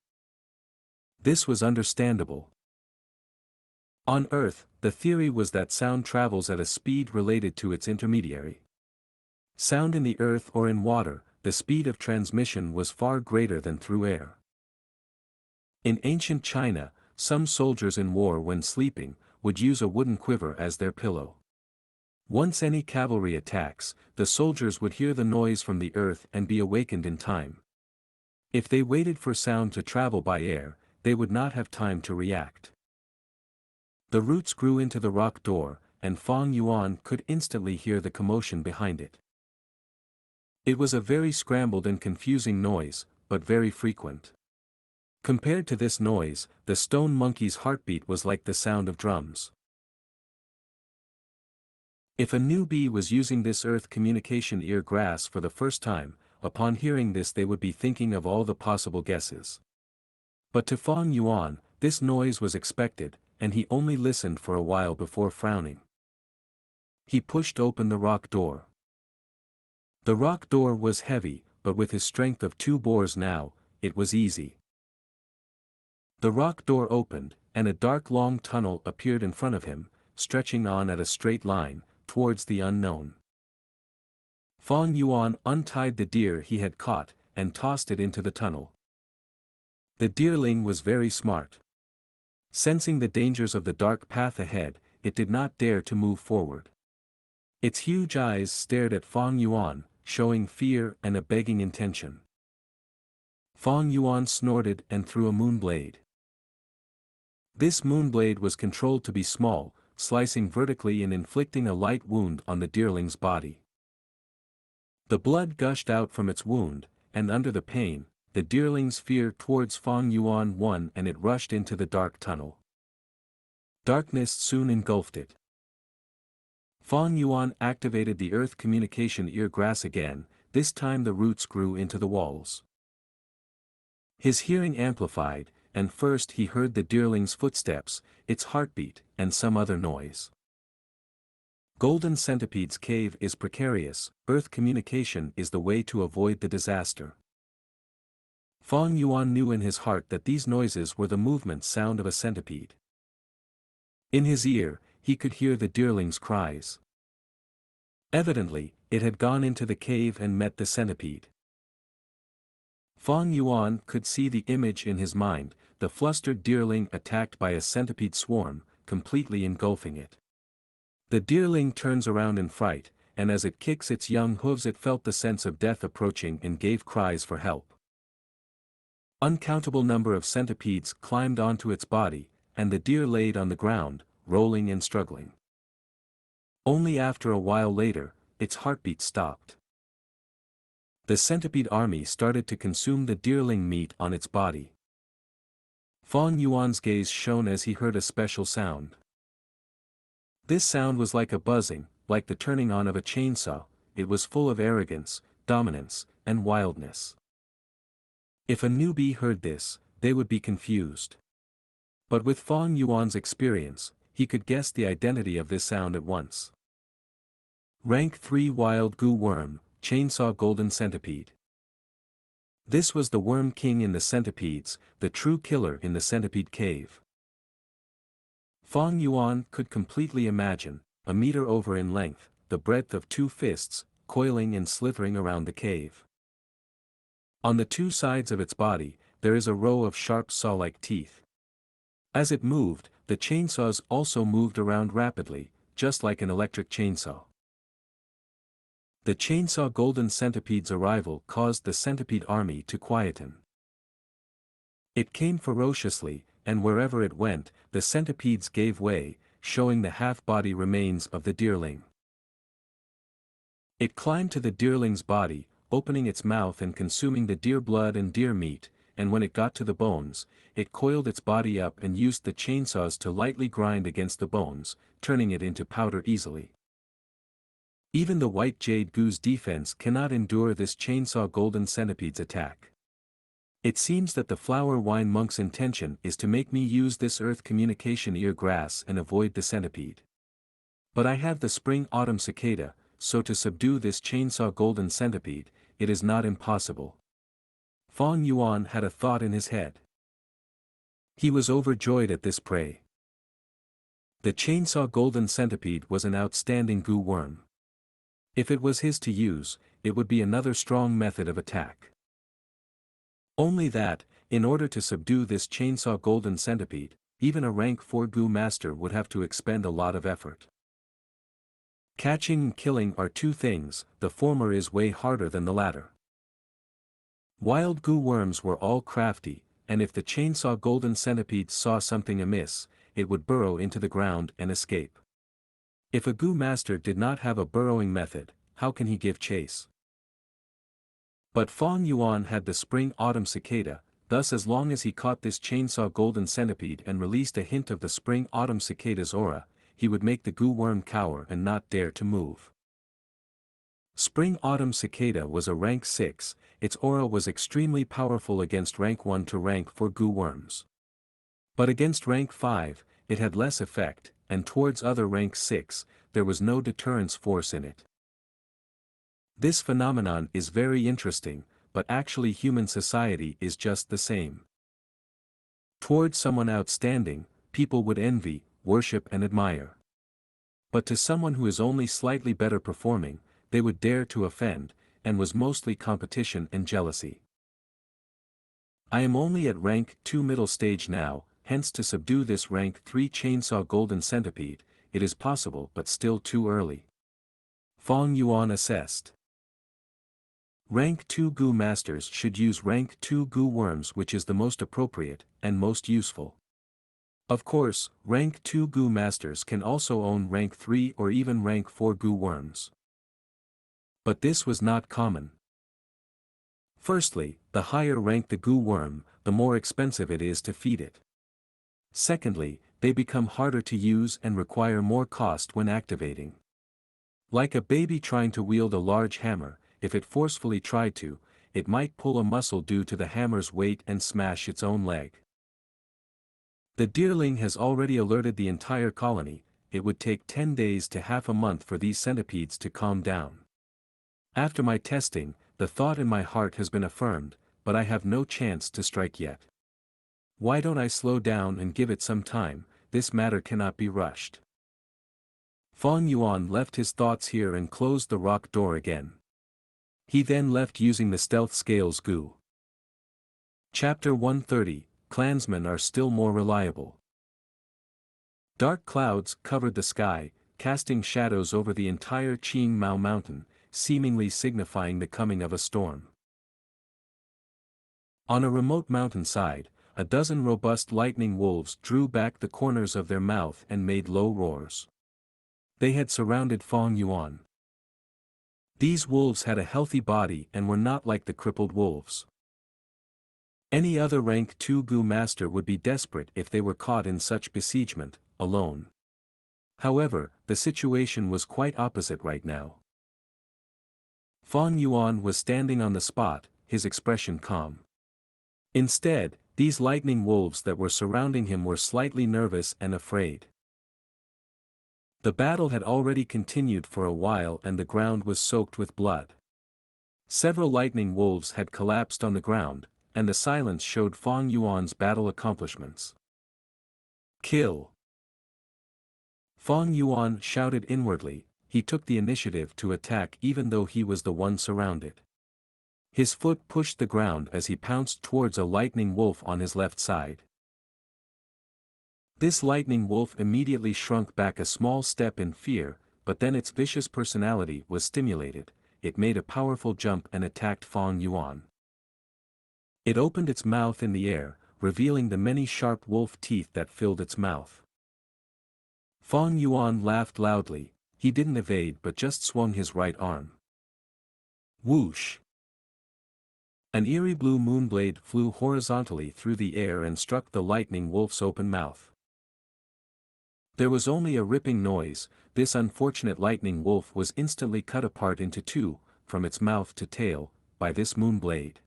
This was understandable. On Earth, the theory was that sound travels at a speed related to its intermediary. Sound in the earth or in water, the speed of transmission was far greater than through air. In ancient China, some soldiers in war when sleeping, would use a wooden quiver as their pillow. Once any cavalry attacks, the soldiers would hear the noise from the earth and be awakened in time. If they waited for sound to travel by air, they would not have time to react. The roots grew into the rock door, and Fang Yuan could instantly hear the commotion behind it. It was a very scrambled and confusing noise, but very frequent. Compared to this noise, the stone monkey's heartbeat was like the sound of drums. If a newbie was using this earth communication ear grass for the first time, upon hearing this they would be thinking of all the possible guesses. But to Fang Yuan, this noise was expected, and he only listened for a while before frowning. He pushed open the rock door. The rock door was heavy, but with his strength of 2 boars now, it was easy. The rock door opened, and a dark long tunnel appeared in front of him, stretching on at a straight line, towards the unknown. Fang Yuan untied the deer he had caught, and tossed it into the tunnel. The deerling was very smart. Sensing the dangers of the dark path ahead, it did not dare to move forward. Its huge eyes stared at Fang Yuan, showing fear and a begging intention. Fang Yuan snorted and threw a moonblade. This moonblade was controlled to be small, slicing vertically and inflicting a light wound on the deerling's body. The blood gushed out from its wound, and under the pain, the deerling's fear towards Fang Yuan won and it rushed into the dark tunnel. Darkness soon engulfed it. Fang Yuan activated the earth communication ear grass again, this time the roots grew into the walls. His hearing amplified, and first he heard the deerling's footsteps, its heartbeat, and some other noise. Golden Centipede's cave is precarious, earth communication is the way to avoid the disaster. Fang Yuan knew in his heart that these noises were the movement sound of a centipede. In his ear, he could hear the deerling's cries. Evidently, it had gone into the cave and met the centipede. Fang Yuan could see the image in his mind, the flustered deerling attacked by a centipede swarm, completely engulfing it. The deerling turns around in fright, and as it kicks its young hooves it felt the sense of death approaching and gave cries for help. Uncountable number of centipedes climbed onto its body, and the deer laid on the ground, rolling and struggling. Only after a while later, its heartbeat stopped. The centipede army started to consume the deerling meat on its body. Fang Yuan's gaze shone as he heard a special sound. This sound was like a buzzing, like the turning on of a chainsaw. It was full of arrogance, dominance, and wildness. If a newbie heard this, they would be confused. But with Fang Yuan's experience, he could guess the identity of this sound at once. Rank 3 Wild Gu Worm, Chainsaw Golden Centipede. This was the Worm King in the centipedes, the true killer in the centipede cave. Fang Yuan could completely imagine, a meter over in length, the breadth of 2 fists, coiling and slithering around the cave. On the 2 sides of its body, there is a row of sharp saw-like teeth. As it moved, the chainsaws also moved around rapidly, just like an electric chainsaw. The chainsaw golden centipede's arrival caused the centipede army to quieten. It came ferociously, and wherever it went, the centipedes gave way, showing the half-body remains of the deerling. It climbed to the deerling's body, opening its mouth and consuming the deer blood and deer meat, and when it got to the bones, it coiled its body up and used the chainsaws to lightly grind against the bones, turning it into powder easily. Even the white jade gu's defense cannot endure this chainsaw golden centipede's attack. It seems that the flower wine monk's intention is to make me use this earth communication ear grass and avoid the centipede. But I have the spring autumn cicada, so to subdue this chainsaw golden centipede, it is not impossible. Fang Yuan had a thought in his head. He was overjoyed at this prey. The chainsaw golden centipede was an outstanding gu worm. If it was his to use, it would be another strong method of attack. Only that, in order to subdue this chainsaw golden centipede, even a rank 4 gu master would have to expend a lot of effort. Catching and killing are 2 things, the former is way harder than the latter. Wild gu worms were all crafty, and if the chainsaw golden centipede saw something amiss, it would burrow into the ground and escape. If a gu master did not have a burrowing method, how can he give chase? But Fang Yuan had the spring-autumn cicada, thus as long as he caught this chainsaw golden centipede and released a hint of the spring-autumn cicada's aura, he would make the gu worm cower and not dare to move. Spring-autumn cicada was a rank 6, its aura was extremely powerful against rank 1 to rank 4 gu worms. But against rank 5, it had less effect, and towards other rank 6, there was no deterrence force in it. This phenomenon is very interesting, but actually human society is just the same. Towards someone outstanding, people would envy, worship and admire. But to someone who is only slightly better performing, they would dare to offend, and was mostly competition and jealousy. I am only at rank 2 middle stage now, hence to subdue this rank 3 chainsaw golden centipede, it is possible but still too early. Fang Yuan assessed. Rank 2 gu masters should use rank 2 gu worms, which is the most appropriate, and most useful. Of course, rank 2 gu masters can also own rank 3 or even rank 4 gu worms. But this was not common. Firstly, the higher rank the Gu worm, the more expensive it is to feed it. Secondly, they become harder to use and require more cost when activating. Like a baby trying to wield a large hammer, if it forcefully tried to, it might pull a muscle due to the hammer's weight and smash its own leg. The deerling has already alerted the entire colony. It would take 10 days to half a month for these centipedes to calm down. After my testing, the thought in my heart has been affirmed, but I have no chance to strike yet. Why don't I slow down and give it some time? This matter cannot be rushed. Fang Yuan left his thoughts here and closed the rock door again. He then left using the stealth scales Gu. Chapter 130, Clansmen are still more reliable. Dark clouds covered the sky, casting shadows over the entire Qing Mao Mountain, seemingly signifying the coming of a storm. On a remote mountainside, a dozen robust lightning wolves drew back the corners of their mouth and made low roars. They had surrounded Fang Yuan. These wolves had a healthy body and were not like the crippled wolves. Any other rank 2 Gu master would be desperate if they were caught in such besiegement, alone. However, the situation was quite opposite right now. Fang Yuan was standing on the spot, his expression calm. Instead, these lightning wolves that were surrounding him were slightly nervous and afraid. The battle had already continued for a while and the ground was soaked with blood. Several lightning wolves had collapsed on the ground, and the silence showed Fang Yuan's battle accomplishments. Kill! Fang Yuan shouted inwardly. He took the initiative to attack even though he was the one surrounded. His foot pushed the ground as he pounced towards a lightning wolf on his left side. This lightning wolf immediately shrunk back a small step in fear, but then its vicious personality was stimulated. It made a powerful jump and attacked Fang Yuan. It opened its mouth in the air, revealing the many sharp wolf teeth that filled its mouth. Fang Yuan laughed loudly. He didn't evade but just swung his right arm. Whoosh! An eerie blue moonblade flew horizontally through the air and struck the lightning wolf's open mouth. There was only a ripping noise. This unfortunate lightning wolf was instantly cut apart into two, from its mouth to tail, by this moonblade.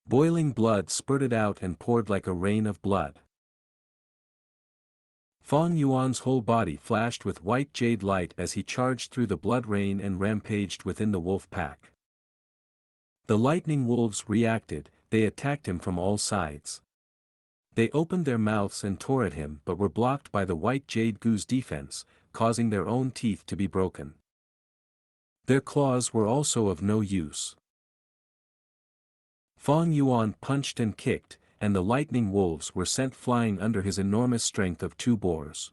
Boiling blood spurted out and poured like a rain of blood. Fang Yuan's whole body flashed with white jade light as he charged through the blood rain and rampaged within the wolf pack. The lightning wolves reacted. They attacked him from all sides. They opened their mouths and tore at him but were blocked by the white jade Gu's defense, causing their own teeth to be broken. Their claws were also of no use. Fang Yuan punched and kicked, and the lightning wolves were sent flying under his enormous strength of 2 boars.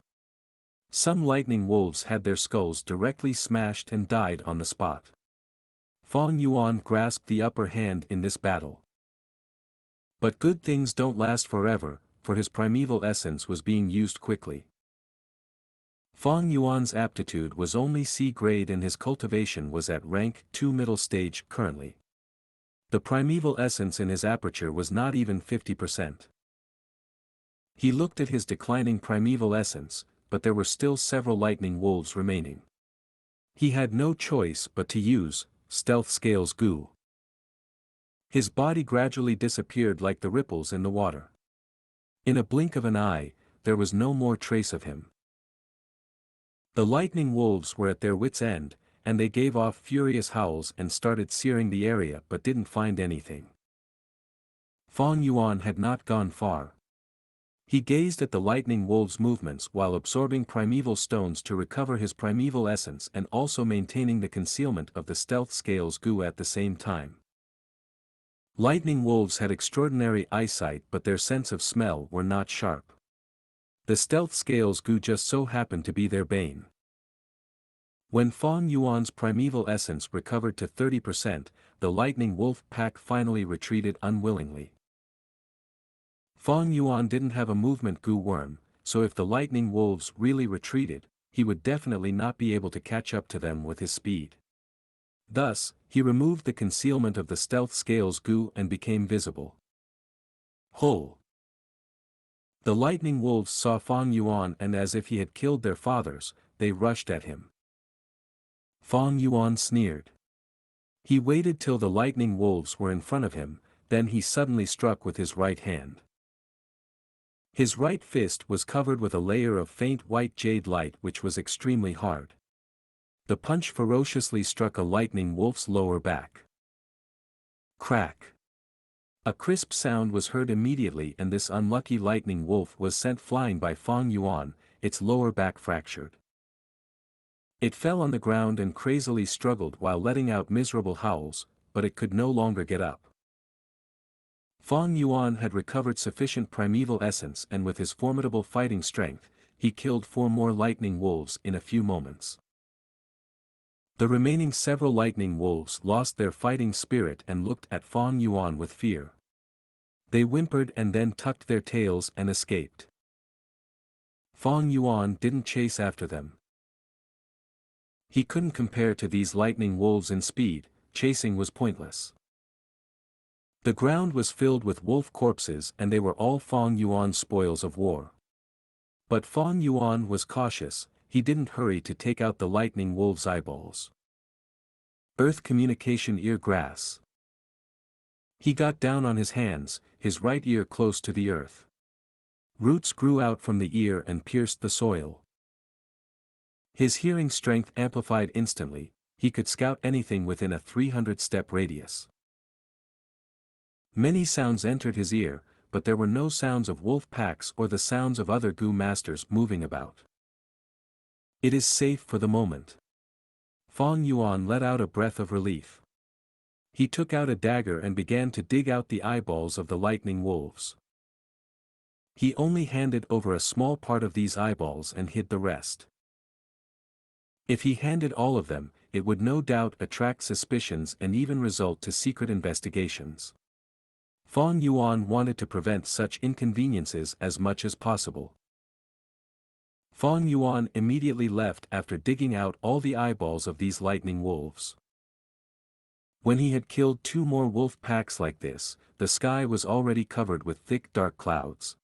Some lightning wolves had their skulls directly smashed and died on the spot. Fang Yuan grasped the upper hand in this battle. But good things don't last forever, for his primeval essence was being used quickly. Fang Yuan's aptitude was only C grade and his cultivation was at rank 2 middle stage currently. The primeval essence in his aperture was not even 50%. He looked at his declining primeval essence, but there were still several lightning wolves remaining. He had no choice but to use stealth scales Gu. His body gradually disappeared like the ripples in the water. In a blink of an eye, there was no more trace of him. The lightning wolves were at their wits' end, and they gave off furious howls and started searing the area but didn't find anything. Fang Yuan had not gone far. He gazed at the lightning wolves' movements while absorbing primeval stones to recover his primeval essence and also maintaining the concealment of the stealth scales Gu at the same time. Lightning wolves had extraordinary eyesight but their sense of smell were not sharp. The stealth scales Gu just so happened to be their bane. When Fang Yuan's primeval essence recovered to 30%, the lightning wolf pack finally retreated unwillingly. Fang Yuan didn't have a movement Gu worm, so if the lightning wolves really retreated, he would definitely not be able to catch up to them with his speed. Thus, he removed the concealment of the stealth scales Gu and became visible. Whole. The lightning wolves saw Fang Yuan, and as if he had killed their fathers, they rushed at him. Fang Yuan sneered. He waited till the lightning wolves were in front of him, then he suddenly struck with his right hand. His right fist was covered with a layer of faint white jade light which was extremely hard. The punch ferociously struck a lightning wolf's lower back. Crack! A crisp sound was heard immediately, and this unlucky lightning wolf was sent flying by Fang Yuan, its lower back fractured. It fell on the ground and crazily struggled while letting out miserable howls, but it could no longer get up. Fang Yuan had recovered sufficient primeval essence, and with his formidable fighting strength, he killed 4 more lightning wolves in a few moments. The remaining several lightning wolves lost their fighting spirit and looked at Fang Yuan with fear. They whimpered and then tucked their tails and escaped. Fang Yuan didn't chase after them. He couldn't compare to these lightning wolves in speed, chasing was pointless. The ground was filled with wolf corpses, and they were all Fang Yuan's spoils of war. But Fang Yuan was cautious, he didn't hurry to take out the lightning wolves' eyeballs. Earth communication ear grass. He got down on his hands, his right ear close to the earth. Roots grew out from the ear and pierced the soil. His hearing strength amplified instantly, he could scout anything within a 300-step radius. Many sounds entered his ear, but there were no sounds of wolf packs or the sounds of other Gu masters moving about. It is safe for the moment. Fang Yuan let out a breath of relief. He took out a dagger and began to dig out the eyeballs of the lightning wolves. He only handed over a small part of these eyeballs and hid the rest. If he handed all of them, it would no doubt attract suspicions and even result to secret investigations. Fang Yuan wanted to prevent such inconveniences as much as possible. Fang Yuan immediately left after digging out all the eyeballs of these lightning wolves. When he had killed 2 more wolf packs like this, the sky was already covered with thick dark clouds.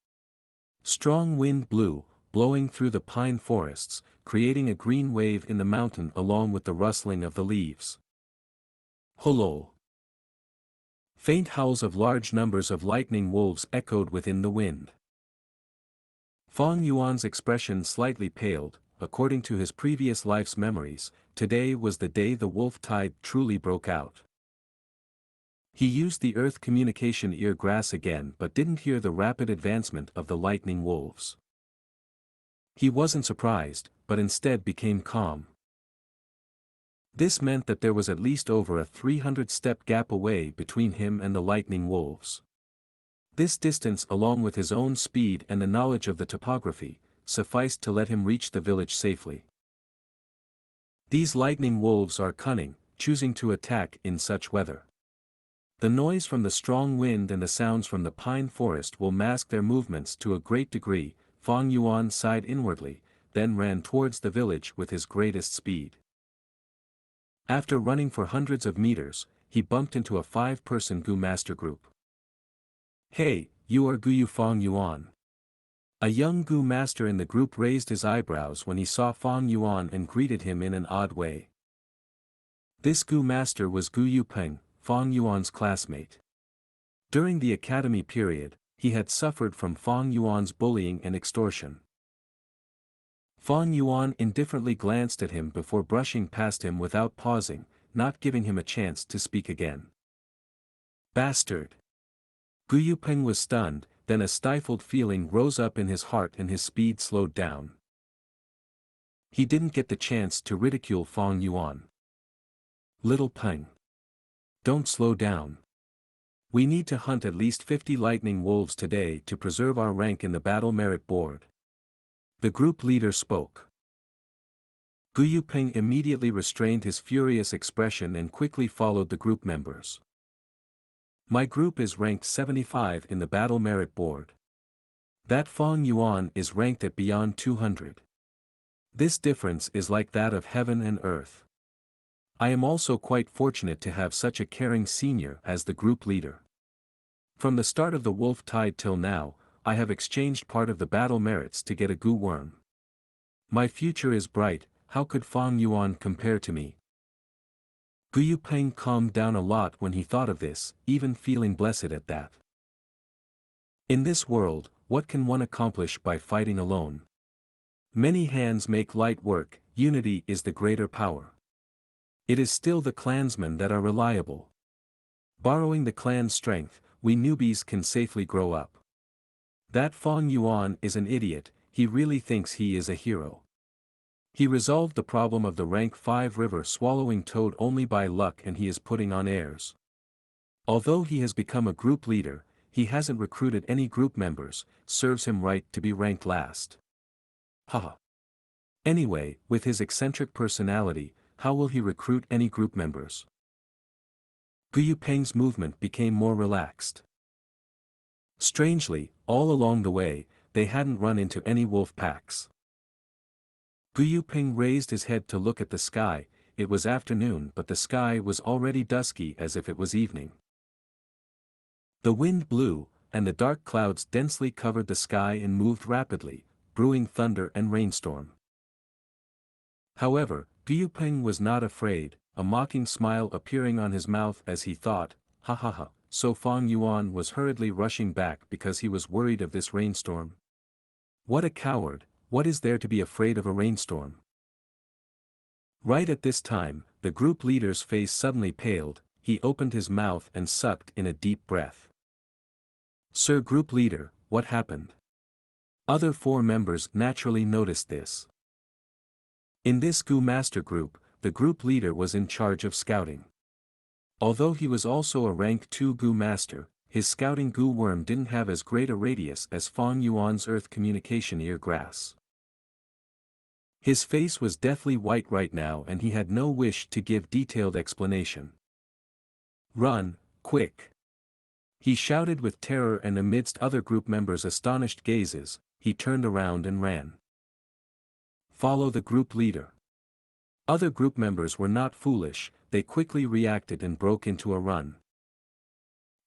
Strong wind blew, blowing through the pine forests, creating a green wave in the mountain along with the rustling of the leaves. Holo! Faint howls of large numbers of lightning wolves echoed within the wind. Fang Yuan's expression slightly paled. According to his previous life's memories, today was the day the wolf tide truly broke out. He used the earth communication ear grass again but didn't hear the rapid advancement of the lightning wolves. He wasn't surprised, but instead became calm. This meant that there was at least over a 300-step gap away between him and the lightning wolves. This distance, along with his own speed and the knowledge of the topography, sufficed to let him reach the village safely. These lightning wolves are cunning, choosing to attack in such weather. The noise from the strong wind and the sounds from the pine forest will mask their movements to a great degree. Fang Yuan sighed inwardly, then ran towards the village with his greatest speed. After running for hundreds of meters, he bumped into a 5-person Gu master group. "Hey, you are Gu Fang Yuan." A young Gu master in the group raised his eyebrows when he saw Fang Yuan and greeted him in an odd way. This Gu master was Gu Yupeng, Fang Yuan's classmate. During the academy period, he had suffered from Fang Yuan's bullying and extortion. Fang Yuan indifferently glanced at him before brushing past him without pausing, not giving him a chance to speak again. Bastard! Gu Yupeng was stunned, then a stifled feeling rose up in his heart and his speed slowed down. He didn't get the chance to ridicule Fang Yuan. "Little Peng. Don't slow down. We need to hunt at least 50 lightning wolves today to preserve our rank in the battle merit board." The group leader spoke. Gu Yupeng immediately restrained his furious expression and quickly followed the group members. "My group is ranked 75 in the battle merit board. That Fang Yuan is ranked at beyond 200. This difference is like that of heaven and earth. I am also quite fortunate to have such a caring senior as the group leader. From the start of the wolf tide till now, I have exchanged part of the battle merits to get a Gu worm. My future is bright, how could Fang Yuan compare to me? Gu Yupeng calmed down a lot when he thought of this, even feeling blessed at that. In this world, what can one accomplish by fighting alone? Many hands make light work, unity is the greater power. It is still the clansmen that are reliable. Borrowing the clan's strength, we newbies can safely grow up. That Fang Yuan is an idiot, he really thinks he is a hero. He resolved the problem of the rank 5 river swallowing toad only by luck, and he is putting on airs. Although he has become a group leader, he hasn't recruited any group members, serves him right to be ranked last. Haha. Anyway, with his eccentric personality, how will he recruit any group members? Gu Yupeng's movement became more relaxed. Strangely, all along the way, they hadn't run into any wolf packs. Gu Yupeng raised his head to look at the sky. It was afternoon, but the sky was already dusky as if it was evening. The wind blew, and the dark clouds densely covered the sky and moved rapidly, brewing thunder and rainstorm. However, Gu Yupeng was not afraid, a mocking smile appearing on his mouth as he thought, ha ha ha, so Fang Yuan was hurriedly rushing back because he was worried of this rainstorm. What a coward, what is there to be afraid of a rainstorm? Right at this time, the group leader's face suddenly paled, he opened his mouth and sucked in a deep breath. Sir Group Leader, what happened? Other 4 members naturally noticed this. In this Gu Master group, the group leader was in charge of scouting. Although he was also a rank 2 Gu Master, his scouting Gu worm didn't have as great a radius as Fang Yuan's Earth Communication Ear Grass. His face was deathly white right now and he had no wish to give detailed explanation. Run, quick! He shouted with terror, and amidst other group members' astonished gazes, he turned around and ran. Follow the group leader. Other group members were not foolish, they quickly reacted and broke into a run.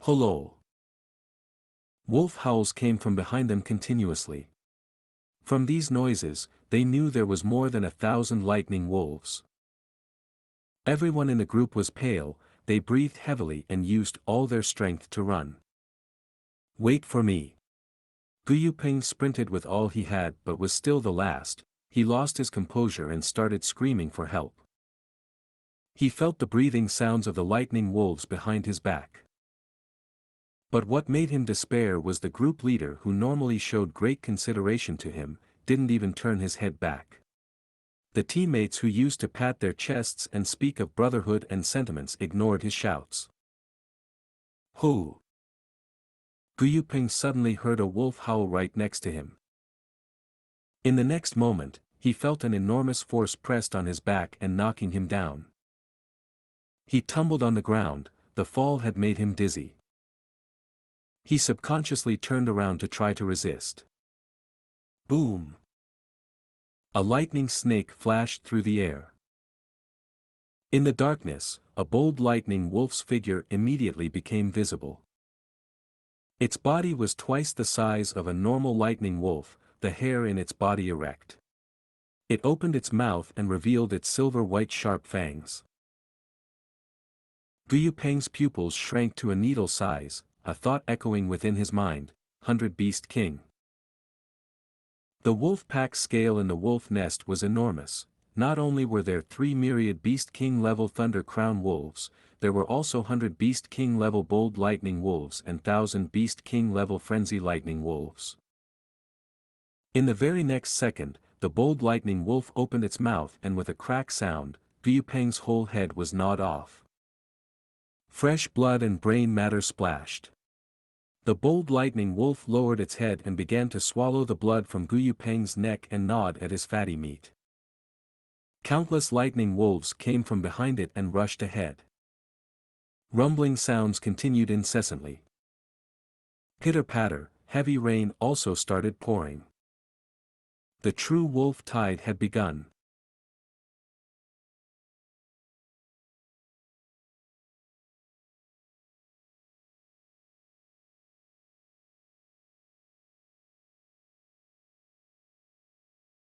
Hello! Wolf howls came from behind them continuously. From these noises, they knew there was more than 1,000 lightning wolves. Everyone in the group was pale, they breathed heavily and used all their strength to run. Wait for me. Gu Yupeng sprinted with all he had but was still the last. He lost his composure and started screaming for help. He felt the breathing sounds of the lightning wolves behind his back. But what made him despair was the group leader, who normally showed great consideration to him, didn't even turn his head back. The teammates who used to pat their chests and speak of brotherhood and sentiments ignored his shouts. Who? Gu Yupeng suddenly heard a wolf howl right next to him. In the next moment, he felt an enormous force pressed on his back and knocking him down. He tumbled on the ground, the fall had made him dizzy. He subconsciously turned around to try to resist. Boom! A lightning snake flashed through the air. In the darkness, a bold lightning wolf's figure immediately became visible. Its body was twice the size of a normal lightning wolf, the hair in its body erect. It opened its mouth and revealed its silver-white sharp fangs. Gu Yupeng's pupils shrank to a needle size, a thought echoing within his mind, 100 Beast King. The wolf pack scale in the wolf nest was enormous. Not only were there 3 myriad Beast King level Thunder Crown wolves, there were also 100 Beast King level Bold Lightning wolves and 1,000 Beast King level Frenzy Lightning wolves. In the very next second, the Bold Lightning wolf opened its mouth and with a crack sound, Gu Yupeng's whole head was gnawed off. Fresh blood and brain matter splashed. The Bold Lightning wolf lowered its head and began to swallow the blood from Gu Yupeng's neck and gnawed at his fatty meat. Countless lightning wolves came from behind it and rushed ahead. Rumbling sounds continued incessantly. Pitter-patter, heavy rain also started pouring. The true wolf tide had begun.